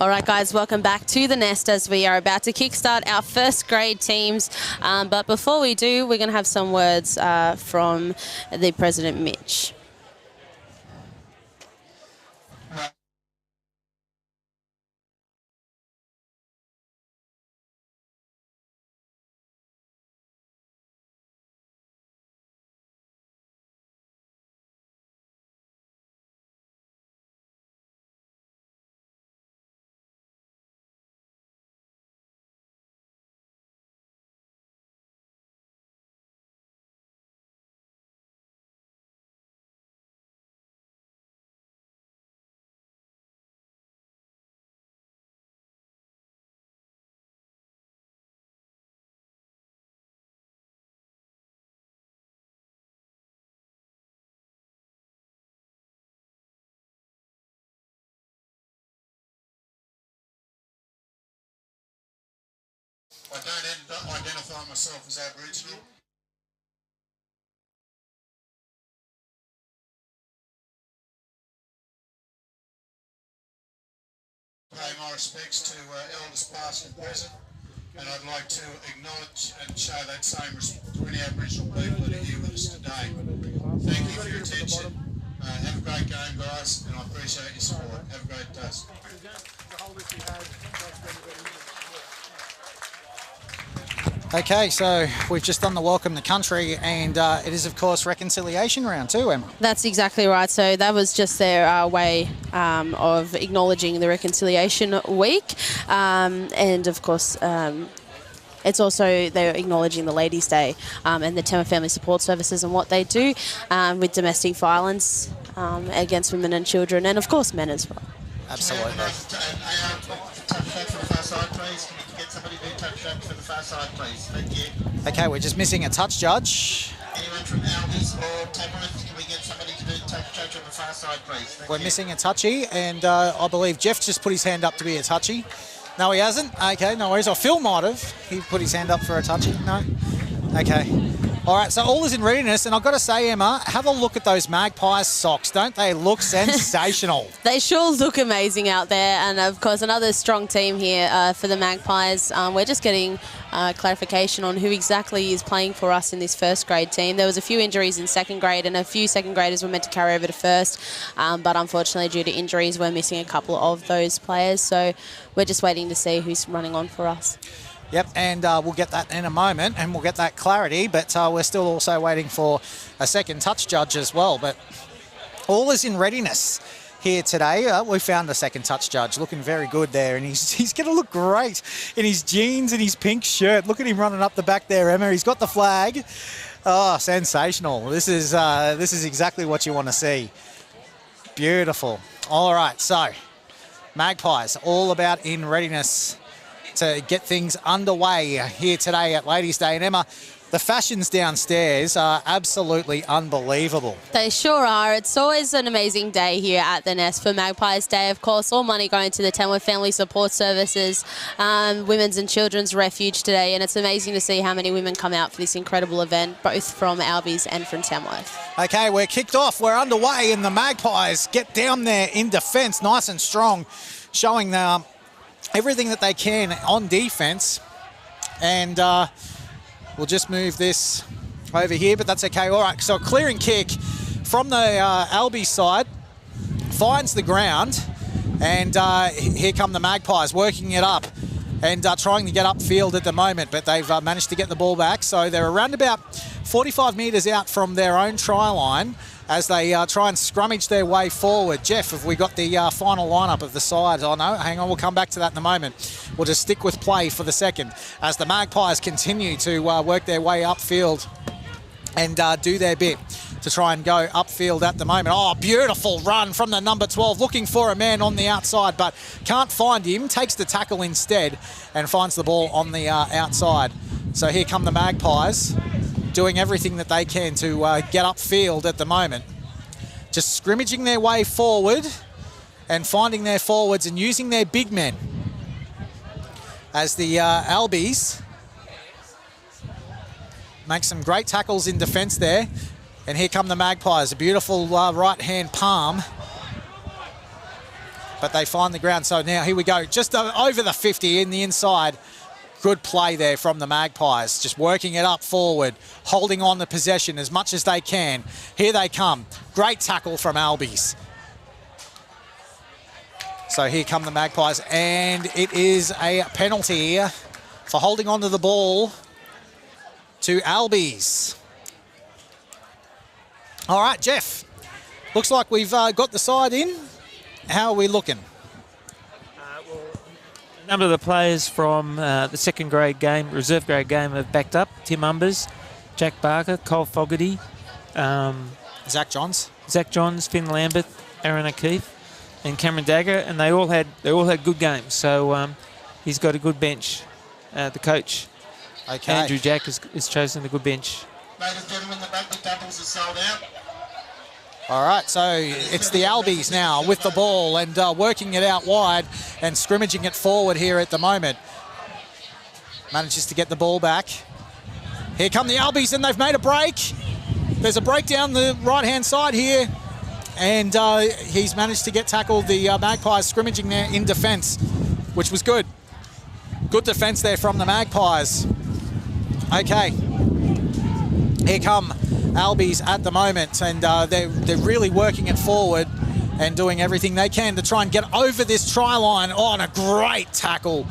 All right, guys, welcome back to the Nest as we are about to kickstart our first grade teams. But before we do, we're going to have some words from the President, Mitch. I don't identify myself as Aboriginal. Pay my respects to elders past and present, and I'd like to acknowledge and show that same respect to any Aboriginal people that are here with us today. Thank you for your attention. Have a great game, guys, and I appreciate your support. Have a great day. Okay, so we've just done the Welcome to Country, and it is, of course, reconciliation round too, Emma. That's exactly right. So that was just their way of acknowledging the Reconciliation Week. And, of course, it's also they're acknowledging the Ladies' Day and the Tamworth Family Support Services and what they do with domestic violence against women and children, and, of course, men as well. Absolutely. Okay, we're just missing a touch judge. Anyone from Albies or Tamworth, can we get somebody to do touch judge on the far side, please? We're missing a touchy, and I believe Jeff just put his hand up to be a touchy. No, he hasn't. Okay, no worries. Or Phil might have. He put his hand up for a touchy. No? Okay. All right, so all is in readiness, and I've got to say, Emma, have a look at those Magpies socks. Don't they look sensational? They sure look amazing out there, and of course another strong team here for the Magpies. We're just getting clarification on who exactly is playing for us in this first grade team. There was a few injuries in second grade, and a few second graders were meant to carry over to first, but unfortunately due to injuries we're missing a couple of those players, so we're just waiting to see who's running on for us. Yep, and we'll get that in a moment, and we'll get that clarity, but we're still also waiting for a second touch judge as well. But all is in readiness here today. We found a second touch judge looking very good there, and he's going to look great in his jeans and his pink shirt. Look at him running up the back there, Emma. He's got the flag. Oh, sensational. This is exactly what you want to see. Beautiful. All right, so Magpies, all about in readiness to get things underway here today at Ladies' Day. And Emma, the fashions downstairs are absolutely unbelievable. They sure are. It's always an amazing day here at the Nest for Magpies Day. Of course, all money going to the Tamworth Family Support Services, Women's and Children's Refuge today. And it's amazing to see how many women come out for this incredible event, both from Albies and from Tamworth. Okay, we're kicked off. We're underway, and the Magpies get down there in defence, nice and strong, showing everything that they can on defence. And we'll just move this over here, but that's okay. All right, so a clearing kick from the Albies side, finds the ground, and here come the Magpies working it up and trying to get upfield at the moment, but they've managed to get the ball back. So they're around about 45 metres out from their own try line as they try and scrummage their way forward. Jeff, have we got the final lineup of the sides? Oh, no, hang on, we'll come back to that in a moment. We'll just stick with play for the second as the Magpies continue to work their way upfield and do their bit to try and go upfield at the moment. Oh, beautiful run from the number 12, looking for a man on the outside, but can't find him, takes the tackle instead and finds the ball on the outside. So here come the Magpies, doing everything that they can to get upfield at the moment. Just scrimmaging their way forward and finding their forwards and using their big men as the Albies make some great tackles in defence there. And here come the Magpies, a beautiful right-hand palm but they find the ground. So now here we go, just over the 50 in the inside. Good play there from the Magpies, just working it up forward, holding on the possession as much as they can. Here they come. Great tackle from Albies. So here come the Magpies, and it is a penalty for holding on to the ball to Albies. All right, Jeff, looks like we've got the side in. How are we looking? A number of the players from the second grade game, reserve grade game, have backed up. Tim Umbers, Jack Barker, Cole Fogarty, Zach Johns, Finn Lambert, Aaron O'Keefe, and Cameron Dagger, and they all had good games. So he's got a good bench. The coach, Andrew Jack, has chosen a good bench. Ladies and gentlemen, the rugby doubles are sold out. All right, so it's the Albies now with the ball and working it out wide and scrimmaging it forward here at the moment. Manages to get the ball back. Here come the Albies, and they've made a break. There's a break down the right-hand side here, and he's managed to get tackled. The Magpies scrimmaging there in defence, which was good. Good defence there from the Magpies. Okay, here come Albies at the moment, and they're really working it forward and doing everything they can to try and get over this try line. Oh, and a great tackle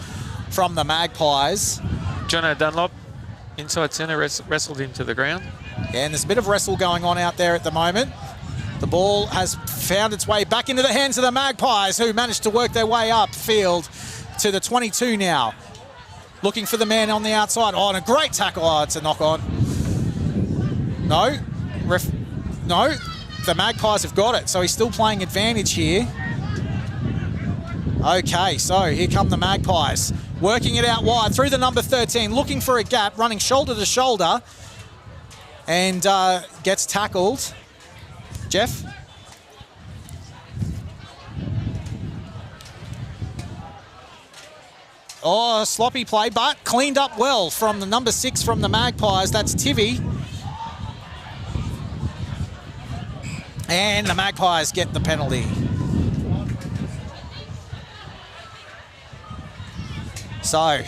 from the Magpies. Jono Dunlop, inside centre, wrestled him to the ground. Yeah, and there's a bit of wrestle going on out there at the moment. The ball has found its way back into the hands of the Magpies, who managed to work their way upfield to the 22 now. Looking for the man on the outside. Oh, and a great tackle. Oh, it's a knock on. No, no, the Magpies have got it, so he's still playing advantage here. Okay, so here come the Magpies, working it out wide through the number 13, looking for a gap, running shoulder to shoulder, and gets tackled. Jeff? Oh, sloppy play, but cleaned up well from the number 6 from the Magpies. That's Tivy. And the Magpies get the penalty. So,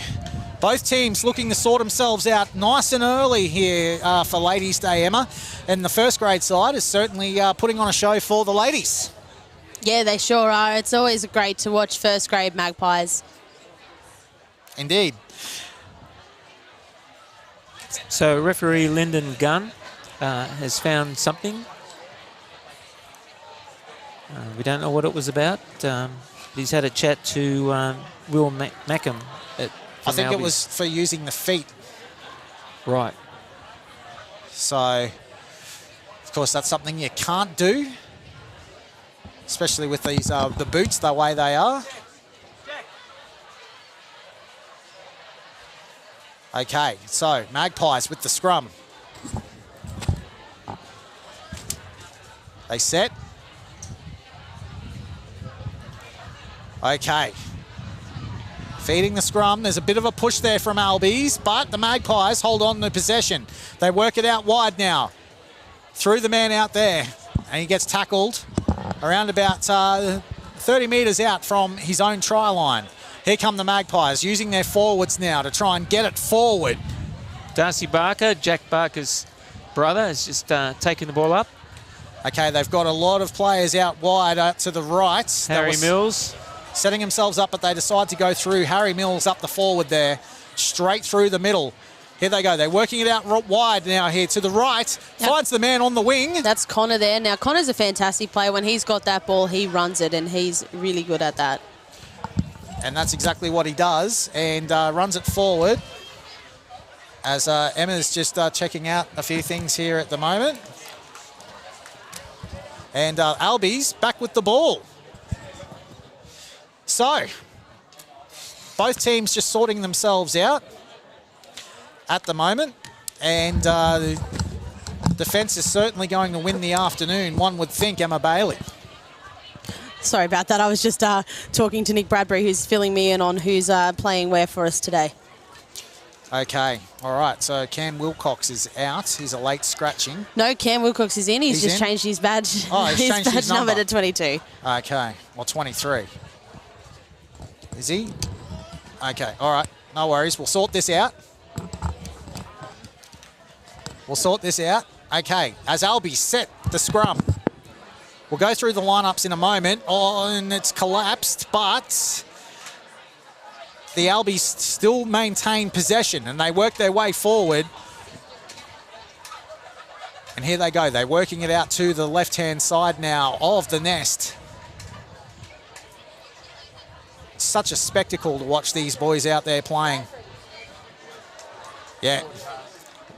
both teams looking to sort themselves out nice and early here for Ladies' Day, Emma. And the first grade side is certainly putting on a show for the ladies. Yeah, they sure are. It's always great to watch first grade Magpies. Indeed. So referee Lyndon Gunn has found something. We don't know what it was about. He's had a chat to Will Mackham. I think it was for using the feet. Right. So, of course, that's something you can't do, especially with these the boots the way they are. Okay, so Magpies with the scrum. They set. Okay. Feeding the scrum. There's a bit of a push there from Albies, but the Magpies hold on to possession. They work it out wide now. Through the man out there. And he gets tackled around about 30 metres out from his own try line. Here come the Magpies, using their forwards now to try and get it forward. Darcy Barker, Jack Barker's brother, has just taken the ball up. Okay, they've got a lot of players out wide to the right. Harry Mills. Setting themselves up, but they decide to go through. Harry Mills up the forward there, straight through the middle. Here they go. They're working it out wide now here to the right. Yep. Finds the man on the wing. That's Connor there. Now, Connor's a fantastic player. When he's got that ball, he runs it, and he's really good at that. And that's exactly what he does, and runs it forward as Emma's just checking out a few things here at the moment. And Albies back with the ball. So, both teams just sorting themselves out at the moment, and the defence is certainly going to win the afternoon, one would think, Emma Bailey. Sorry about that. I was just talking to Nick Bradbury, who's filling me in on who's playing where for us today. Okay, all right. So Cam Wilcox is out. He's a late scratching. No, Cam Wilcox is in. He's just in? changed his badge. Oh, he's changed his number to 22. Okay, well, 23. Is he? Okay, all right. No worries. We'll sort this out. Okay, as Albie set the scrum. We'll go through the lineups in a moment. Oh, and it's collapsed, but the Albies still maintain possession and they work their way forward. And here they go. They're working it out to the left-hand side now of the nest. Such a spectacle to watch these boys out there playing. Yeah,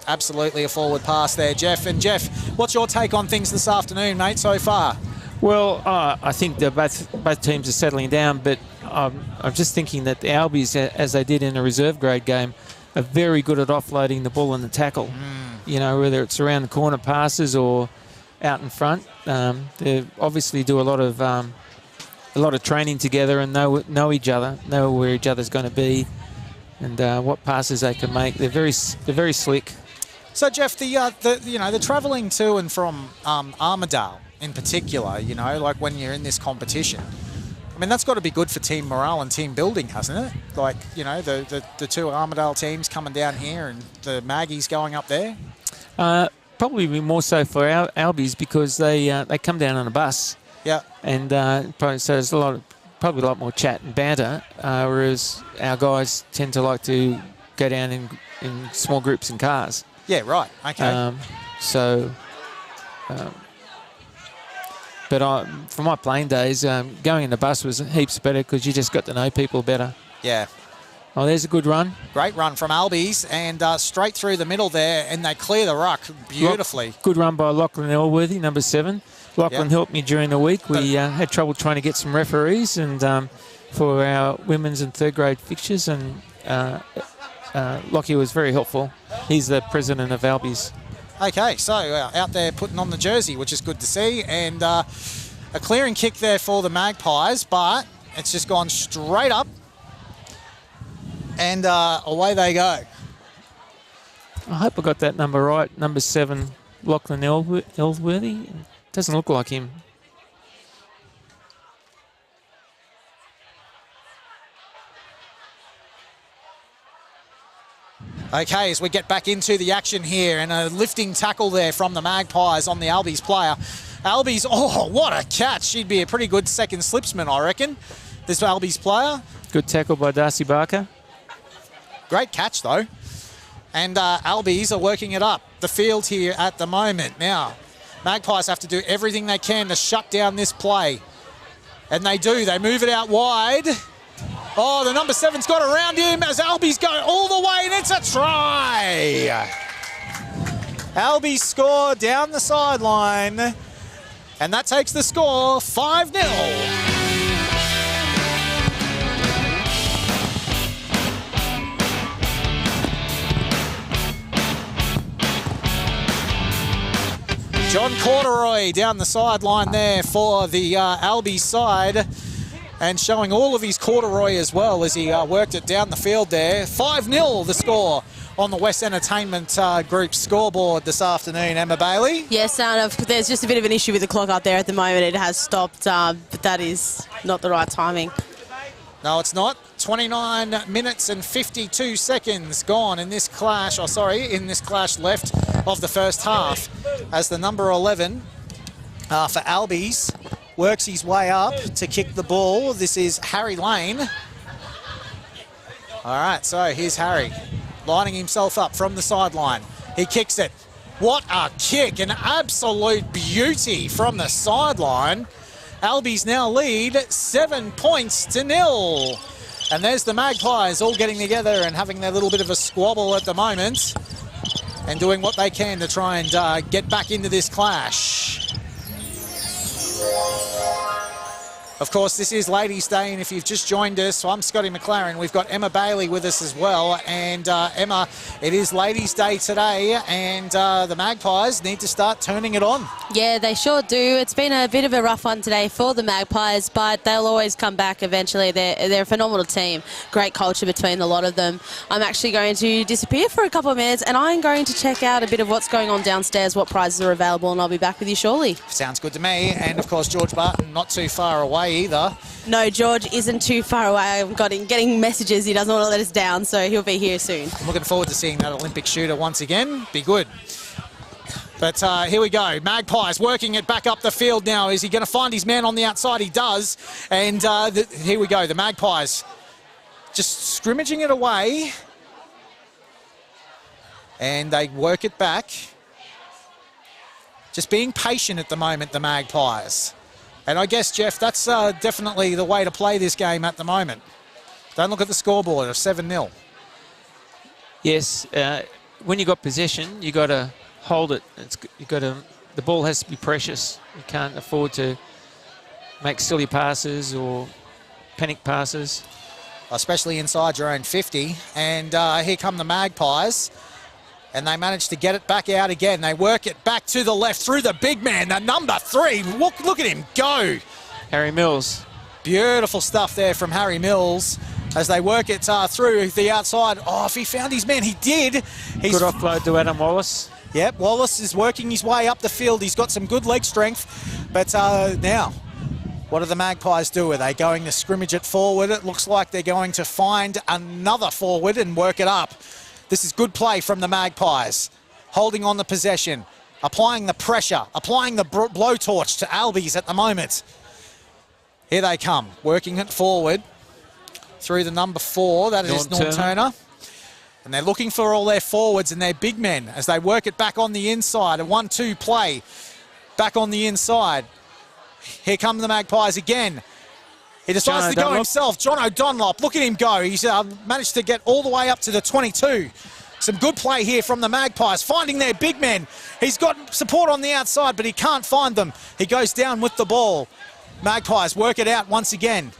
absolutely a forward pass there, Jeff. And Jeff, what's your take on things this afternoon, mate, so far? Well, I think that both teams are settling down, but I'm just thinking that the Albies, as they did in the reserve grade game, are very good at offloading the ball and the tackle. You know, whether it's around the corner passes or out in front. They obviously do a lot of training together and know each other, know where each other's going to be, and what passes they can make. They're very slick. So Jeff, the travelling to and from Armidale in particular, you know, like when you're in this competition, I mean, that's got to be good for team morale and team building, hasn't it? Like, you know, the two Armidale teams coming down here and the Maggies going up there. Probably more so for Albies because they come down on a bus. Yeah. And so there's probably a lot more chat and banter, whereas our guys tend to like to go down in small groups in cars. Yeah, right. Okay. But from my playing days, going in the bus was heaps better because you just got to know people better. Yeah. Oh, there's a good run. Great run from Albies and straight through the middle there, and they clear the ruck beautifully. Good run by Lachlan Elworthy, number 7. Lachlan helped me during the week. We had trouble trying to get some referees and for our women's and third grade fixtures, and Lockie was very helpful. He's the president of Albies. Okay, so out there putting on the jersey, which is good to see, and a clearing kick there for the Magpies, but it's just gone straight up, and away they go. I hope I got that number right. Number 7, Lachlan Elworthy. Doesn't look like him. Okay, as we get back into the action here, and a lifting tackle there from the Magpies on the Albies player. Albies, oh, what a catch. She'd be a pretty good second slipsman, I reckon, this Albies player. Good tackle by Darcy Barker. Great catch, though. And Albies are working it up the field here at the moment. Now, Magpies have to do everything they can to shut down this play. And they do. They move it out wide. Oh, the number 7's got around him as Albies go all the way, and it's a try. Albies score down the sideline, and that takes the score 5-0. John Corduroy down the sideline there for the Albies side, and showing all of his corduroy as well as he worked it down the field there. 5-0 the score on the West Entertainment Group scoreboard this afternoon. Emma Bailey? Yes, there's just a bit of an issue with the clock up there at the moment. It has stopped, but that is not the right timing. No, it's not. 29 minutes and 52 seconds gone in this clash, in this clash left of the first half, as the number 11 for Albies works his way up to kick the ball. This is Harry Lane. All right, so here's Harry lining himself up from the sideline. He kicks it. What a kick, an absolute beauty from the sideline. Albies now lead 7-0. And there's the Magpies all getting together and having their little bit of a squabble at the moment and doing what they can to try and get back into this clash. Of course, this is Ladies' Day, and if you've just joined us, I'm Scotty McLaren. We've got Emma Bailey with us as well. And Emma, it is Ladies' Day today, and the Magpies need to start turning it on. Yeah, they sure do. It's been a bit of a rough one today for the Magpies, but they'll always come back eventually. They're a phenomenal team. Great culture between the lot of them. I'm actually going to disappear for a couple of minutes, and I'm going to check out a bit of what's going on downstairs, what prizes are available, and I'll be back with you shortly. Sounds good to me. And, of course, George Barton not too far away either. No, George isn't too far away. I'm getting messages. He doesn't want to let us down, so he'll be here soon. I'm looking forward to seeing that Olympic shooter once again. Be good. But here we go. Magpies working it back up the field now. Is he going to find his man on the outside? He does. And here we go. The Magpies just scrimmaging it away. And they work it back. Just being patient at the moment, the Magpies. And I guess, Jeff, that's definitely the way to play this game at the moment. Don't look at the scoreboard of 7-0. Yes, when you got possession, you got to hold it. The ball has to be precious. You can't afford to make silly passes or panic passes. Especially inside your own 50. And here come the Magpies. And they manage to get it back out again. They work it back to the left through the big man, the number 3. Look at him go. Harry Mills. Beautiful stuff there from Harry Mills as they work it through the outside. Oh, if he found his man, he did. Good offload to Adam Wallace. Yep, Wallace is working his way up the field. He's got some good leg strength. But now, what do the Magpies do? Are they going to scrimmage it forward? It looks like they're going to find another forward and work it up. This is good play from the Magpies. Holding on the possession, applying the pressure, applying the blowtorch to Albies at the moment. Here they come, working it forward through the number 4. That is Norm Turner. And they're looking for all their forwards and their big men as they work it back on the inside. A 1-2 play back on the inside. Here come the Magpies again. He decides to go himself. Jono Dunlop, look at him go. He's managed to get all the way up to the 22. Some good play here from the Magpies, finding their big men. He's got support on the outside, but he can't find them. He goes down with the ball. Magpies work it out once again.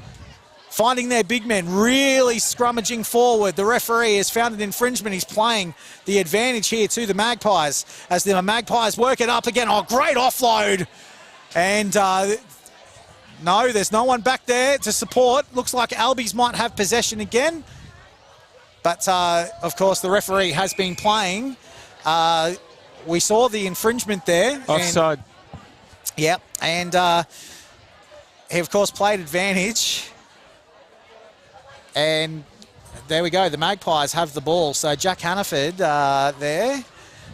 Finding their big men, really scrummaging forward. The referee has found an infringement. He's playing the advantage here to the Magpies as the Magpies work it up again. Oh, great offload. And no, there's no one back there to support. Looks like Albies might have possession again. But, of course, the referee has been playing. We saw the infringement there. Offside. Yep. And he, of course, played advantage. And there we go. The Magpies have the ball. So Jack Hannaford there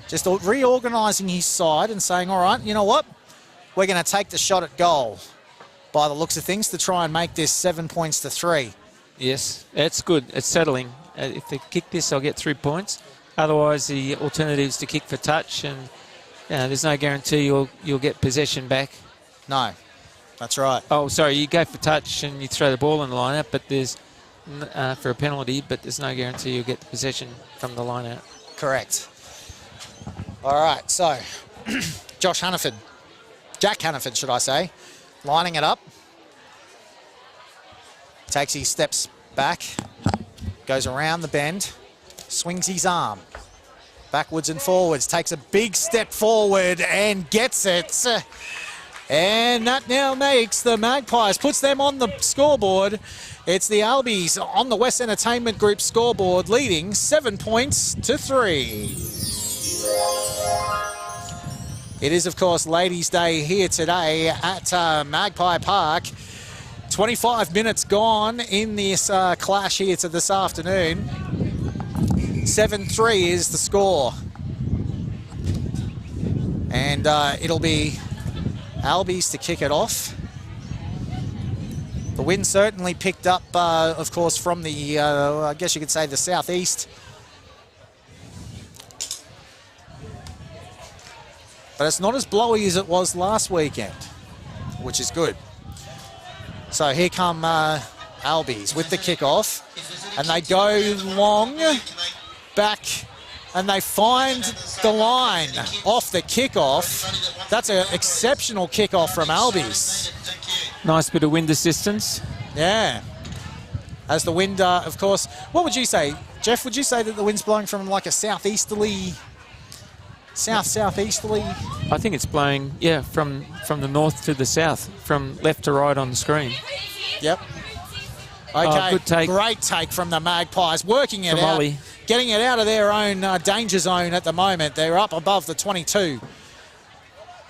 just reorganising his side and saying, all right, you know what? We're going to take the shot at goal by the looks of things to try and make this 7 points to 3. Yes, it's good. It's settling. If they kick this, they'll get 3 points. Otherwise, the alternative is to kick for touch, and there's no guarantee you'll get possession back. No, that's right. Oh, sorry, you go for touch and you throw the ball in the line-out, but there's for a penalty, but there's no guarantee you'll get the possession from the line-out. Correct. All right, so Jack Hannaford, should I say, lining it up. Takes his steps back, goes around the bend, swings his arm, backwards and forwards, takes a big step forward and gets it. And that now makes the Magpies, puts them on the scoreboard. It's the Albies on the West Entertainment Group scoreboard, leading 7 points to 3. It is, of course, Ladies' Day here today at Magpie Park. 25 minutes gone in this clash here to this afternoon. 7-3 is the score. And it'll be Albies to kick it off. The wind certainly picked up, of course, from the, I guess you could say, the southeast. But it's not as blowy as it was last weekend, which is good. So here come Albies with the kickoff, and they go long, back, and they find the line off the kickoff. That's an exceptional kickoff from Albies. Nice bit of wind assistance. Yeah. As the wind, of course, what would you say, Jeff? Would you say that the wind's blowing from like a southeasterly? I think it's blowing, from the north to the south, from left to right on the screen. Yep. Okay, good take. Great take from the Magpies, working it From out, Ollie. getting it out of their own danger zone at the moment. They're up above the 22.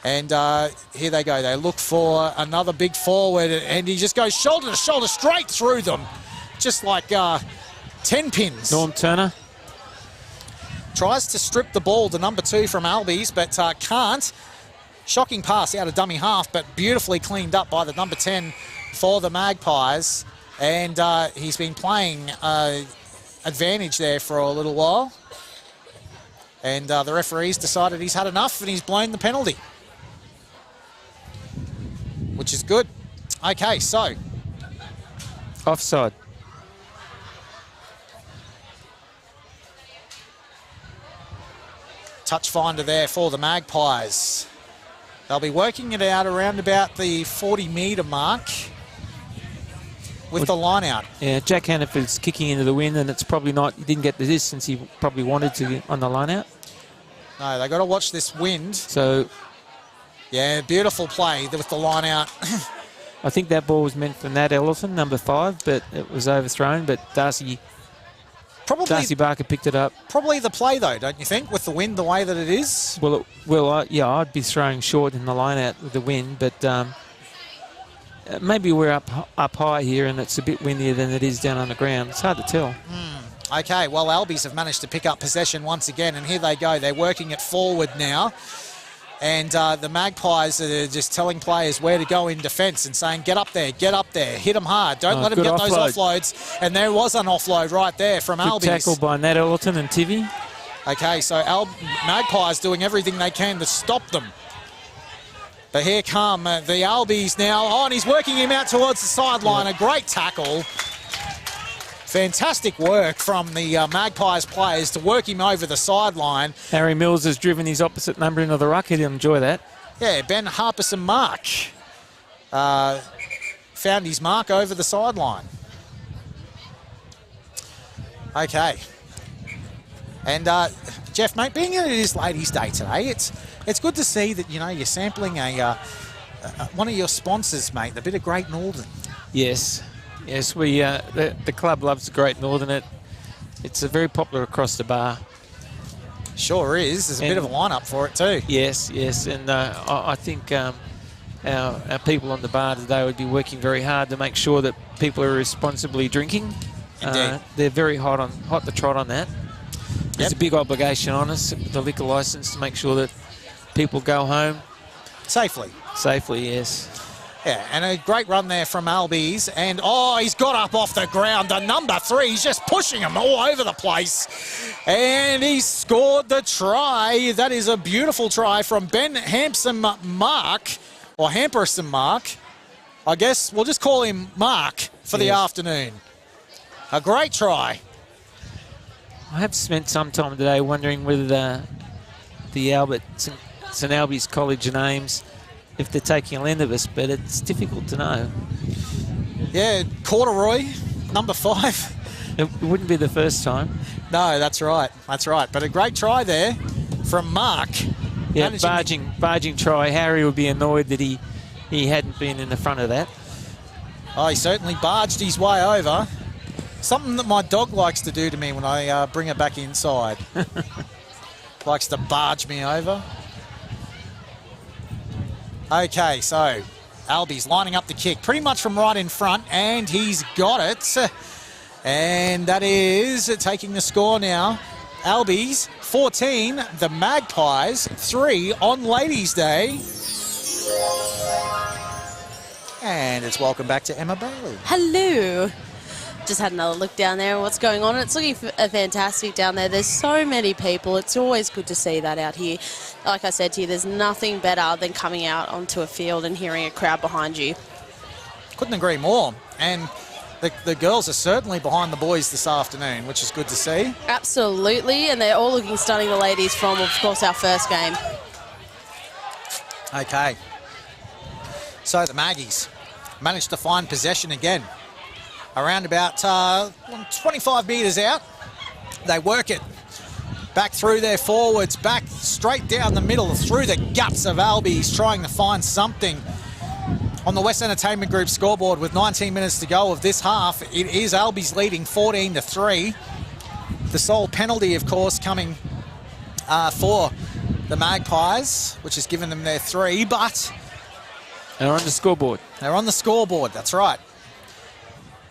And here they go. They look for another big forward, and he just goes shoulder to shoulder straight through them, just like 10 pins. Norm Turner. Tries to strip the ball to number 2 from Albies, but can't. Shocking pass out of dummy half, but beautifully cleaned up by the number 10 for the Magpies. And he's been playing advantage there for a little while. And the referee's decided he's had enough and he's blown the penalty, which is good. Okay, so. Offside. Touch finder there for the Magpies. They'll be working it out around about the 40-metre mark with the line out. Yeah, Jack Hannaford's kicking into the wind, and it's probably not, he didn't get the distance he probably wanted to on the line out. No, they got to watch this wind. So, yeah, beautiful play with the line out. I think that ball was meant for Nat Ellison, number 5, but it was overthrown. But Darcy Barker picked it up. Probably the play, though, don't you think, with the wind the way that it is? Yeah, I'd be throwing short in the line out with the wind, but maybe we're up high here and it's a bit windier than it is down on the ground. It's hard to tell. Okay, well, Albies have managed to pick up possession once again, and here they go. They're working it forward now. And the Magpies are just telling players where to go in defence and saying, get up there, hit them hard. Don't let them get those offloads. And there was an offload right there from Albies. Good tackle by Nat Ellison and Tivy. Okay, so Magpies doing everything they can to stop them. But here come the Albies now. Oh, and he's working him out towards the sideline. A great tackle. Fantastic work from the Magpies players to work him over the sideline. Harry Mills has driven his opposite number into the ruck. He'd enjoy that. Yeah, Ben Harpison Mark found his mark over the sideline. Okay. And Jeff, mate, being it is Ladies' Day today, it's good to see that, you know, you're sampling one of your sponsors, mate, the bit of Great Northern. Yes, we the club loves the Great Northern. It's very popular across the bar. Sure is. There's a bit of a lineup for it too. Yes, and I think our people on the bar today would be working very hard to make sure that people are responsibly drinking. Indeed. They're very hot to trot on that. There's a big obligation on us, the liquor licence, to make sure that people go home Safely, yes. Yeah, and a great run there from Albies. And, he's got up off the ground. The number 3, he's just pushing him all over the place. And he scored the try. That is a beautiful try from Ben Hamperson Mark. I guess we'll just call him Mark for the afternoon. A great try. I have spent some time today wondering whether the Albert St Albie's College names, if they're taking a lend of us, but it's difficult to know. Yeah, Corduroy, number 5. It wouldn't be the first time. No, that's right. But a great try there from Mark. Yeah, barging try. Harry would be annoyed that he hadn't been in the front of that. Oh, he certainly barged his way over. Something that my dog likes to do to me when I bring her back inside. Likes to barge me over. Okay, so Albies lining up the kick pretty much from right in front, and he's got it. And that is taking the score now. Albies 14, the Magpies 3 on Ladies' Day. And it's welcome back to Emma Bailey. Hello. Just had another look down there. What's going on? It's looking fantastic down there. There's so many people. It's always good to see that out here. Like I said to you, there's nothing better than coming out onto a field and hearing a crowd behind you. Couldn't agree more. And the girls are certainly behind the boys this afternoon, which is good to see. Absolutely, and they're all looking stunning, the ladies, from, of course, our first game. Okay. So the Maggies managed to find possession again. Around about 25 metres out. They work it back through their forwards, back straight down the middle, through the guts of Albies, trying to find something. On the West Entertainment Group scoreboard with 19 minutes to go of this half, it is Albies leading 14-3. The sole penalty, of course, coming for the Magpies, which has given them their 3, but They're on the scoreboard. they're on the scoreboard. That's right.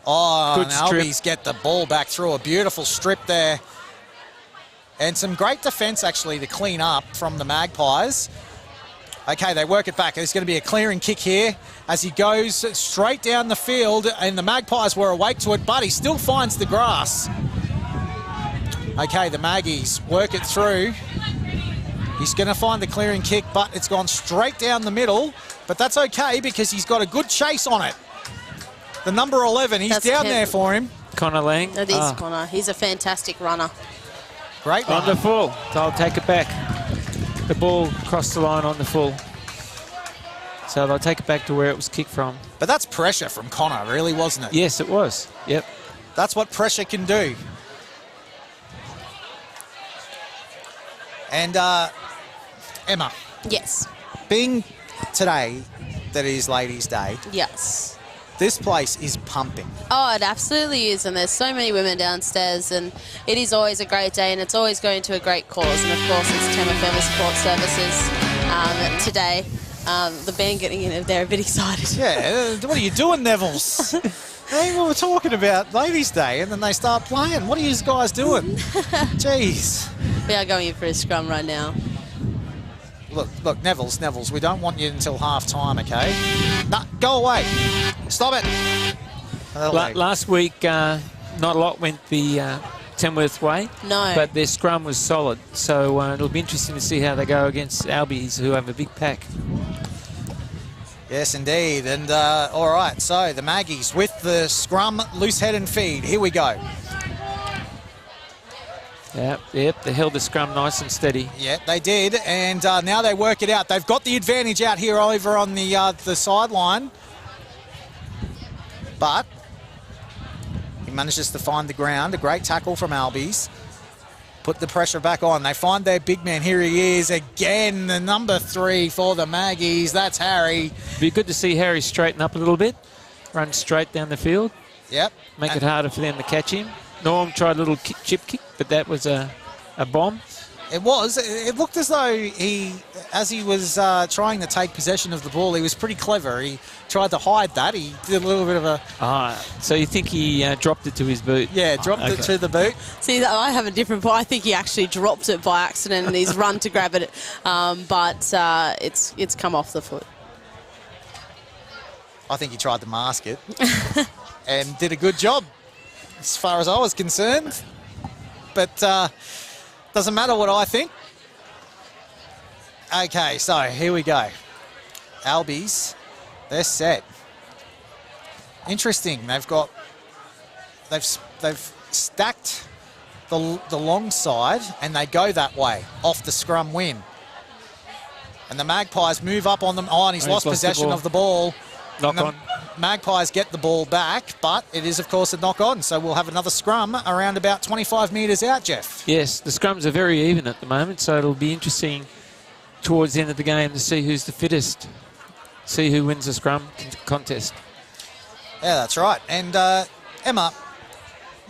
Oh, Good and strip. Albies get the ball back through a beautiful strip there. And some great defence, actually, to clean up from the Magpies. Okay, they work it back. There's going to be a clearing kick here as he goes straight down the field, and the Magpies were awake to it, but he still finds the grass. Okay, the Maggies work it through. He's going to find the clearing kick, but it's gone straight down the middle. But that's okay because he's got a good chase on it. The number 11, he's That's down Kevin. there for him. Connor Lang. That is Connor. He's a fantastic runner. Great On the run. full. So I'll take it back. The ball crossed the line on the full. So they'll take it back to where it was kicked from. But that's pressure from Connor, really, wasn't it? Yes, it was. Yep. That's what pressure can do. And Emma, Yes. being today that is Ladies' Day, Yes. this place is pumping. Oh, it absolutely is, and there's so many women downstairs, and it is always a great day, and it's always going to a great cause, and of course it's Tamworth Family Support Services today. The band getting in there a bit excited. Yeah, what are you doing, Neville's? Hey, we were talking about Ladies' Day, and then they start playing. What are you guys doing? Jeez. We are going in for a scrum right now. Look, Neville's, we don't want you until half-time, okay? Nah, go away. Stop it. Last week, not a lot went the Tamworth way. No. But their scrum was solid. So it'll be interesting to see how they go against Albies, who have a big pack. Yes, indeed. And, all right, so the Maggies with the scrum, loose head and feed. Here we go. Yep, they held the scrum nice and steady. Yeah, they did, and now they work it out. They've got the advantage out here over on the sideline. But he manages to find the ground. A great tackle from Albies. Put the pressure back on. They find their big man. Here he is again, the number 3 for the Maggies. That's Harry. Be good to see Harry straighten up a little bit, run straight down the field, Yep. make it harder for them to catch him. Norm tried a little chip kick, but that was a bomb. It was. It looked as though as he was trying to take possession of the ball, he was pretty clever. He tried to hide that. He did a little bit of a... So you think he dropped it to his boot? Yeah, dropped it to the boot. See, I have a different point. I think he actually dropped it by accident and he's run to grab it, but it's come off the foot. I think he tried to mask it and did a good job as far as I was concerned. But doesn't matter what I think. Okay, so here we go. Albies, they're set. Interesting. They've stacked the long side and they go that way off the scrum win. And the Magpies move up on them. Oh, and he's lost possession of the ball. Knock on. Magpies get the ball back, but it is, of course, a knock-on. So we'll have another scrum around about 25 metres out, Jeff. Yes, the scrums are very even at the moment, so it'll be interesting towards the end of the game to see who's the fittest, see who wins the scrum contest. Yeah, that's right. And, Emma,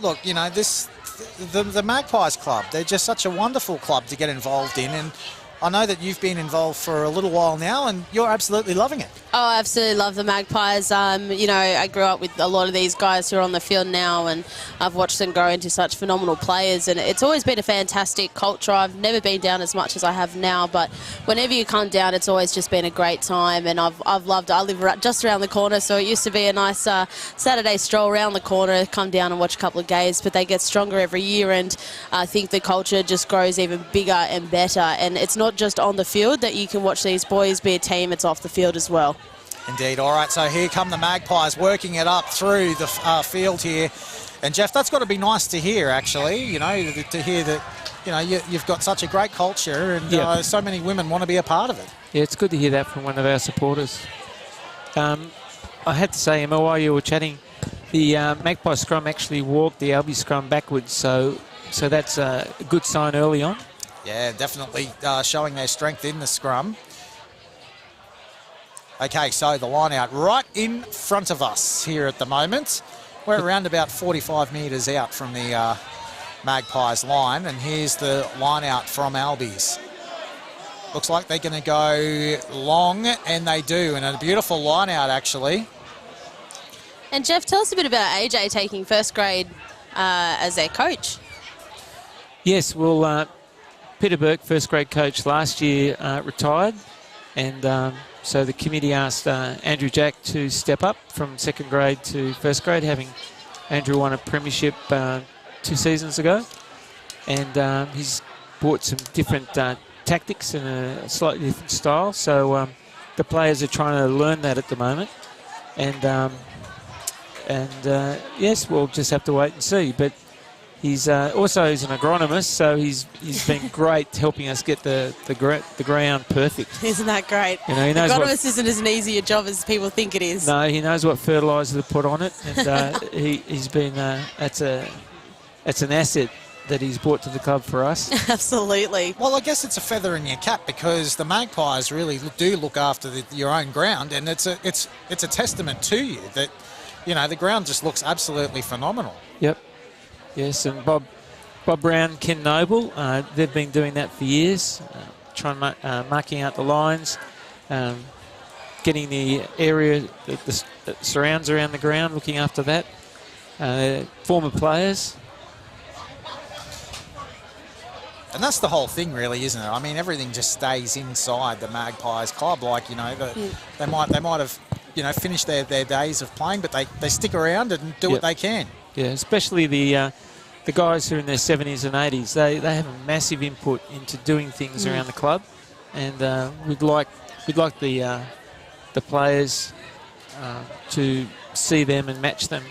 look, you know, the Magpies Club, they're just such a wonderful club to get involved in. And I know that you've been involved for a little while now and you're absolutely loving it. Oh, I absolutely love the Magpies. You know, I grew up with a lot of these guys who are on the field now, and I've watched them grow into such phenomenal players, and it's always been a fantastic culture. I've never been down as much as I have now, but whenever you come down, it's always just been a great time, and I've loved it. I live just around the corner, so it used to be a nice Saturday stroll around the corner, come down and watch a couple of games, but they get stronger every year, and I think the culture just grows even bigger and better, and it's not just on the field that you can watch these boys be a team, it's off the field as well. Indeed. All right, so here come the Magpies working it up through the field here. And, Jeff, that's got to be nice to hear, actually, you know, to hear that, you know, you've got such a great culture and so many women want to be a part of it. Yeah, it's good to hear that from one of our supporters. I had to say, Emma, while you were chatting, the Magpie scrum actually walked the Albies scrum backwards, so that's a good sign early on. Yeah, definitely showing their strength in the scrum. Okay, so the line out right in front of us here at the moment. We're around about 45 metres out from the Magpies line, and here's the line out from Albies. Looks like they're going to go long, and they do, and a beautiful line out, actually. And Jeff, tell us a bit about AJ taking first grade as their coach. Yes, well, Peter Burke, first grade coach last year, retired, and so the committee asked Andrew Jack to step up from second grade to first grade, having Andrew won a premiership 2 seasons ago, and he's brought some different tactics and a slightly different style. So the players are trying to learn that at the moment, and yes, we'll just have to wait and see. But he's also he's an agronomist, so he's been great helping us get the ground perfect. Isn't that great? You know, he knows agronomist isn't as an easy a job as people think it is. No, he knows what fertiliser to put on it, and he's been that's an asset that he's brought to the club for us. Absolutely. Well, I guess it's a feather in your cap because the Magpies really do look after your own ground, and it's a testament to you that, you know, the ground just looks absolutely phenomenal. Yep. Yes, and Bob Brown, Ken Noble, they've been doing that for years, marking out the lines, getting the area that surrounds around the ground, looking after that. Former players. And that's the whole thing, really, isn't it? I mean, everything just stays inside the Magpies club. Like, you know, they might have, you know, finished their days of playing, but they stick around and do what they can. Yeah, especially the guys who are in their 70s and 80s. They have a massive input into doing things around the club, and we'd like the players to see them and match them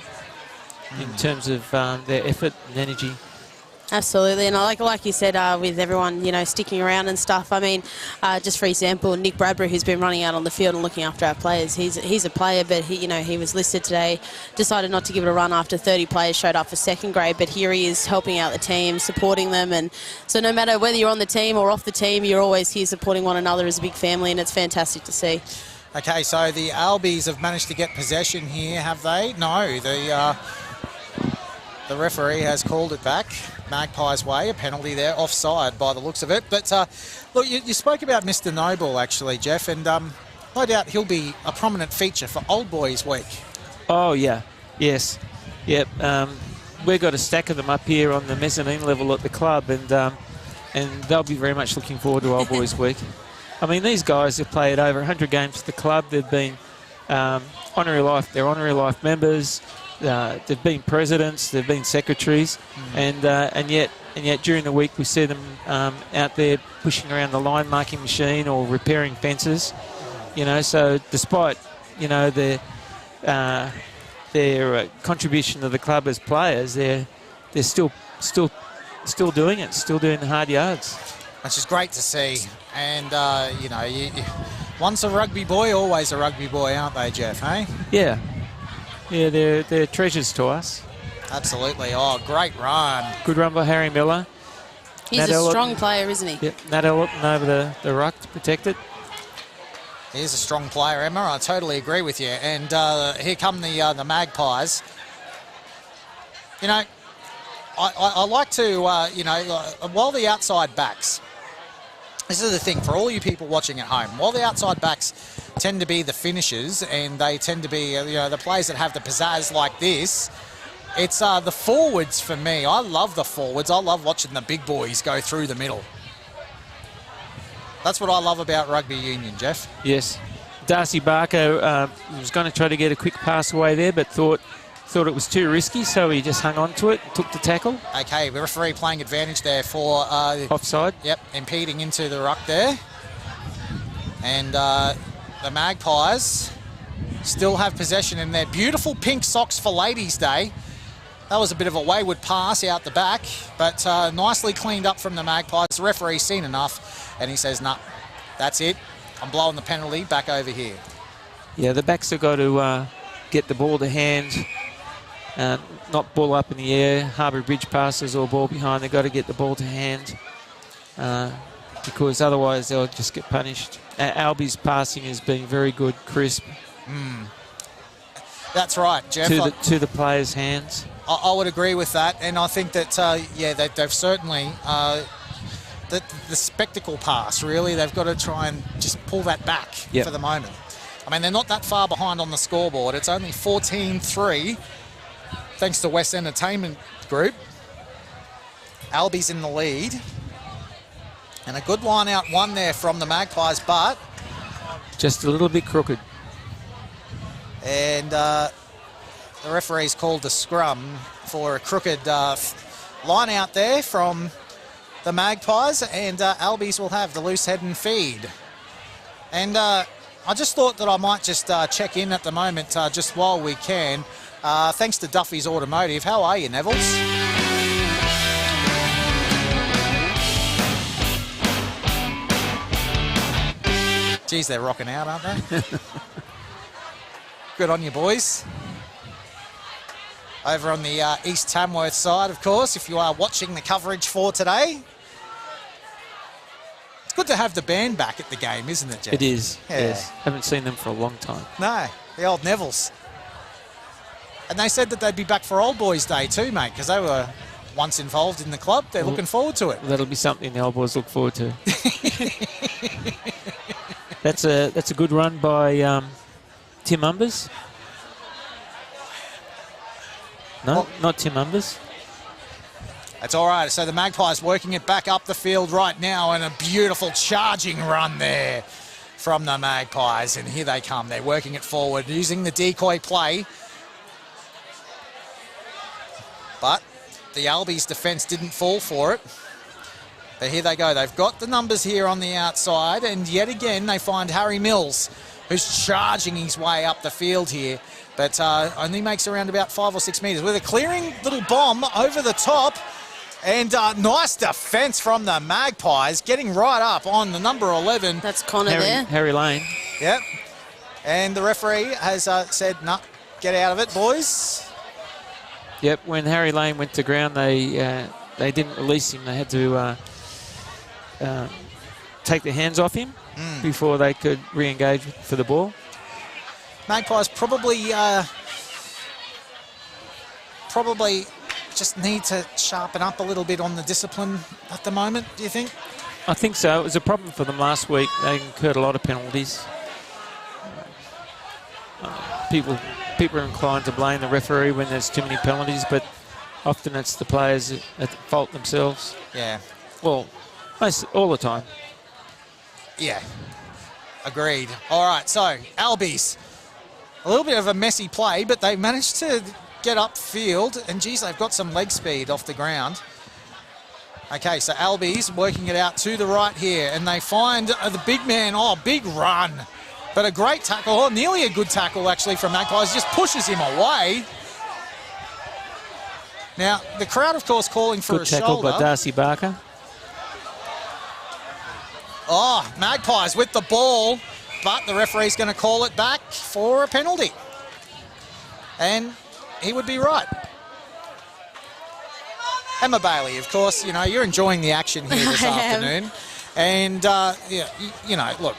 in terms of their effort and energy. Absolutely, and like you said, with everyone, you know, sticking around and stuff. I mean, just for example, Nick Bradbury, who's been running out on the field and looking after our players, he's a player, but he was listed today, decided not to give it a run after 30 players showed up for second grade, but here he is helping out the team, supporting them, and so no matter whether you're on the team or off the team, you're always here supporting one another as a big family, and it's fantastic to see. Okay, so the Albies have managed to get possession here, have they? No, the referee has called it back Magpies way, a penalty there, offside by the looks of it. But look, you spoke about Mr. Noble actually, Jeff, and no doubt he'll be a prominent feature for Old Boys Week. Oh yeah, yes, yep. We've got a stack of them up here on the mezzanine level at the club, and they'll be very much looking forward to Old Boys Week. I mean, these guys have played over 100 games for the club. They've been honorary life members. They've been presidents, they've been secretaries, and yet during the week we see them out there pushing around the line marking machine or repairing fences. You know, so despite, you know, their contribution to the club as players, they're still doing it, still doing the hard yards. Which is great to see, and you know, once a rugby boy, always a rugby boy, aren't they, Jeff? Hey? Yeah. Yeah, they're treasures to us. Absolutely. Oh, great run. Good run by Harry Miller. He's a strong player, isn't he? Yep, Nat Ellerton over the ruck to protect it. He's a strong player, Emma. I totally agree with you. And here come the Magpies. You know, I like to, you know, while the outside backs, this is the thing for all you people watching at home, while the outside backs tend to be the finishers and they tend to be, you know, the players that have the pizzazz like this, it's the forwards for me. I love the forwards. I love watching the big boys go through the middle. That's what I love about rugby union, Jeff. Yes. Darcy Barker was going to try to get a quick pass away there, but thought it was too risky, so he just hung on to it, took the tackle. Okay, the referee playing advantage there for... offside. Yep, impeding into the ruck there. And the Magpies still have possession in their beautiful pink socks for Ladies' Day. That was a bit of a wayward pass out the back, but nicely cleaned up from the Magpies. The referee's seen enough, and he says, nah, that's it. I'm blowing the penalty back over here. Yeah, the backs have got to get the ball to hand, not ball up in the air, Harbour Bridge passes or ball behind. They've got to get the ball to hand because otherwise they'll just get punished. Albie's passing has been very good, crisp. That's right, Jeff. To the players' hands. I would agree with that, and I think that, yeah, they've certainly the spectacle pass, really. They've got to try and just pull that back for the moment. I mean, they're not that far behind on the scoreboard. It's only 14-3, thanks to West Entertainment Group. Albies in the lead. And a good line-out one there from the Magpies, but... just a little bit crooked. And the referee's called the scrum for a crooked line out there from the Magpies, and Albies will have the loose head and feed. And I just thought that I might just check in at the moment just while we can. Thanks to Duffy's Automotive. How are you, Neville's? Geez, they're rocking out, aren't they? Good on you, boys. Over on the East Tamworth side, of course, if you are watching the coverage for today. It's good to have the band back at the game, isn't it, Jeff? It is, yeah. yes. Haven't seen them for a long time. No, the old Nevilles. And they said that they'd be back for Old Boys Day too, mate, because they were once involved in the club. They're looking forward to it. That'll be something the old boys look forward to. That's a good run by Tim Umbers. No, not Tim Umbers. That's all right. So the Magpies working it back up the field right now, and a beautiful charging run there from the Magpies. And here they come. They're working it forward using the decoy play. But the Albies defence didn't fall for it. But here they go. They've got the numbers here on the outside, and yet again they find Harry Mills, who's charging his way up the field here, but only makes around about 5 or 6 metres with a clearing little bomb over the top. And nice defence from the Magpies, getting right up on the number 11. That's Connor there. Harry Lane. Yep. And the referee has said, no, get out of it, boys. Yep, when Harry Lane went to ground, they didn't release him. They had to take their hands off him before they could re-engage for the ball. Magpies probably just need to sharpen up a little bit on the discipline at the moment, do you think? I think so. It was a problem for them last week. They incurred a lot of penalties. People are inclined to blame the referee when there's too many penalties, but often it's the players at fault themselves. Yeah. Well, all the time. Yeah. Agreed. All right, so Albies. A little bit of a messy play, but they managed to get upfield, and geez, they've got some leg speed off the ground. Okay, so Albies working it out to the right here, and they find the big man. Oh, big run. But a great tackle, or nearly a good tackle actually from Magpies, just pushes him away. Now, the crowd, of course, calling for good a tackle shoulder. by Darcy Barker. Oh, Magpies with the ball, but the referee's going to call it back for a penalty. And he would be right. Emma Bailey, of course, you know, you're enjoying the action here this afternoon. And, yeah, you know, look,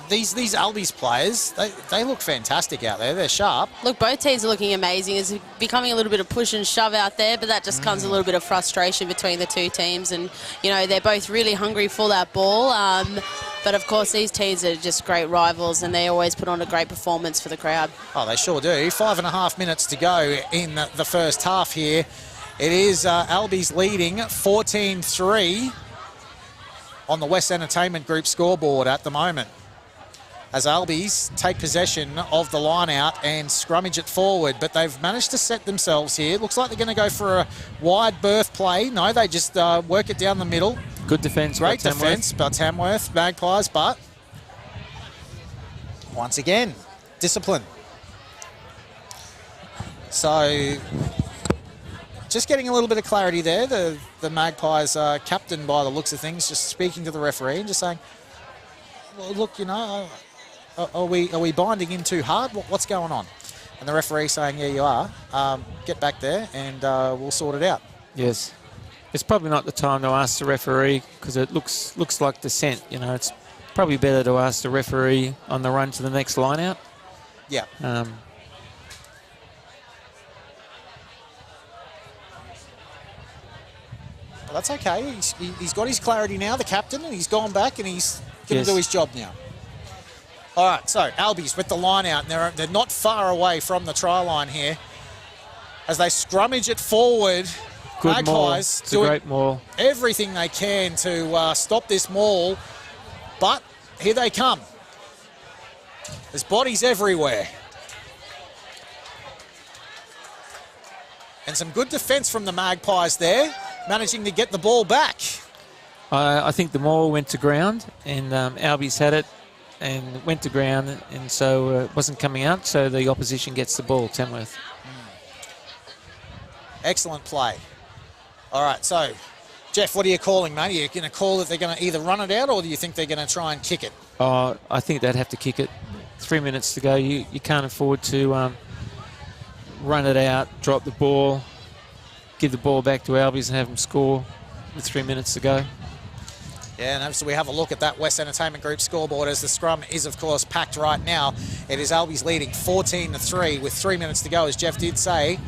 these Albies players, they look fantastic out there. They're sharp. Look, both teams are looking amazing. It's becoming a little bit of push and shove out there, but that just comes a little bit of frustration between the two teams. And, you know, they're both really hungry for that ball. But, of course, these teams are just great rivals, and they always put on a great performance for the crowd. Oh, they sure do. 5.5 minutes to go in the first half here. It is Albies leading 14-3 on the West Entertainment Group scoreboard at the moment, as Albies take possession of the line-out and scrummage it forward. But they've managed to set themselves here. Looks like they're going to go for a wide berth play. No, they just work it down the middle. Good defence. Great defence by Tamworth Magpies, but once again, discipline. So just getting a little bit of clarity there. The Magpies captain, by the looks of things, just speaking to the referee and just saying, well, look, you know, are we binding in too hard? What's going on? And the referee saying, yeah, you are. Get back there and we'll sort it out. Yes. It's probably not the time to ask the referee because it looks like dissent. You know, it's probably better to ask the referee on the run to the next line out. Yeah. But that's okay. He's got his clarity now, the captain, and he's gone back and he's going to do his job now. All right, so Albies with the line out, and they're not far away from the try line here. As they scrummage it forward, Good Magpies maul. It's a doing great maul. everything they can to stop this maul, but here they come. There's bodies everywhere. And some good defence from the Magpies there, managing to get the ball back. I think the maul went to ground, and Albies had it and went to ground, and so it wasn't coming out, so the opposition gets the ball, Tamworth. Excellent play. All right, so, Jeff, what are you calling, mate? Are you going to call that they're going to either run it out, or do you think they're going to try and kick it? I think they'd have to kick it. 3 minutes to go. You can't afford to run it out, drop the ball, give the ball back to Albies and have them score with 3 minutes to go. Yeah, and so we have a look at that West Entertainment Group scoreboard as the scrum is, of course, packed right now. It is Albies leading 14-3 with 3 minutes to go, as Jeff did say.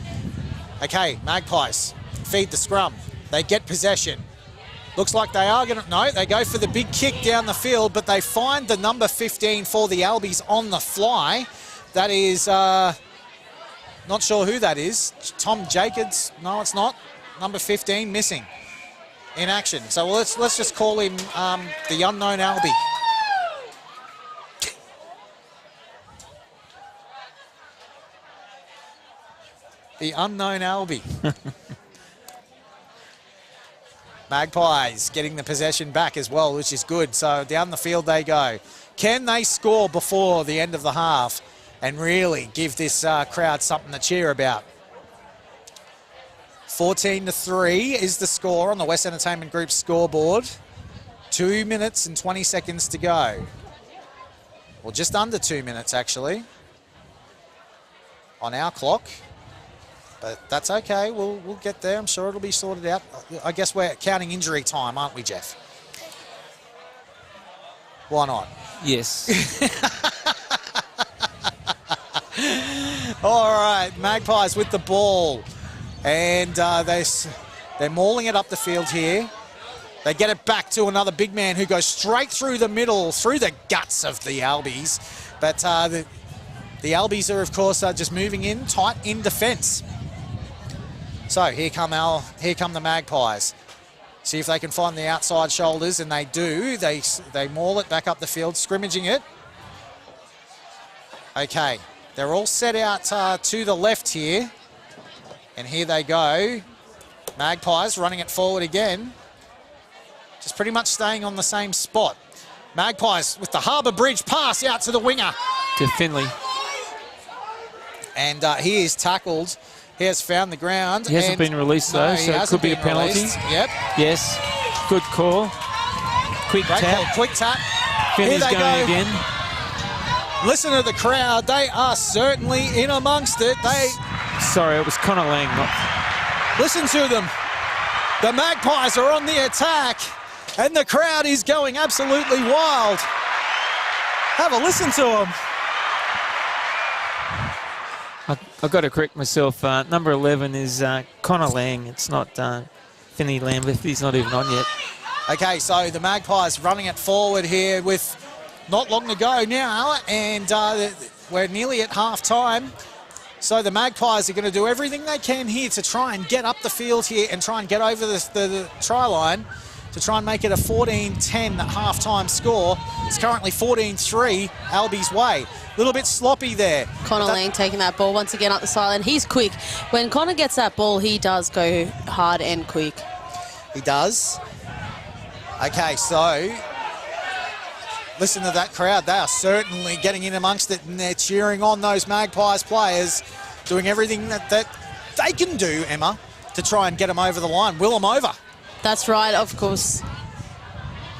Okay, Magpies feed the scrum. They get possession. Looks like they are going to... No, they go for the big kick down the field, but they find the number 15 for the Albies on the fly. That is... not sure who that is. Tom Jacobs? No, it's not. Number 15 missing in action. So let's just call him the unknown Albie. The unknown Albie. Magpies getting the possession back as well, which is good. So down the field they go. Can they score before the end of the half and really give this crowd something to cheer about? 14-3 is the score on the West Entertainment Group scoreboard. 2 minutes and 20 seconds to go. Well, just under 2 minutes, actually, on our clock. But that's okay. We'll get there. I'm sure it'll be sorted out. I guess we're counting injury time, aren't we, Jeff? Why not? Yes. All right, Magpies with the ball. And they're mauling it up the field here. They get it back to another big man who goes straight through the middle, through the guts of the Albies. But the Albies are, of course, just moving in tight in defence. So here come the Magpies. See if they can find the outside shoulders, and they do. They maul it back up the field, scrimmaging it. Okay, they're all set out to the left here. And here they go. Magpies running it forward again. Just pretty much staying on the same spot. Magpies with the Harbour Bridge pass out to the winger. To Finley. And he is tackled. He has found the ground. He hasn't been released, though, so it could be a penalty. Released. Yep. Yes. Good call. Quick Great tap. call. Quick tap. Finley's Here they going go. again. Listen to the crowd. They are certainly in amongst it. Sorry, it was Connor Lang. Listen to them. The Magpies are on the attack, and the crowd is going absolutely wild. Have a listen to them. I've got to correct myself. Number 11 is Connor Lang. It's not Finney Lambeth. He's not even on yet. Okay, so the Magpies running it forward here with not long to go now, and we're nearly at half-time. So the Magpies are going to do everything they can here to try and get up the field here and try and get over the try line to try and make it a 14-10 half-time score. It's currently 14-3 Albies way. A little bit sloppy there. Connor Lang taking that ball once again up the sideline. He's quick. When Connor gets that ball, he does go hard and quick. He does. Okay, so listen to that crowd. They are certainly getting in amongst it, and they're cheering on those Magpies players, doing everything that they can do, Emma, to try and get them over the line, will them over. That's right, of course.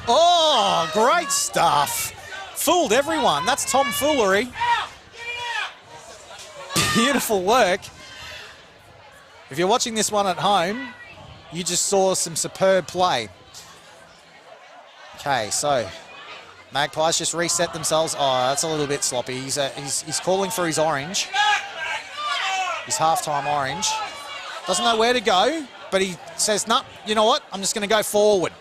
Oh, great stuff. Fooled everyone. That's tomfoolery. Beautiful work. If you're watching this one at home, you just saw some superb play. Okay, so Magpies just reset themselves. Oh, that's a little bit sloppy. He's calling for his orange. His halftime orange. Doesn't know where to go. but he says, no, you know what? I'm just going to go forward.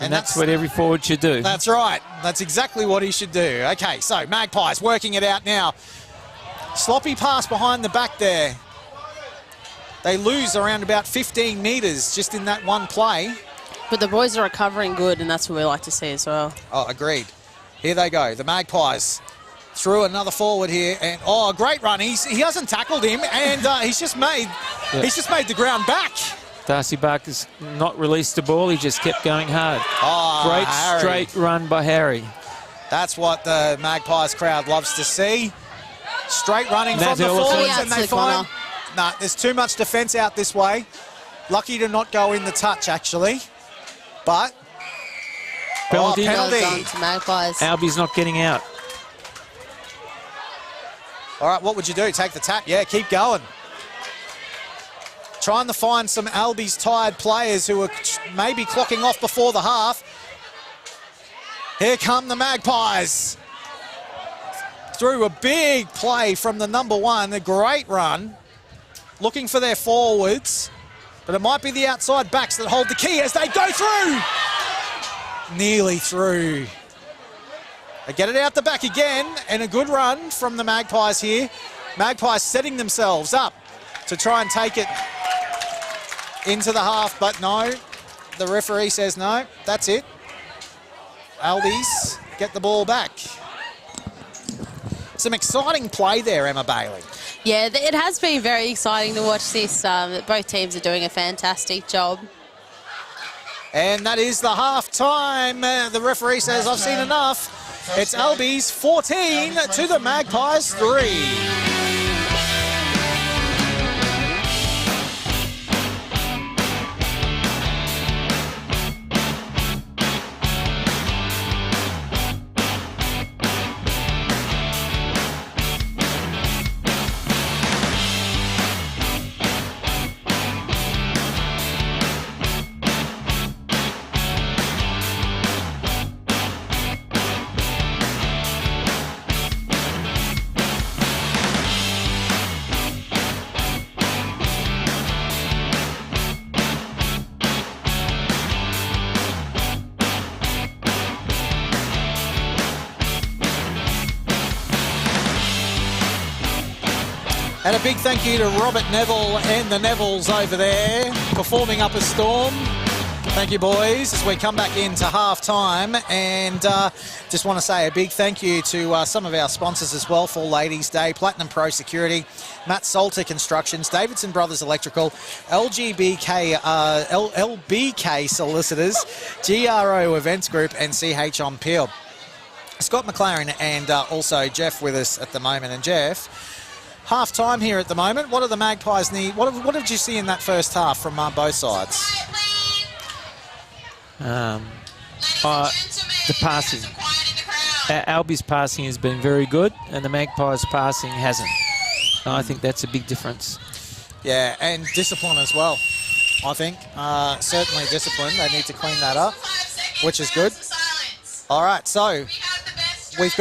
And that's what every forward should do. That's right. That's exactly what he should do. Okay, so Magpies working it out now. Sloppy pass behind the back there. They lose around about 15 metres just in that one play. But the boys are recovering good, and that's what we like to see as well. Oh, agreed. Here they go. The Magpies through another forward here, and a great run. He hasn't tackled him, and he's just made the ground back. Darcy Barker's not released the ball. He just kept going hard. Oh, Great Harry. straight run by Harry. That's what the Magpies crowd loves to see. Straight running from the forwards, and they find... Nah, there's too much defence out this way. Lucky to not go in the touch, actually. But... Penalty. Penalty. Well done to Magpies. Albie's not getting out. All right, what would you do? Take the tap? Yeah, keep going. Trying to find some Albie's tired players who are maybe clocking off before the half. Here come the Magpies. Through a big play from the number one, a great run. Looking for their forwards, but it might be the outside backs that hold the key as they go through. Nearly through. They get it out the back again, and a good run from the Magpies here. Magpies setting themselves up to try and take it into the half, but no. The referee says no, that's it. Albies get the ball back. Some exciting play there, Emma Bailey. Yeah, it has been very exciting to watch this. Both teams are doing a fantastic job. And that is the half-time. The referee says, I've seen enough. It's Albies 14 to the Magpies 3. And a big thank you to Robert Neville and the Nevilles over there, performing up a storm. Thank you, boys, as we come back into half-time. And just want to say a big thank you to some of our sponsors as well for Ladies' Day. Platinum Pro Security, Matt Salter Constructions, Davidson Brothers Electrical, LBK Solicitors, GRO Events Group, and CH on Peel. Scott McLaren and also Jeff with us at the moment. And Jeff... half-time here at the moment. What do the Magpies need? What did you see in that first half from both sides? The passing. Albie's passing has been very good, and the Magpies' passing hasn't. I think that's a big difference. Yeah, and discipline as well, I think. Certainly discipline. They need to clean that up, which is good. All right, so we've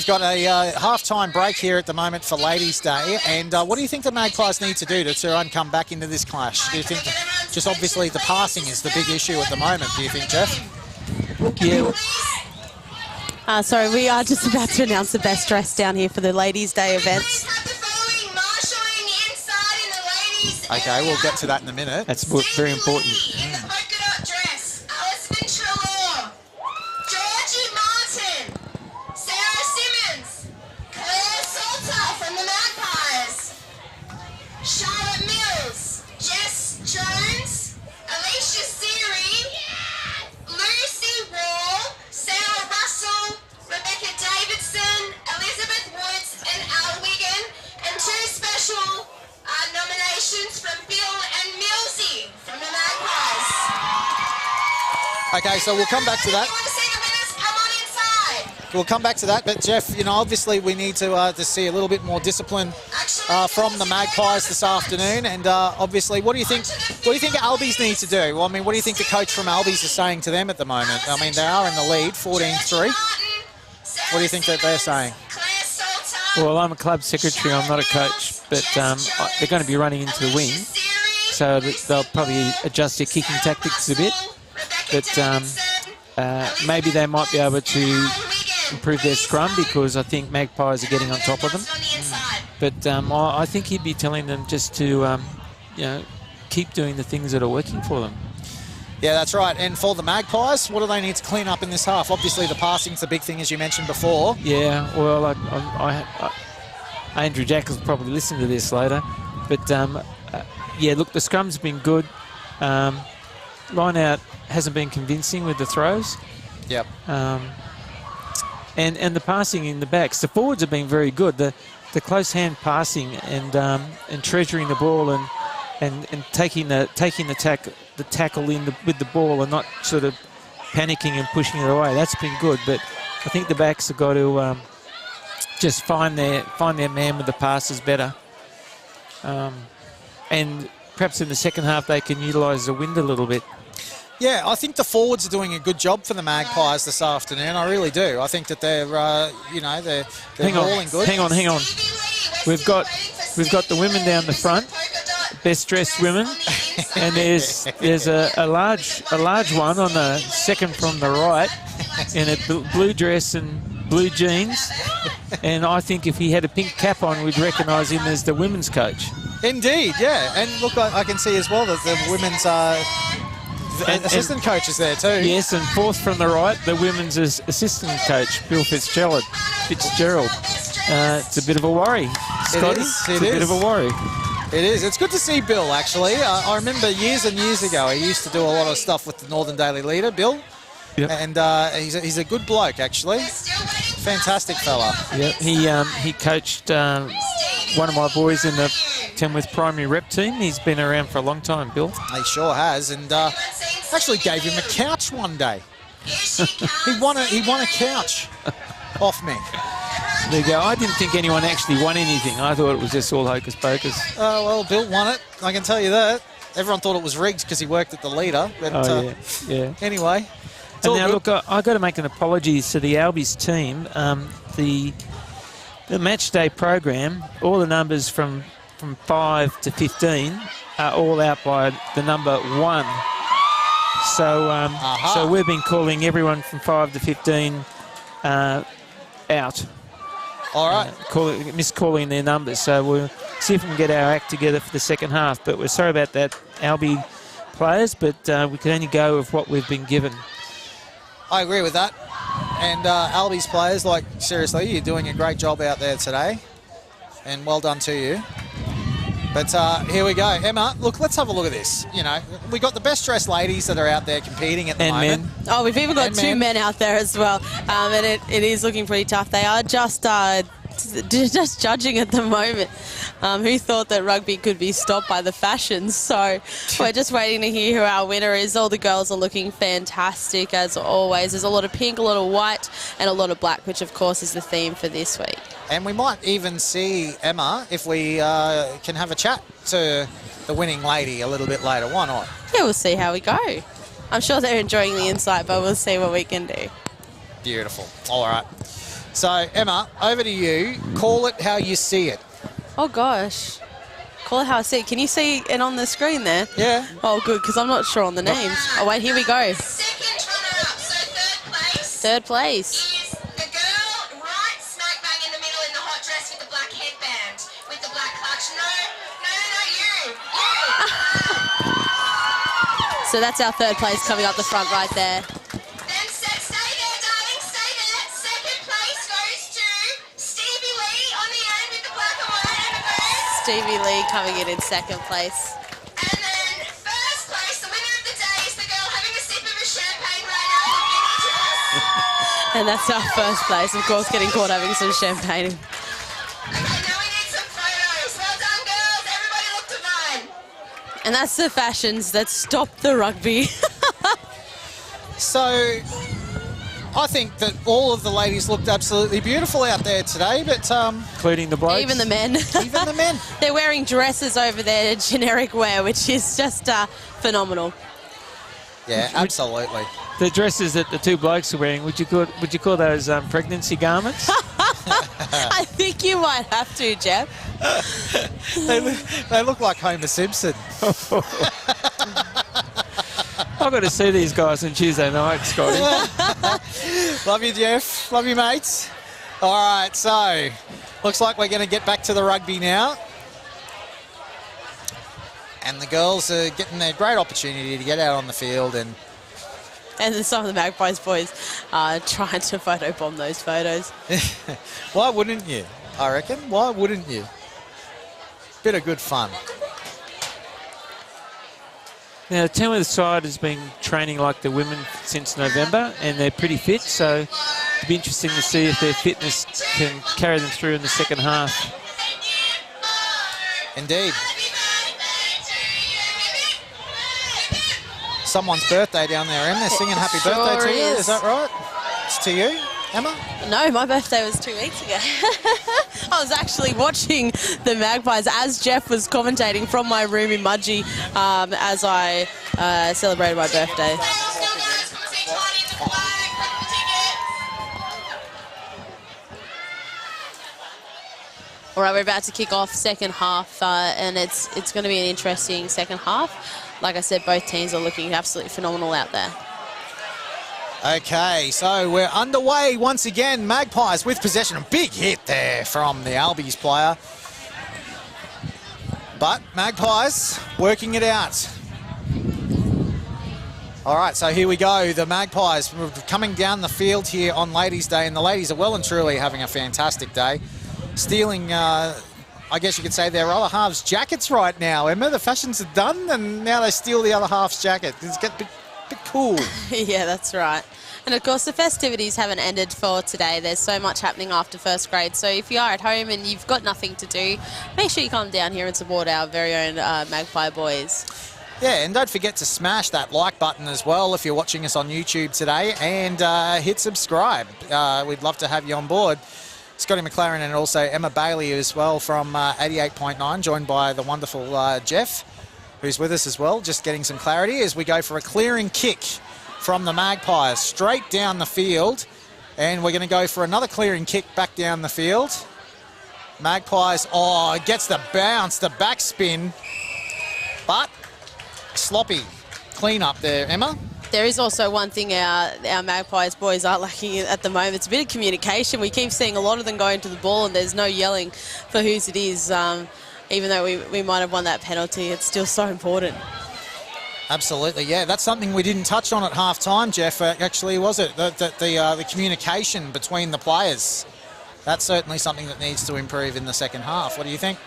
got a half-time break here at the moment for Ladies' Day. And what do you think the Magpies need to do to try and come back into this clash? Do you think just obviously the passing is the big issue at the moment, do you think, Jeff? Yeah. Sorry, we are just about to announce the best dress down here for the Ladies' Day events. Okay, we'll get to that in a minute. That's very important. Okay, so we'll come back to that. We'll come back to that, but Jeff, you know, obviously we need to see a little bit more discipline from the Magpies this afternoon. And obviously, what do you think? What do you think Albies need to do? Well, I mean, what do you think the coach from Albies is saying to them at the moment? I mean, they are in the lead, 14-3. What do you think that they're saying? Well, I'm a club secretary. I'm not a coach, but they're going to be running into the wing. so that they'll probably adjust their kicking tactics a bit. But maybe they might be able to improve their scrum, because I think Magpies are getting on top of them. But I think he'd be telling them just to, keep doing the things that are working for them. Yeah, that's right. And for the Magpies, what do they need to clean up in this half? Obviously, the passing's the big thing, as you mentioned before. Yeah, well, Andrew Jack will probably listen to this later. But, look, the scrum's been good. Line out hasn't been convincing with the throws. Yep. And the passing in the backs. The forwards have been very good. The close hand passing and treasuring the ball and taking the tackle in with the ball and not sort of panicking and pushing it away. That's been good. But I think the backs have got to just find their man with the passes better. And perhaps in the second half they can utilise the wind a little bit. Yeah, I think the forwards are doing a good job for the Magpies this afternoon. I really do. I think that they're rolling good. Hang on. We've got the women down the front, best dressed women, and there's a large one on the second from the right in a blue dress and blue jeans. And I think if he had a pink cap on, we'd recognise him as the women's coach. Indeed, yeah. And look, I can see as well that the women's assistant coach is there too. Yes, and fourth from the right, the women's assistant coach, Bill Fitzgerald. It's a bit of a worry, Scotty. It's a bit of a worry. It is. It's good to see Bill, actually. I remember years and years ago, he used to do a lot of stuff with the Northern Daily Leader, Bill. Yep. And he's a good bloke, actually. Fantastic fella. Yep. He coached one of my boys in the Tamworth primary rep team. He's been around for a long time, Bill. He sure has, and actually gave him a couch one day. he won a couch off me. There you go. I didn't think anyone actually won anything. I thought it was just all hocus pocus. Well, Bill won it. I can tell you that. Everyone thought it was rigged because he worked at the Leader. But, yeah. Anyway. And now, look, I've got to make an apology to the Albies team. The match day program, all the numbers from 5 to 15 are all out by the number 1. So we've been calling everyone from 5 to 15 out. All right. Miscalling their numbers. So we'll see if we can get our act together for the second half. But we're sorry about that, Albie players, but we can only go with what we've been given. I agree with that. And Albie's players, seriously, you're doing a great job out there today. And well done to you. But here we go. Emma, look, let's have a look at this. We got the best dressed ladies that are out there competing at the moment. Men. Oh, we've even got two men out there as well. And it is looking pretty tough. They are just judging at the moment. Who thought that rugby could be stopped by the fashions? So we're just waiting to hear who our winner is. All the girls are looking fantastic as always. There's a lot of pink, a lot of white, and a lot of black, which of course is the theme for this week. And we might even see, Emma, if we can have a chat to the winning lady a little bit later. Why not? Yeah, we'll see how we go. I'm sure they're enjoying the insight, but we'll see what we can do. Beautiful. All right. So, Emma, over to you. Call it how you see it. Oh, gosh. Call it how I see it. Can you see it on the screen there? Yeah. Oh, good, because I'm not sure on the names. Oh, wait, here we go. Second runner-up, so Third place. is the girl right smack bang in the middle in the hot dress with the black headband, with the black clutch. No, you. So that's our third place coming up the front right there. Then stay there, darling, stay there. Second place goes to Stevie Lee on the end with the black and white and the boots. Stevie Lee coming in second place. And then first place, the winner of the day is the girl having a sip of a champagne right now in the mini dress. And that's our first place, of course, getting caught having some champagne. Okay, now we need some photos. Well done, girls. Everybody look divine. And that's the fashions that stopped the rugby. So, I think that all of the ladies looked absolutely beautiful out there today, but Including the blokes. Even the men. even the men. They're wearing dresses over their generic wear, which is just phenomenal. Yeah, absolutely. The dresses that the two blokes are wearing, would you call those pregnancy garments? I think you might have to, Jeff. They look like Homer Simpson. I've got to see these guys on Tuesday night, Scotty. Love you, Jeff. Love you, mates. All right, so looks like we're going to get back to the rugby now. And the girls are getting their great opportunity to get out on the field. And then some of the Magpies boys are trying to photobomb those photos. why wouldn't you, I reckon? Why wouldn't you? Bit of good fun. Now, the Tamworth side has been training like the women since November, and they're pretty fit, so it'll be interesting to see if their fitness can carry them through in the second half. Indeed. Someone's birthday down there, Em. They're singing happy birthday to you. Is that right? It's to you, Emma? No, my birthday was 2 weeks ago. I was actually watching the Magpies as Jeff was commentating from my room in Mudgee as I celebrated my birthday. All right, we're about to kick off second half, and it's going to be an interesting second half. Like I said, both teams are looking absolutely phenomenal out there. Okay, so we're underway once again. Magpies with possession. A big hit there from the Albies player. But Magpies working it out. All right, so here we go. The Magpies coming down the field here on Ladies' Day, and the ladies are well and truly having a fantastic day. Stealing, I guess you could say, their other half's jackets right now. Emma, the fashions are done, and now they steal the other half's jacket. It's getting a bit cool. Yeah, that's right. And of course, the festivities haven't ended for today. There's so much happening after first grade. So if you are at home and you've got nothing to do, make sure you come down here and support our very own Magpie boys. Yeah, and don't forget to smash that like button as well if you're watching us on YouTube today, and hit subscribe. We'd love to have you on board. Scotty McLaren and also Emma Bailey as well from 88.9, joined by the wonderful Jeff, who's with us as well, just getting some clarity as we go for a clearing kick from the Magpies straight down the field. And we're going to go for another clearing kick back down the field. Magpies, gets the bounce, the backspin, but sloppy clean up there, Emma. There is also one thing our Magpies boys are lacking at the moment. It's a bit of communication. We keep seeing a lot of them going to the ball and there's no yelling for whose it is. Even though we might have won that penalty, it's still so important. Absolutely, yeah. That's something we didn't touch on at half-time, Jeff, actually, was it? The communication between the players. That's certainly something that needs to improve in the second half. What do you think?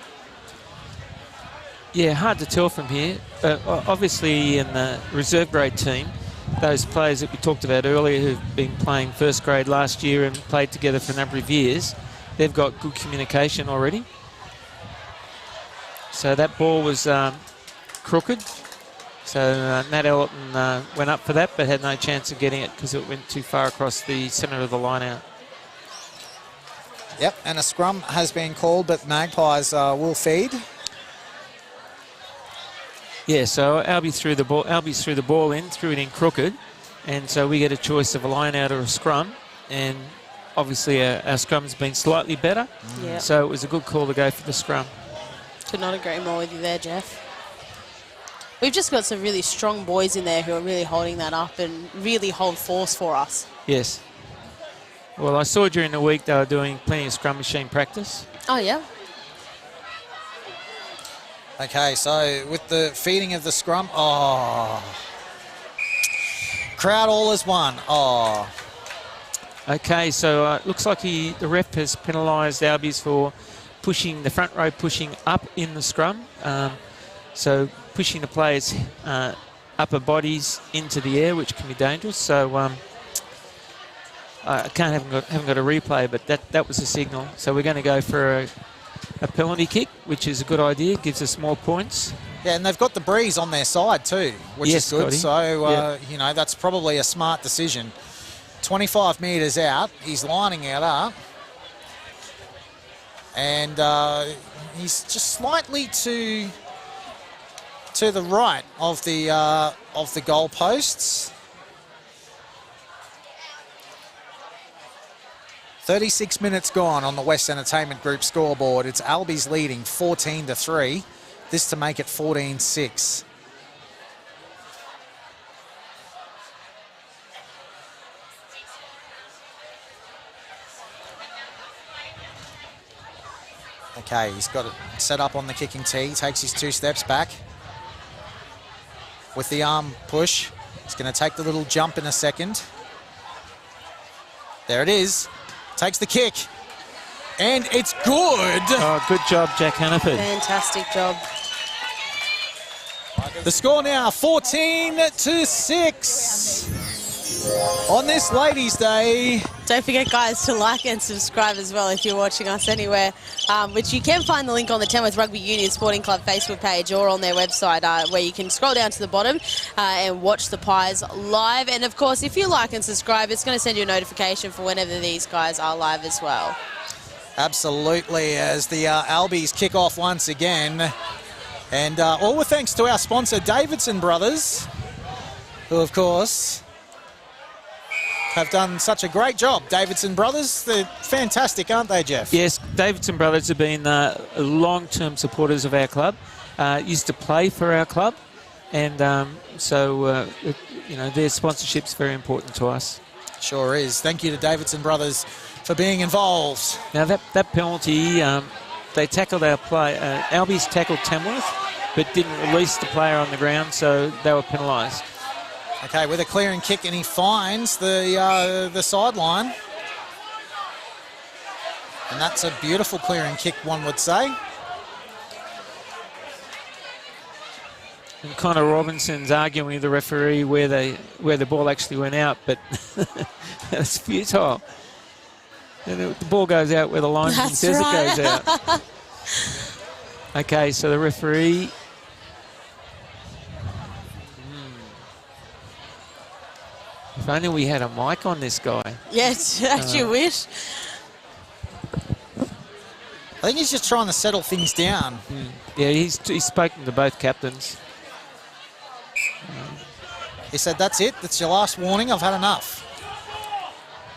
Yeah, hard to tell from here. Obviously, in the reserve grade team, those players that we talked about earlier who've been playing first grade last year and played together for a number of years, they've got good communication already. So that ball was crooked. So Nat Elton went up for that but had no chance of getting it because it went too far across the centre of the line out. Yep, and a scrum has been called, but Magpies will feed. Yeah, so Albies threw the ball in, threw it in crooked, and so we get a choice of a line out or a scrum, and obviously our scrum's been slightly better, so it was a good call to go for the scrum. Could not agree more with you there, Jeff. We've just got some really strong boys in there who are really holding that up and really hold force for us. Yes. Well, I saw during the week they were doing plenty of scrum machine practice. Oh, yeah. Okay, so with the feeding of the scrum, crowd all as one. Okay, so looks like the ref has penalised Albies for pushing the front row, pushing up in the scrum. So pushing the players' upper bodies into the air, which can be dangerous. So I haven't got a replay, but that was a signal. So we're going to go for a penalty kick, which is a good idea, gives us more points. Yeah, and they've got the breeze on their side too, which is good. Scotty. So, you know, that's probably a smart decision. 25 metres out, he's lining it up. And he's just slightly to the right of the goal posts. 36 minutes gone on the West Entertainment Group scoreboard. It's Albies leading 14-3. This to make it 14-6. Okay, he's got it set up on the kicking tee. Takes his 2 steps back. With the arm push. He's going to take the little jump in a second. There it is. Takes the kick. And it's good. Oh, good job, Jack Hannaford. Fantastic job. The score now 14-6 on this Ladies' Day. Don't forget, guys, to like and subscribe as well if you're watching us anywhere, which you can find the link on the Tamworth Rugby Union Sporting Club Facebook page or on their website, where you can scroll down to the bottom and watch the Pies live. And, of course, if you like and subscribe, it's going to send you a notification for whenever these guys are live as well. Absolutely, as the Albies kick off once again. And all with thanks to our sponsor, Davidson Brothers, who, of course, have done such a great job. Davidson Brothers, they're fantastic, aren't they, Jeff? Yes, Davidson Brothers have been long-term supporters of our club. Used to play for our club, and you know, their sponsorship's very important to us. Sure is. Thank you to Davidson Brothers for being involved. Now that penalty, they tackled our play. Albies tackled Tamworth, but didn't release the player on the ground, so they were penalised. Okay, with a clearing kick, and he finds the sideline. And that's a beautiful clearing kick, one would say. And Connor Robinson's arguing with the referee where the ball actually went out, but it's futile. And the ball goes out where the linesman says it goes out. Okay, so the referee. If only we had a mic on this guy. Yes, don't you wish? I think he's just trying to settle things down. Yeah, he's spoken to both captains. He said, that's it. That's your last warning. I've had enough.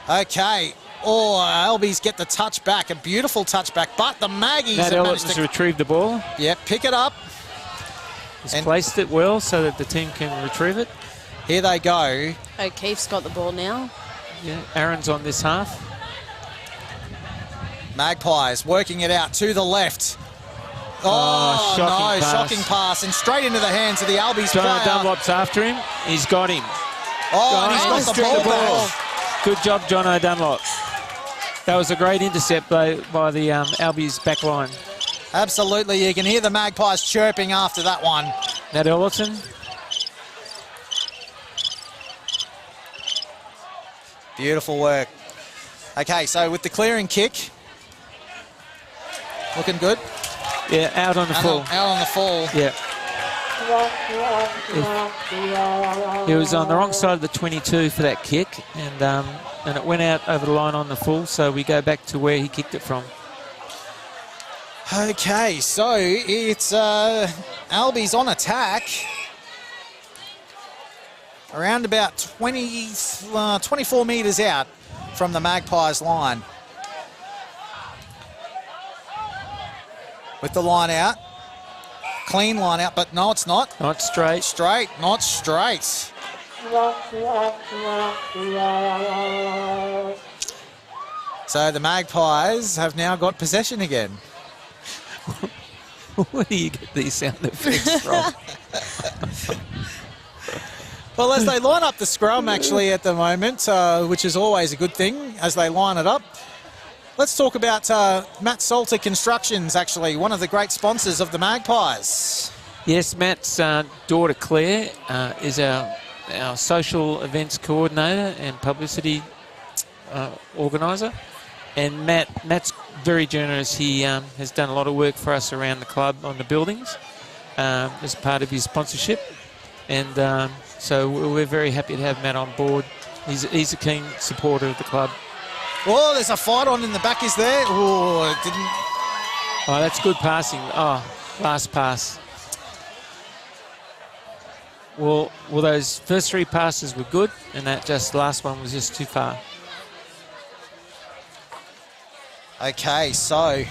Okay. Oh, Albies get the touch back. A beautiful touch back. But the Maggies Matt have Ellis managed has to retrieved the ball. Yep, pick it up. He's placed it well so that the team can retrieve it. Here they go. O'Keefe's got the ball now. Yeah, Aaron's on this half. Magpies working it out to the left. Oh, shocking pass. Shocking pass. And straight into the hands of the Albies John player. Dunlop's after him. He's got him. Oh, and he's got the ball back. Good job, John O'Dunlop. That was a great intercept by the Albies back line. Absolutely. You can hear the Magpies chirping after that one. Nat Ellison. Beautiful work. Okay, so with the clearing kick, looking good. Yeah, out on the full. Out on the full. Yeah. He was on the wrong side of the 22 for that kick, and it went out over the line on the full, so we go back to where he kicked it from. Okay, so it's Albies on attack. Around about 24 metres out from the Magpies line. With the line out. Clean line out, but no, it's not. Not straight. Straight, not straight. So the Magpies have now got possession again. Where do you get these sound effects from? Well, as they line up the scrum, actually, at the moment, which is always a good thing as they line it up, let's talk about Matt Salter Constructions, actually, one of the great sponsors of the Magpies. Yes, Matt's daughter Claire is our social events coordinator and publicity organiser. And Matt's very generous. He has done a lot of work for us around the club on the buildings as part of his sponsorship. And so we're very happy to have Matt on board. He's a keen supporter of the club. Oh, there's a fight on in the back, is there? Oh, it didn't. Oh, that's good passing. Oh, last pass. Well, those first three passes were good, and that last one was just too far. Okay, so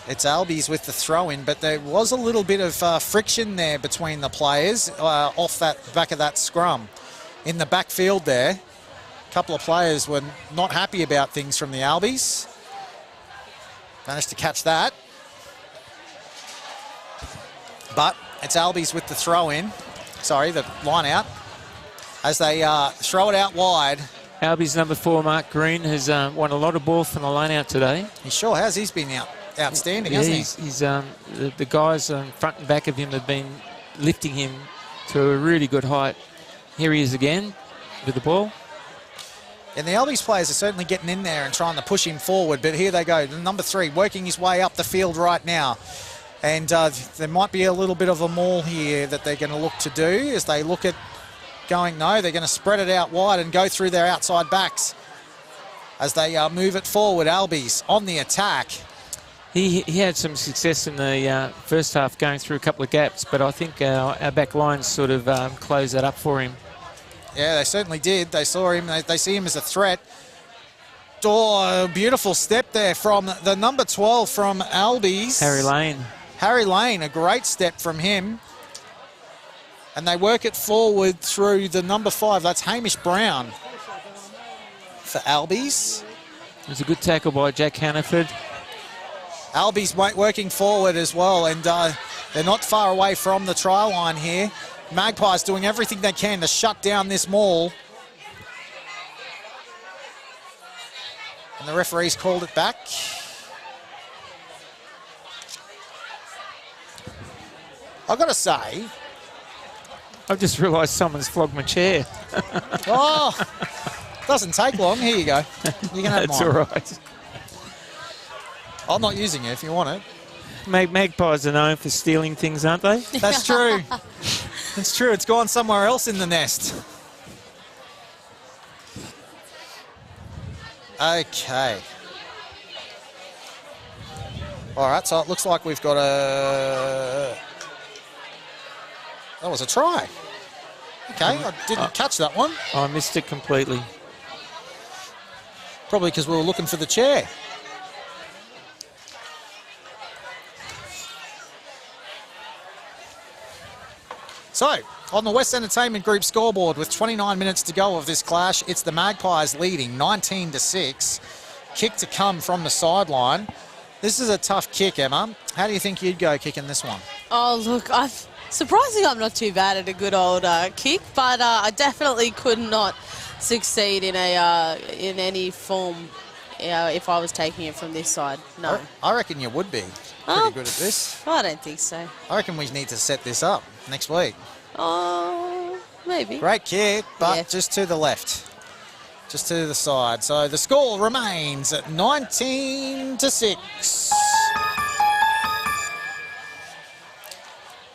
it's Albies with the throw-in, but there was a little bit of friction there between the players off that back of that scrum. In the backfield there, a couple of players were not happy about things from the Albies. Managed to catch that. But it's Albies with the throw-in. Sorry, the line out. As they throw it out wide. Albies number 4, Mark Green, has won a lot of ball from the line out today. He sure has. He's been outstanding, hasn't he? He's the guys on front and back of him have been lifting him to a really good height. Here he is again with the ball. And the Albies players are certainly getting in there and trying to push him forward, but here they go. The number 3 working his way up the field right now. And there might be a little bit of a maul here that they're going to look to do as they look at going, no, they're going to spread it out wide and go through their outside backs as they move it forward. Albies on the attack. He had some success in the first half going through a couple of gaps, but I think our back lines sort of closed that up for him. Yeah, they certainly did. They saw him. They see him as a threat. Oh, beautiful step there from the number 12 from Albies. Harry Lane. Harry Lane, a great step from him. And they work it forward through the number 5. That's Hamish Brown for Albies. It was a good tackle by Jack Hannaford. Albies working forward as well, and they're not far away from the try line here. Magpies doing everything they can to shut down this maul. And the referee's called it back. I've got to say... I've just realised someone's flogged my chair. Oh, doesn't take long. Here you go. You can have That's mine. all right. I'm not using it if you want it. Magpies are known for stealing things, aren't they? That's true. That's true. It's gone somewhere else in the nest. Okay. All right, so it looks like we've got a... That was a try. Okay, I didn't catch that one. I missed it completely. Probably because we were looking for the chair. So, on the West Entertainment Group scoreboard with 29 minutes to go of this clash, it's the Magpies leading 19-6. Kick to come from the sideline. This is a tough kick, Emma. How do you think you'd go kicking this one? Oh, look, surprisingly, I'm not too bad at a good old kick, but I definitely could not succeed in any form if I was taking it from this side. No. I reckon you would be pretty good at this. I don't think so. I reckon we need to set this up next week. Oh, maybe. Great kick, but Yeah. just to the left. Just to the side. So the score remains at 19-6.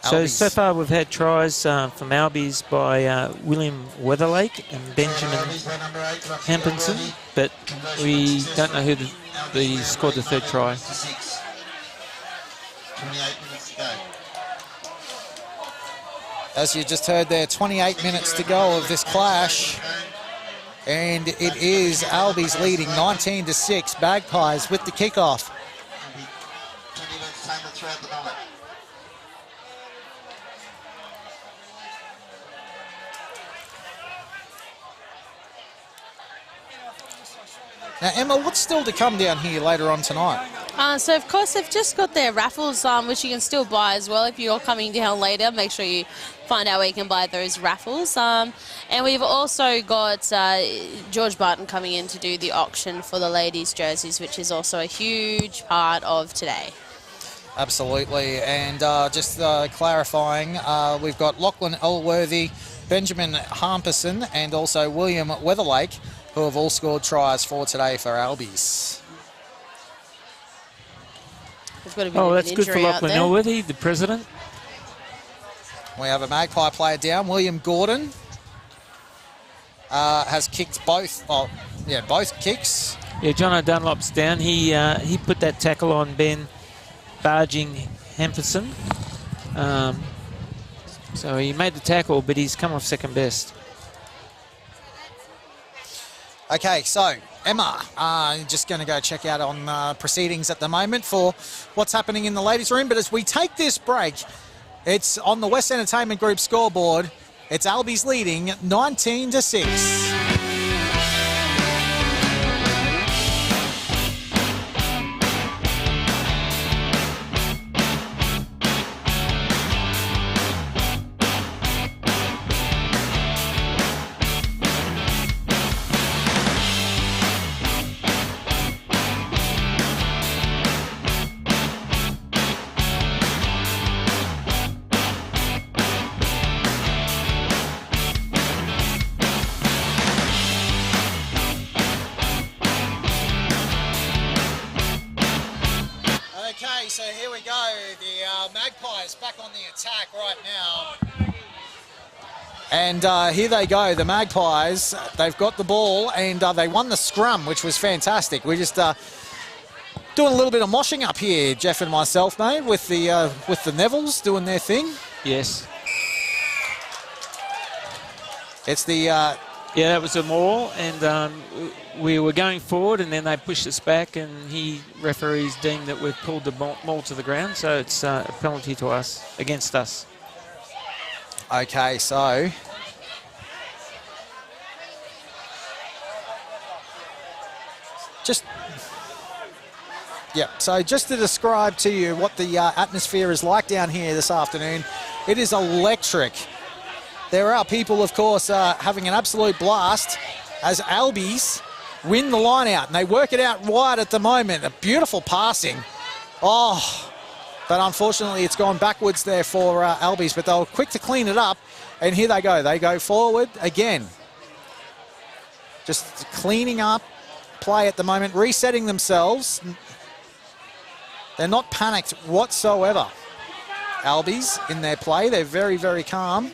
So far we've had tries from Albies by William Weatherlake and Benjamin Hampinson, but we don't know who the scored the third try. 28 minutes to go. As you just heard there, 28 minutes to go of this clash. And it is Albies leading 19-6. Magpies with the kickoff. 20 minutes time to throw out the moment. Now, Emma, what's still to come down here later on tonight? So, of course, they've just got their raffles, which you can still buy as well. If you're coming down later, make sure you find out where you can buy those raffles. And we've also got George Barton coming in to do the auction for the ladies' jerseys, which is also a huge part of today. Absolutely. And just clarifying, we've got Lachlan Elworthy, Benjamin Hampison, and also William Weatherlake, who have all scored tries for today for Albies. We've got a bit Oh, of that's an good for injury out Lachlan there. Elworthy, the president. We have a Magpie player down. William Gordon has kicked both kicks. Yeah, John Dunlop's down. He put that tackle on Ben barging Hampson. So he made the tackle, but he's come off second best. Okay, so Emma. Just going to go check out on proceedings at the moment for what's happening in the ladies' room. But as we take this break, it's on the West Entertainment Group scoreboard. It's Albies leading 19-6. Okay, so here we go. The Magpies back on the attack right now. And here they go, the Magpies. They've got the ball and they won the scrum, which was fantastic. We're just doing a little bit of moshing up here, Jeff and myself, mate, with the Nevilles doing their thing. Yes. It's the... Yeah, that was a maul, and we were going forward, and then they pushed us back, and referees deemed that we've pulled the maul to the ground, so it's a penalty to us, against us. Okay, so... So just to describe to you what the atmosphere is like down here this afternoon, it is electric. There are people, of course, having an absolute blast as Albies win the line out, and they work it out wide at the moment. A beautiful passing. Oh, but unfortunately it's gone backwards there for Albies, but they were quick to clean it up, and here they go. They go forward again. Just cleaning up play at the moment, resetting themselves. They're not panicked whatsoever. Albies in their play, they're very, very calm.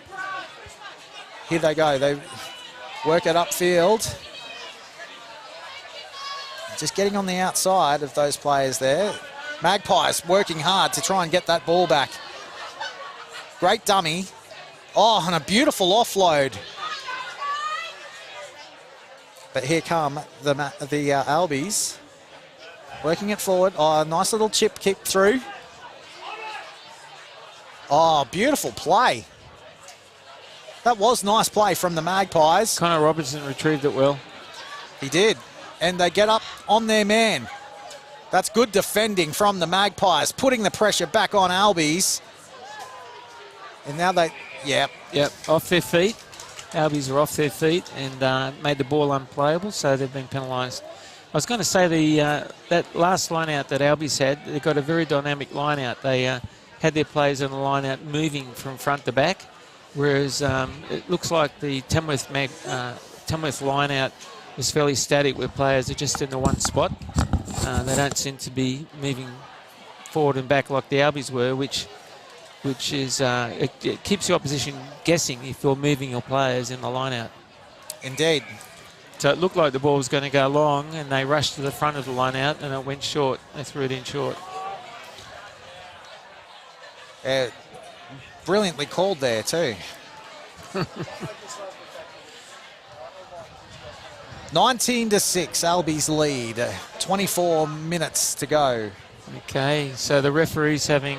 Here they go, they work it upfield. Just getting on the outside of those players there. Magpies working hard to try and get that ball back. Great dummy. Oh, and a beautiful offload. But here come the Albies. Working it forward. Oh, nice little chip kick through. Oh, beautiful play. That was nice play from the Magpies. Connor Robertson retrieved it well. He did. And they get up on their man. That's good defending from the Magpies, putting the pressure back on Albies. And now they, Yep, off their feet. Albies are off their feet and made the ball unplayable, so they've been penalised. I was going to say that last line-out that Albies had, they got a very dynamic line-out. They had their players on the line-out moving from front to back, whereas it looks like the Tamworth line-out was fairly static, where players are just in the one spot. They don't seem to be moving forward and back like the Albies were, which is it keeps the opposition guessing if you're moving your players in the line-out. Indeed. So it looked like the ball was going to go long, and they rushed to the front of the line-out, and it went short. They threw it in short. Brilliantly called there too. 19-6, Albies lead. 24 minutes to go. Okay, so the referee's having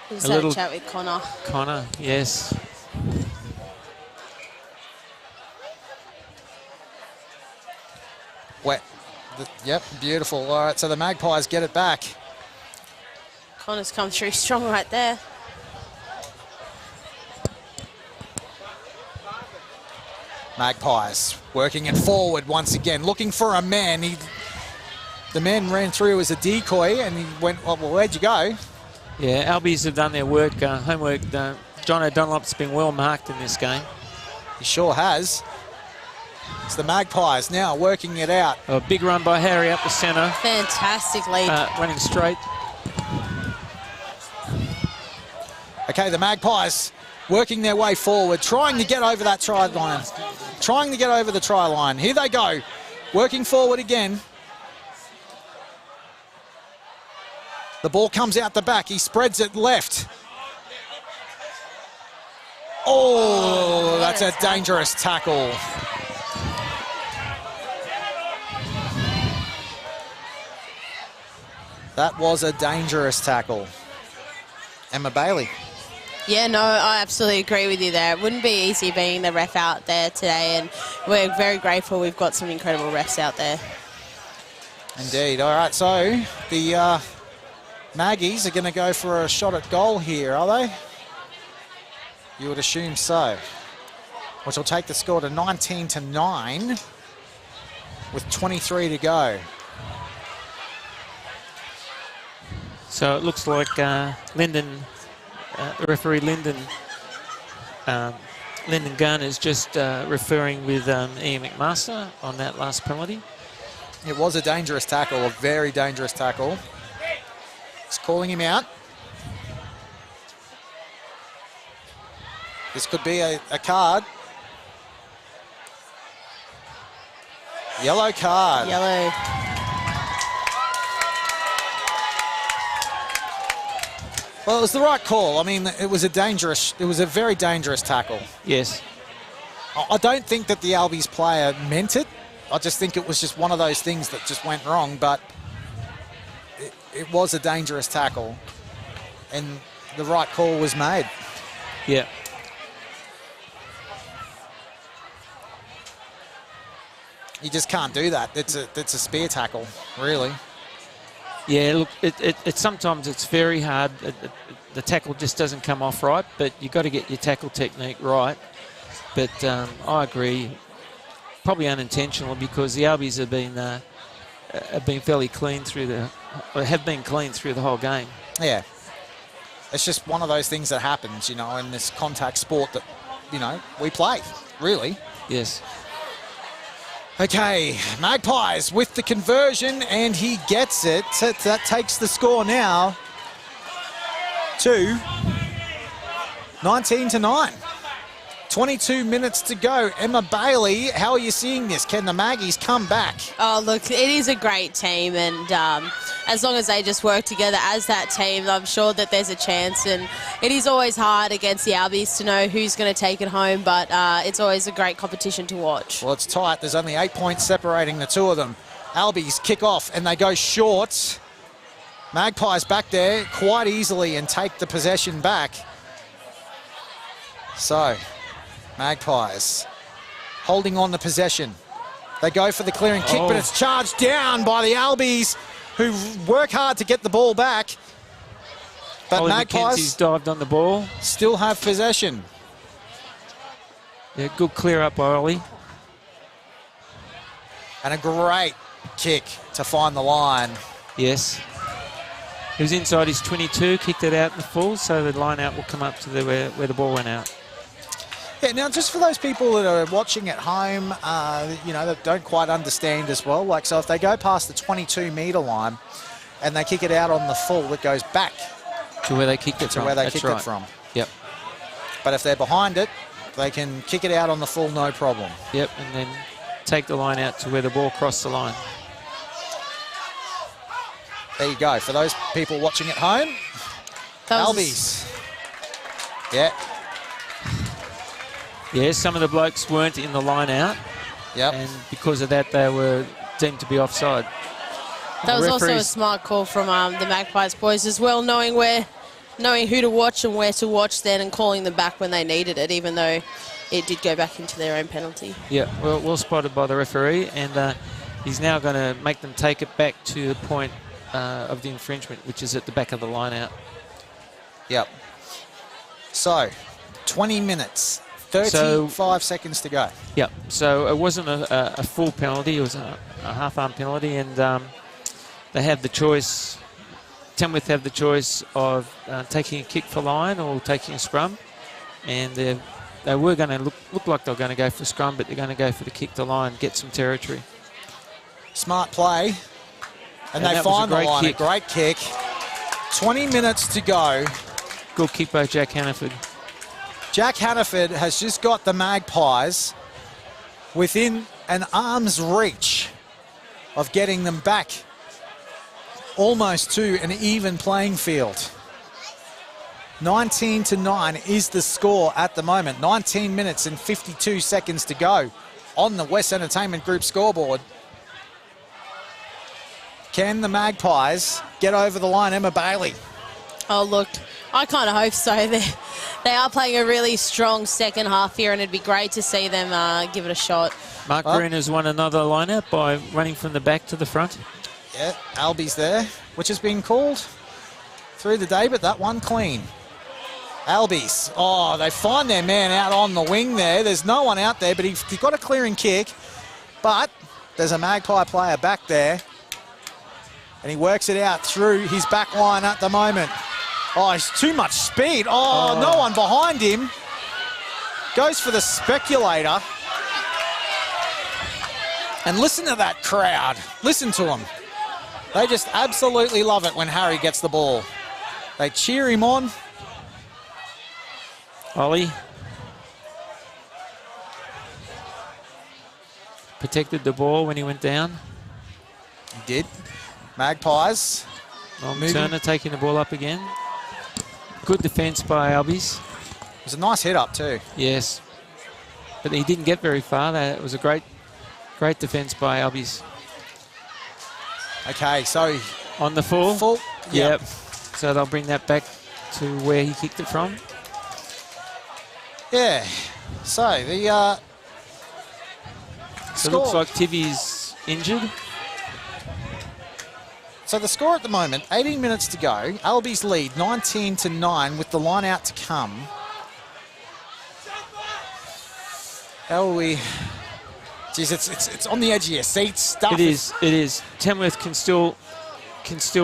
Just a had little a chat with Connor. Connor, yes. Wet. Yep, beautiful. All right, so the Magpies get it back. Connor's come through strong right there. Magpies working it forward once again, looking for a man. The man ran through as a decoy, and he went, oh, well, where'd you go? Yeah, Albies have done their work, homework. John O'Donnell's been well marked in this game. He sure has. It's the Magpies now working it out. A big run by Harry up the centre. Fantastic lead. Running straight. Okay, the Magpies working their way forward, trying to get over that try line. Trying to get over the try line. Here they go, working forward again. The ball comes out the back. He spreads it left. Oh, that's a dangerous tackle. That was a dangerous tackle. Emma Bailey. Yeah, no, I absolutely agree with you there. It wouldn't be easy being the ref out there today, and we're very grateful we've got some incredible refs out there. Indeed. All right, so the Maggies are going to go for a shot at goal here, are they? You would assume so. Which will take the score to 19-9 with 23 to go. So it looks like Lyndon, the referee Lyndon Gunn is just referring with Ian McMaster on that last penalty. It was a dangerous tackle, a very dangerous tackle. He's calling him out. This could be a card. Yellow card. Yellow. Well, it was the right call. I mean, it was a very dangerous tackle. Yes. I don't think that the Albies player meant it. I just think it was just one of those things that just went wrong, but it was a dangerous tackle, and the right call was made. Yeah. You just can't do that. It's a spear tackle, really. Yeah, look, it sometimes it's very hard. The tackle just doesn't come off right, but you've got to get your tackle technique right. But I agree, probably unintentional, because the Albies have been fairly clean have been clean through the whole game. Yeah. It's just one of those things that happens, in this contact sport that, we play, really. Yes. Okay, Magpies with the conversion, and he gets it. That takes the score now to 19-9. 22 minutes to go. Emma Bailey, how are you seeing this? Can the Maggies come back? Oh, look, it is a great team, and as long as they just work together as that team, I'm sure that there's a chance. And it is always hard against the Albies to know who's going to take it home, but it's always a great competition to watch. Well, it's tight. There's only 8 points separating the two of them. Albies kick off, and they go short. Magpies back there quite easily and take the possession back. So, Magpies holding on the possession. They go for the clearing kick, but it's charged down by the Albies, who work hard to get the ball back. But Ollie Magpies McKenzie's dived on the ball. Still have possession. Yeah, good clear up by Ollie. And a great kick to find the line. Yes. He was inside his 22, kicked it out in the full, so the line out will come up to where the ball went out. Yeah, now just for those people that are watching at home, that don't quite understand as well, so if they go past the 22-metre line and they kick it out on the full, it goes back to where they kicked it from. It from. Yep. But if they're behind it, they can kick it out on the full, no problem. Yep, and then take the line out to where the ball crossed the line. There you go. For those people watching at home, Albies. Yeah. Yeah, some of the blokes weren't in the line out. Yep. And because of that, they were deemed to be offside. That was also a smart call from the Magpies boys as well, knowing who to watch and where to watch then, and calling them back when they needed it, even though it did go back into their own penalty. Yeah, well spotted by the referee, and he's now going to make them take it back to the point of the infringement, which is at the back of the line out. Yep. So, 20 minutes. 35 seconds to go. Yep. So it wasn't a full penalty. It was a half-arm penalty, and they have the choice. Tamworth have the choice of taking a kick for line or taking a scrum, and they were going to look like they were going to go for scrum, but they're going to go for the kick to line, get some territory. Smart play, and they find the line. A great kick. 20 minutes to go. Good kick by Jack Hannaford. Jack Hannaford has just got the Magpies within an arm's reach of getting them back almost to an even playing field. 19-9 is the score at the moment. 19 minutes and 52 seconds to go on the West Entertainment Group scoreboard. Can the Magpies get over the line? Emma Bailey. Oh, look, I kind of hope so. They are playing a really strong second half here, and it'd be great to see them give it a shot. Mark Green has won another line-out by running from the back to the front. Yeah, Albies there, which has been called through the day, but that one clean. Albies. Oh, they find their man out on the wing there. There's no one out there, but he got a clearing kick. But there's a Magpie player back there, and he works it out through his back line at the moment. Oh, he's too much speed. Oh, no one behind him. Goes for the speculator. And listen to that crowd. Listen to them. They just absolutely love it when Harry gets the ball. They cheer him on. Ollie protected the ball when he went down. He did. Magpies. Turner taking the ball up again. Good defence by Albies. It was a nice hit up too. Yes. But he didn't get very far. It was a great defence by Albies. Okay, so on the full. Full. Yep. So they'll bring that back to where he kicked it from. Yeah. So the So it looks like Tivy's injured. So the score at the moment, 18 minutes to go. Albies lead 19-9 with the line out to come. How are we? Geez, it's on the edge of your seat stuff. It is. Tamworth can still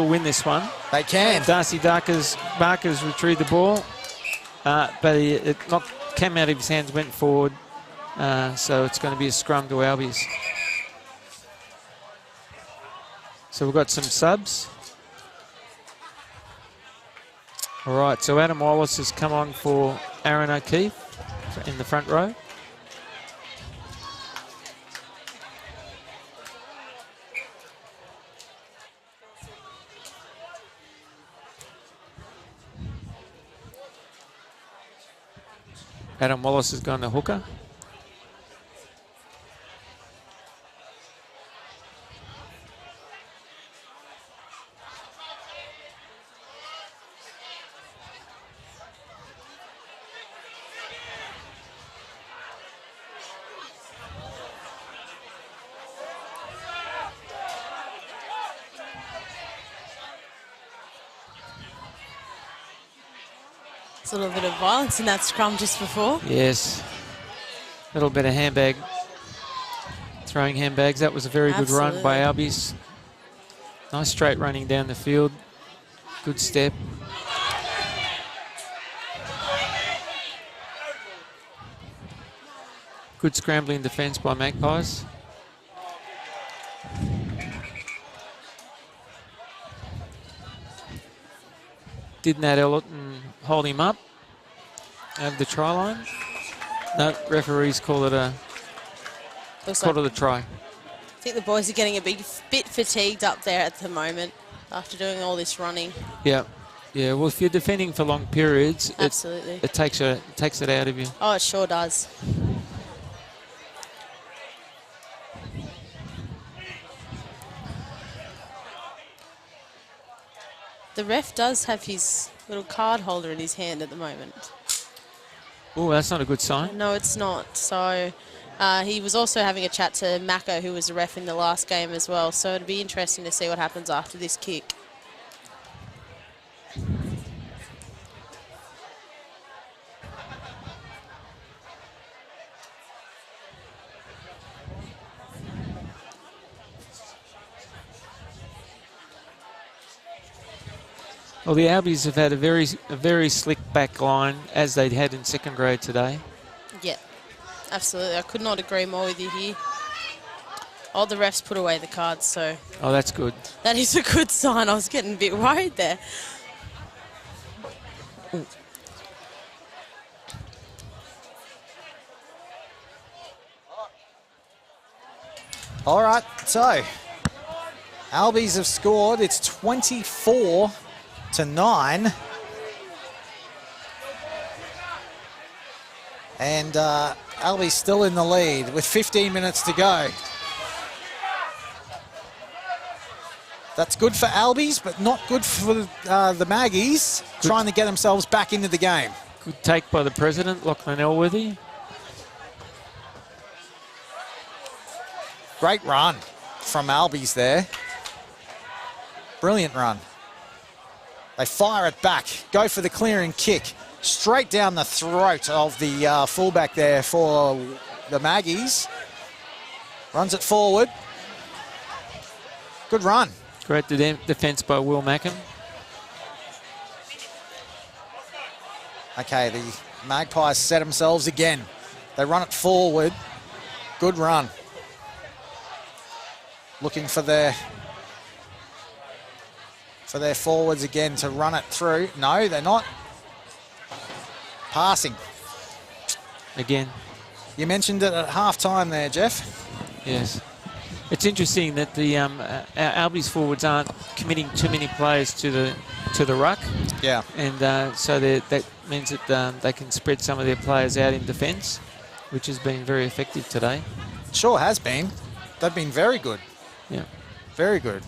win this one. They can. Darcy Barker's retrieved the ball, but it came out of his hands, went forward. So it's going to be a scrum to Albies. So we've got some subs. All right, so Adam Wallace has come on for Aaron O'Keefe in the front row. Adam Wallace has gone to hooker. There's a little bit of violence in that scrum just before. Yes. A little bit of throwing handbags. That was a very good run by Albies. Nice straight running down the field. Good step. Good scrambling defence by Magpies. Did Nat Ellerton hold him up at the try line? No, referees call it a try. I think the boys are getting a bit fatigued up there at the moment after doing all this running. Yeah. Yeah, well, if you're defending for long periods, Absolutely. it takes it out of you. Oh, it sure does. The ref does have his little card holder in his hand at the moment. Oh, that's not a good sign. No, it's not. So he was also having a chat to Mako, who was the ref in the last game as well. So it'd be interesting to see what happens after this kick. Well, the Albies have had a very slick back line, as they'd had in second grade today. Yeah, absolutely. I could not agree more with you here. All the refs put away the cards, so... Oh, that's good. That is a good sign. I was getting a bit worried there. Ooh. All right, so Albies have scored. It's 24-9. And Albies still in the lead with 15 minutes to go. That's good for Albies, but not good for the Maggies, trying to get themselves back into the game. Good take by the president, Lachlan Elworthy. Great run from Albies there. Brilliant run. They fire it back, go for the clearing kick, straight down the throat of the fullback there for the Maggies. Runs it forward. Good run. Great defence by Will Mackham. Okay, the Magpies set themselves again. They run it forward. Good run. Looking for their forwards again to run it through. No, they're not. Passing. Again. You mentioned it at half-time there, Jeff. Yes. It's interesting that the our Albies forwards aren't committing too many players to the ruck. Yeah. And so that means that they can spread some of their players out in defence, which has been very effective today. Sure has been. They've been very good. Yeah. Very good.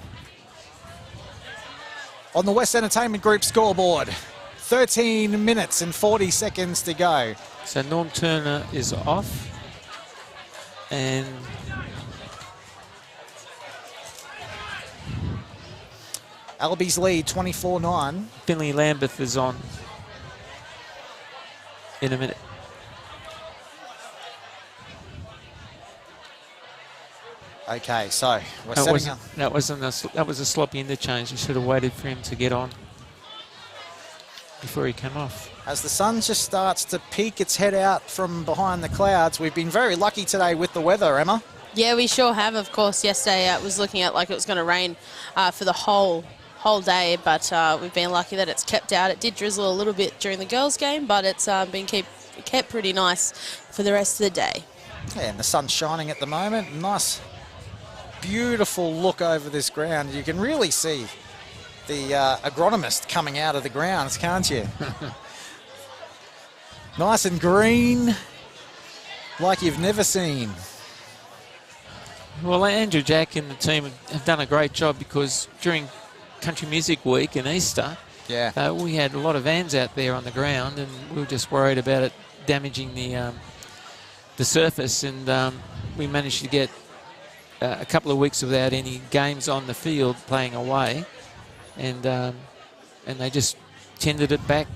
On the West Entertainment Group scoreboard, 13 minutes and 40 seconds to go. So Norm Turner is off. And Albies lead 24-9. Finley Lambeth is on in a minute. Okay, so we're That setting up. that was a sloppy interchange. You should have waited for him to get on before he came off. As the sun just starts to peek its head out from behind the clouds, we've been very lucky today with the weather, Emma. Yeah, we sure have. Of course, yesterday it was looking at like it was going to rain for the whole day, but we've been lucky that it's kept out. It did drizzle a little bit during the girls' game, but it's been kept pretty nice for the rest of the day. Yeah, and the sun's shining at the moment. Nice, beautiful look over this ground. You can really see the agronomist coming out of the grounds, can't you? Nice and green, like you've never seen. Well, Andrew Jack and the team have done a great job because during Country Music Week and Easter, Yeah. we had a lot of vans out there on the ground, and we were just worried about it damaging the surface, and we managed to get a couple of weeks without any games on the field playing away, and they just tended it back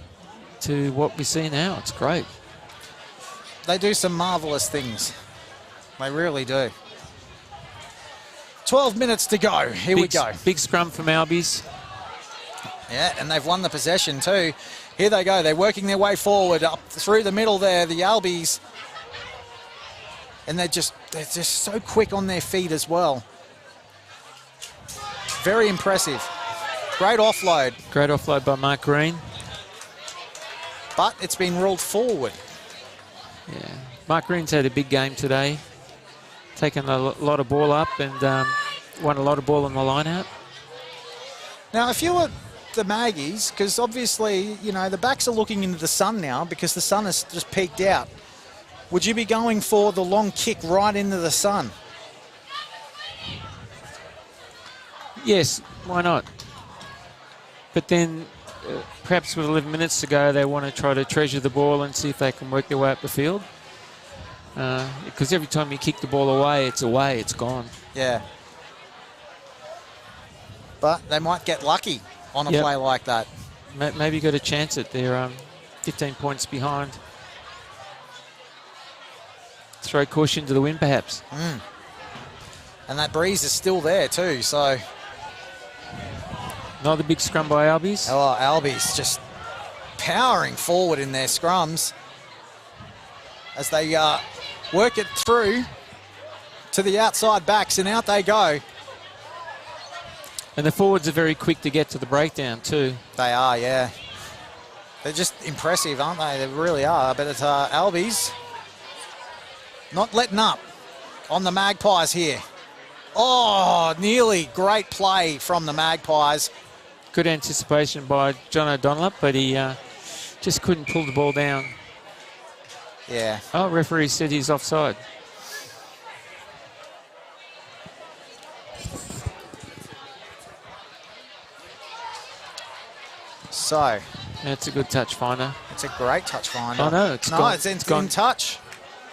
to what we see now. It's great. They do some marvellous things. They really do. 12 minutes to go. Here we go. Big scrum from Albies. Yeah, and they've won the possession too. Here they go. They're working their way forward up through the middle there, the Albies. And they're just so quick on their feet as well. Very impressive. Great offload. Great offload by Mark Green. But it's been ruled forward. Yeah, Mark Green's had a big game today. Taken a lot of ball up and won a lot of ball on the line out. Now, if you were the Maggies, because obviously, you know, the backs are looking into the sun now because the sun has just peaked out, would you be going for the long kick right into the sun? Yes, why not? But then perhaps with 11 minutes to go, they want to try to treasure the ball and see if they can work their way up the field. Because every time you kick the ball away, it's gone. Yeah. But they might get lucky on a play like that. Maybe got a chance at they're 15 points behind. Throw caution to the wind, perhaps. And that breeze is still there too, so... Another big scrum by Albies. Oh, Albies just powering forward in their scrums as they work it through to the outside backs, and out they go. And the forwards are very quick to get to the breakdown too. They are, yeah. They're just impressive, aren't they? They really are. But it's Albies not letting up on the Magpies here. Oh, nearly great play from the Magpies. Good anticipation by John O'Donnell, but he just couldn't pull the ball down. Yeah. Oh, referee said he's offside. So, That's a good touch finder. it's a great touch finder. Oh, no, it's gone. It's Gone. in touch.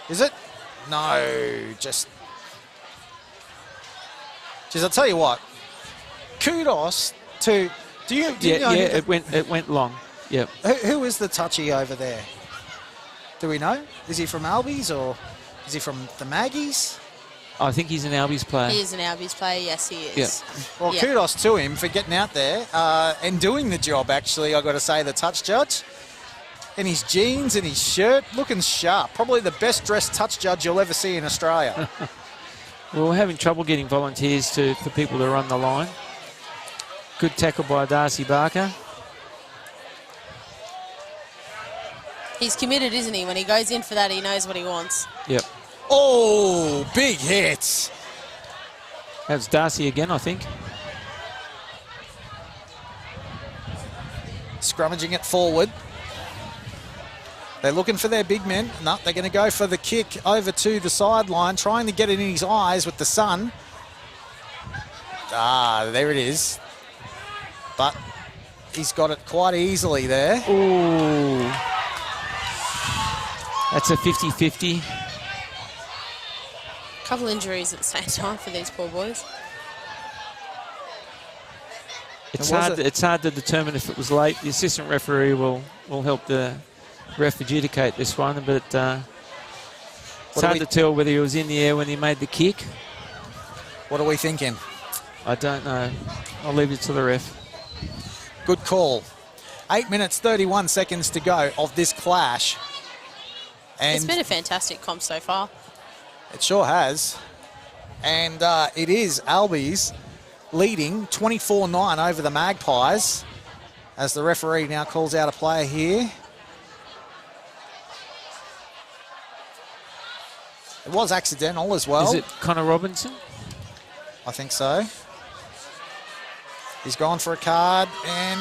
Is it? No, just... Jeez, I'll tell you what. Kudos to... Do you know Yeah, it went long. Yep. who is the touchy over there? Do we know? Is he from Albies or is he from the Maggies? I think he's an Albies player. He is an Albies player, yes, he is. Well, Yeah. kudos to him for getting out there and doing the job, actually, I've got to say, the touch judge. In his jeans and his shirt, looking sharp. Probably the best dressed touch judge you'll ever see in Australia. Well, we're having trouble getting volunteers for people to run the line. Good tackle by Darcy Barker. He's committed, isn't he? When he goes in for that, he knows what he wants. Yep. Oh, big hits. That's Darcy again, I think. Scrummaging it forward. They're looking for their big men. No, they're going to go for the kick over to the sideline, trying to get it in his eyes with the sun. Ah, there it is. But he's got it quite easily there. Ooh. That's a 50-50. Couple injuries at the same time for these poor boys. It's was hard. it? It's hard to determine if it was late. The assistant referee will help the ref adjudicate this one, but it's What do hard we- to tell whether he was in the air when he made the kick. What are we thinking? I don't know. I'll leave it to the ref. Good call. 8 minutes, 31 seconds to go of this clash. It's And been a fantastic comp so far. it sure has. And it is Albies leading 24-9 over the Magpies as the referee now calls out a player here. It was accidental as well. Is it Connor Robinson? I think so. He's gone for a card and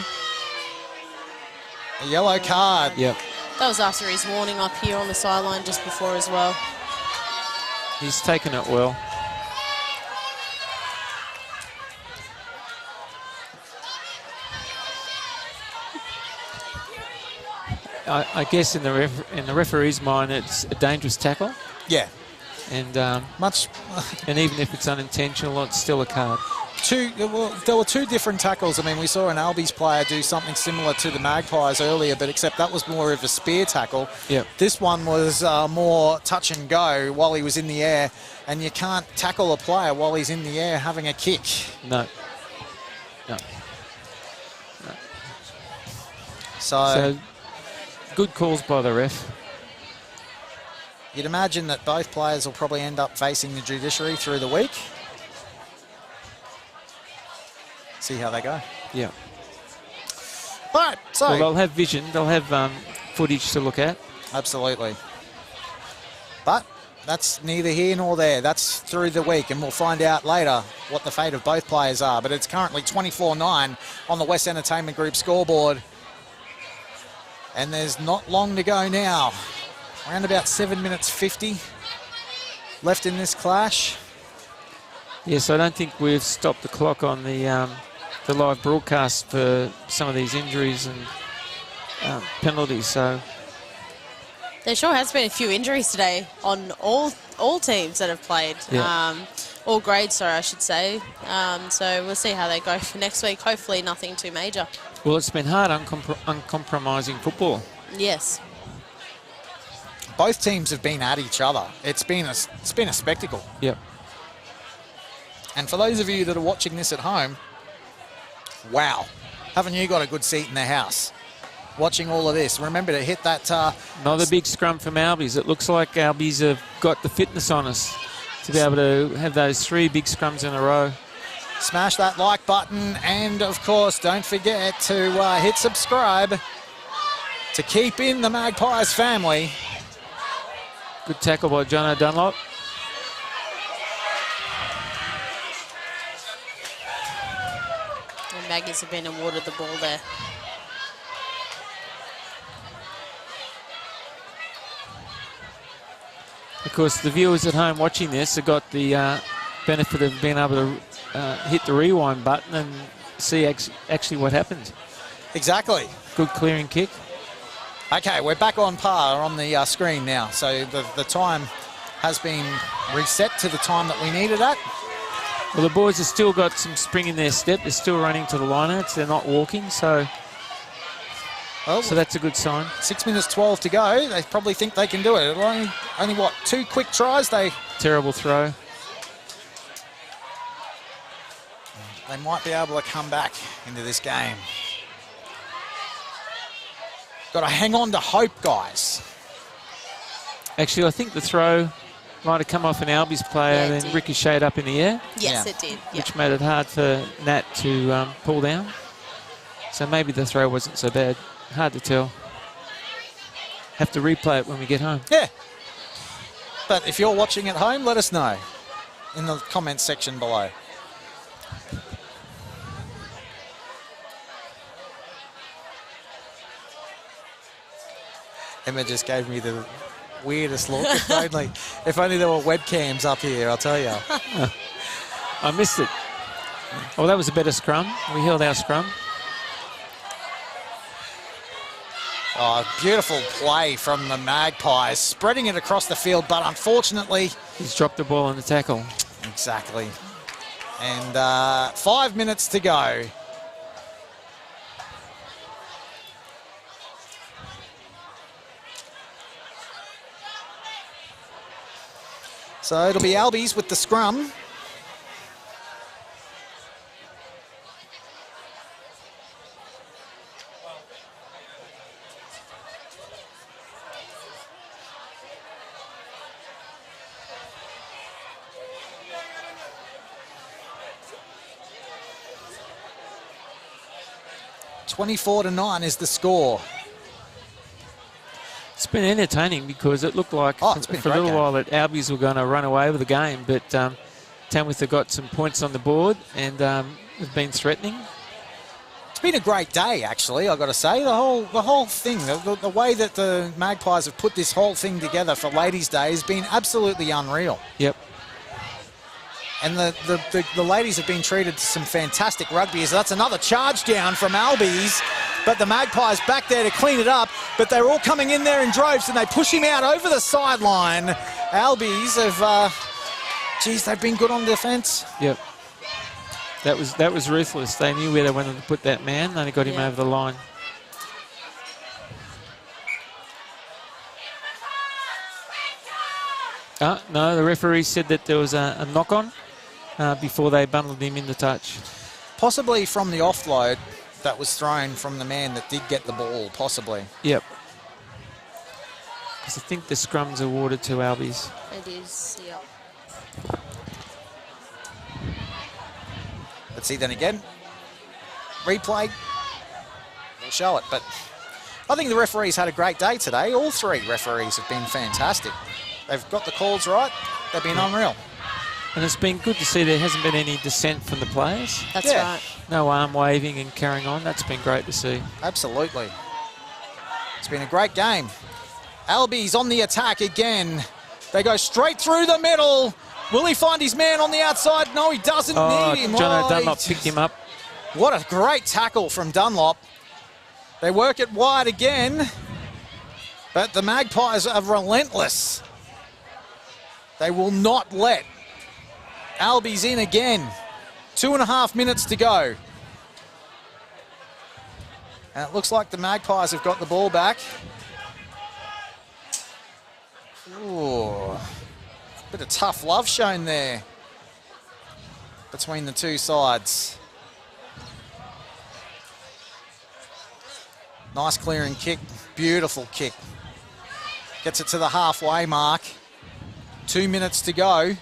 a yellow card. Yep. That was after his warning up here on the sideline just before as well. He's taken it well. I guess in the referee's mind, it's a dangerous tackle, Yeah, and much. and even if it's unintentional, it's still a card. There were two different tackles. I mean, we saw an Albies player do something similar to the Magpies earlier, but except that was more of a spear tackle. Yep. This one was more touch and go while he was in the air, and you can't tackle a player while he's in the air having a kick. No. No. So So good calls by the ref. you'd imagine that both players will probably end up facing the judiciary through the week. See how they go. Yeah. All right, so Well, they'll have vision. They'll have footage to look at. absolutely. But that's neither here nor there. That's through the week, and we'll find out later what the fate of both players are. But it's currently 24-9 on the West Entertainment Group scoreboard. And there's not long to go now. Around about 7 minutes 50 left in this clash. Yes, I don't think we've stopped the clock on the live broadcast for some of these injuries and penalties. So There sure has been a few injuries today on all teams that have played. Yeah. All grades, sorry, I should say. So we'll see how they go for next week. Hopefully nothing too major. well, it's been hard, uncompromising football. Yes. Both teams have been at each other. It's been a spectacle. Yep. And for those of you that are watching this at home, wow, haven't you got a good seat in the house watching all of this? Remember to hit that. Another big scrum from Albies. It looks like Albies have got the fitness on us to be able to have those 3 big scrums in a row. Smash that like button, and of course, don't forget to hit subscribe to keep in the Magpies family. Good tackle by Jono Dunlop. The Magpies have been awarded the ball there. Of course, the viewers at home watching this have got the benefit of being able to hit the rewind button and see actually what happened. Exactly. Good clearing kick. Okay, we're back on par on the screen now. So the time has been reset to the time that we needed at. Well, the boys have still got some spring in their step. They're still running to the lineouts. They're not walking, so that's a good sign. 6 minutes 12 to go. They probably think they can do it. Only what, 2 quick tries? Terrible throw. They might be able to come back into this game. Got to hang on to hope, guys. Actually, I think the throw might have come off an Albies player Yeah, it and did. then ricocheted up in the air, Yes, Yeah. it did. Yeah. which made it hard for Nat to pull down. So maybe the throw wasn't so bad. Hard to tell. Have to replay it when we get home. Yeah. But if you're watching at home, let us know in the comments section below. Emma just gave me the weirdest look. If only there were webcams up here, I'll tell you. I missed it. Oh, that was a better scrum. We held our scrum. Oh, beautiful play from the Magpies, spreading it across the field, but unfortunately... He's dropped the ball in the tackle. Exactly. And 5 minutes to go. So it'll be Albies with the scrum. (24-9) is the score. It's been entertaining because it looked like Oh, it's been a for a great little game. while that Albies were going to run away with the game, but Tamworth have got some points on the board and have been threatening. It's been a great day, actually, I've got to say. The whole thing, the way that the Magpies have put this whole thing together for Ladies' Day has been absolutely unreal. Yep. And the ladies have been treated to some fantastic rugby. So that's another charge down from Albies. But the Magpies back there to clean it up. But they're all coming in there in droves and they push him out over the sideline. Albies have, they've been good on defence. Yep. That was ruthless. They knew where they wanted to put that man. They got him over the line. No, the referee said that there was a knock-on before they bundled him in the touch. Possibly from the offload that was thrown from the man that did get the ball, possibly. Yep. Because I think the scrum's awarded to Albies. It is, yeah. Let's see then again. Replay. We'll show it. But I think the referees had a great day today. All 3 referees have been fantastic. They've got the calls right. They've been unreal. And it's been good to see there hasn't been any dissent from the players. That's Yeah. right. No arm waving and carrying on. That's been great to see. Absolutely. It's been a great game. Albies on the attack again. They go straight through the middle. Will he find his man on the outside? No, he doesn't need him. Jono Oh, Dunlop he- picked him up. What a great tackle from Dunlop. They work it wide again. But the Magpies are relentless. They will not let Albies in again. 2.5 minutes to go. And it looks like the Magpies have got the ball back. Ooh. Bit of tough love shown there between the two sides. Nice clearing kick. Beautiful kick. Gets it to the halfway mark. 2 minutes to go.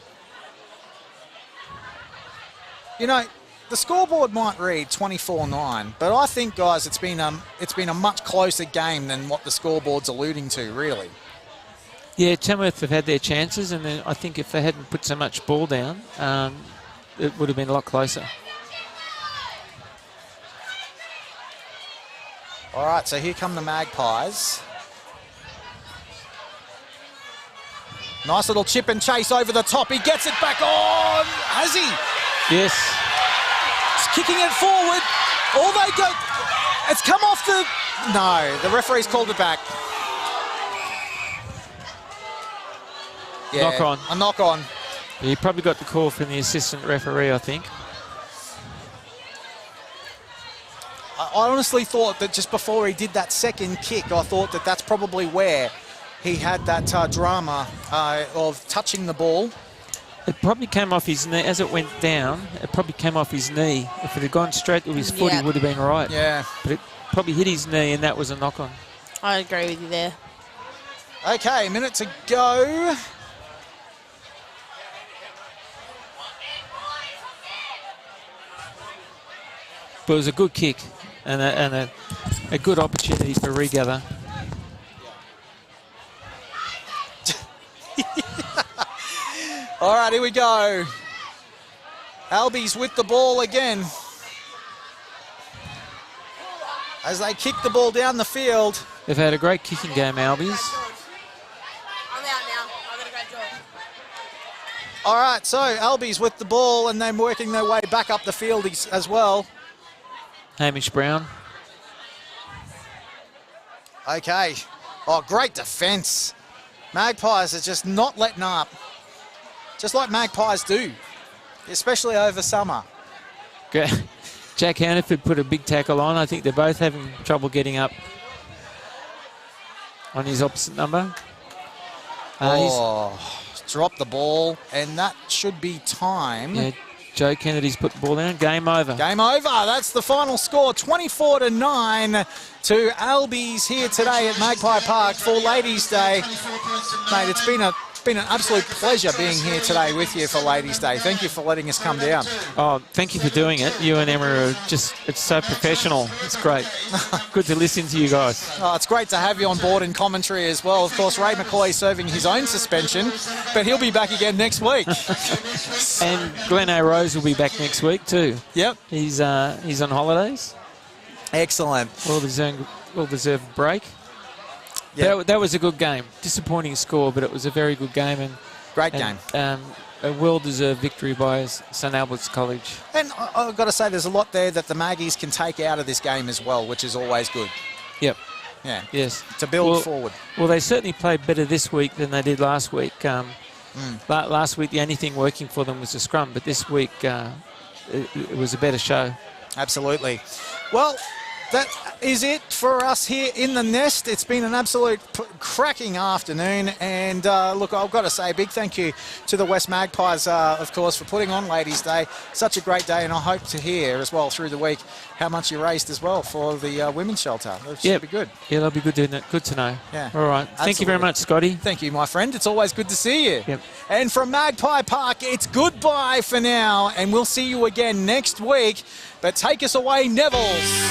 You know, the scoreboard might read 24-9, but I think, guys, it's been a much closer game than what the scoreboard's alluding to, really. Yeah, Tamworth have had their chances, and then I think if they hadn't put so much ball down, it would have been a lot closer. All right, so here come the Magpies. Nice little chip and chase over the top. He gets it back on. Has he? Yes. He's kicking it forward. All they go. It's come off the... No, the referee's called it back. Yeah, Knock on. A knock on. He probably got the call from the assistant referee, I think. I honestly thought that just before he did that second kick, I thought that that's probably where he had that drama of touching the ball. It probably came off his knee. As it went down, it probably came off his knee. If it had gone straight to his foot, Yeah. he would have been right. Yeah. But it probably hit his knee, and that was a knock-on. I agree with you there. Okay, a minute to go. But it was a good kick and a good opportunity for regather. All right, here we go. Albies with the ball again. As they kick the ball down the field. They've had a great kicking game, Albies. I'm out now. I've got to grab George. All right, so Albies with the ball and then working their way back up the field as well. Hamish Brown. Okay. Oh, great defence. Magpies are just not letting up. Just like Magpies do, especially over summer. Jack Hannaford put a big tackle on. I think they're both having trouble getting up on his opposite number. Dropped the ball, and that should be time. Yeah, Joe Kennedy's put the ball down. Game over. Game over. That's the final score, 24-9 to Albies here today at Magpie Park for Ladies' Day. Mate, it's been an absolute pleasure being here today with you for Ladies' Day. Thank you for letting us come down. Oh, thank you for doing it. You and Emma are just, it's so professional. It's great. Good to listen to you guys. Oh, it's great to have you on board in commentary as well. Of course, Ray McCoy serving his own suspension, but he'll be back again next week. And Glenn A. Rose will be back next week too. Yep. He's on holidays. Excellent. Well-deserved break. Yep. That was a good game. Disappointing score, but it was a very good game. Great game. A well-deserved victory by St Albert's College. And I've got to say, there's a lot there that the Maggies can take out of this game as well, which is always good. Yep. Yeah. Yes. To build forward. Well, they certainly played better this week than they did last week. Last week, the only thing working for them was the scrum, but this week it was a better show. Absolutely. Well, that is it for us here in the nest. It's been an absolute cracking afternoon. And look, I've got to say a big thank you to the West Magpies, of course, for putting on Ladies' Day. Such a great day. And I hope to hear as well through the week how much you raised as well for the women's shelter. That should be good. Yeah, that'll be good to know. Yeah. All right. Thank you very much, Scotty. Thank you, my friend. It's always good to see you. Yep. And from Magpie Park, it's goodbye for now. And we'll see you again next week. But take us away, Neville's.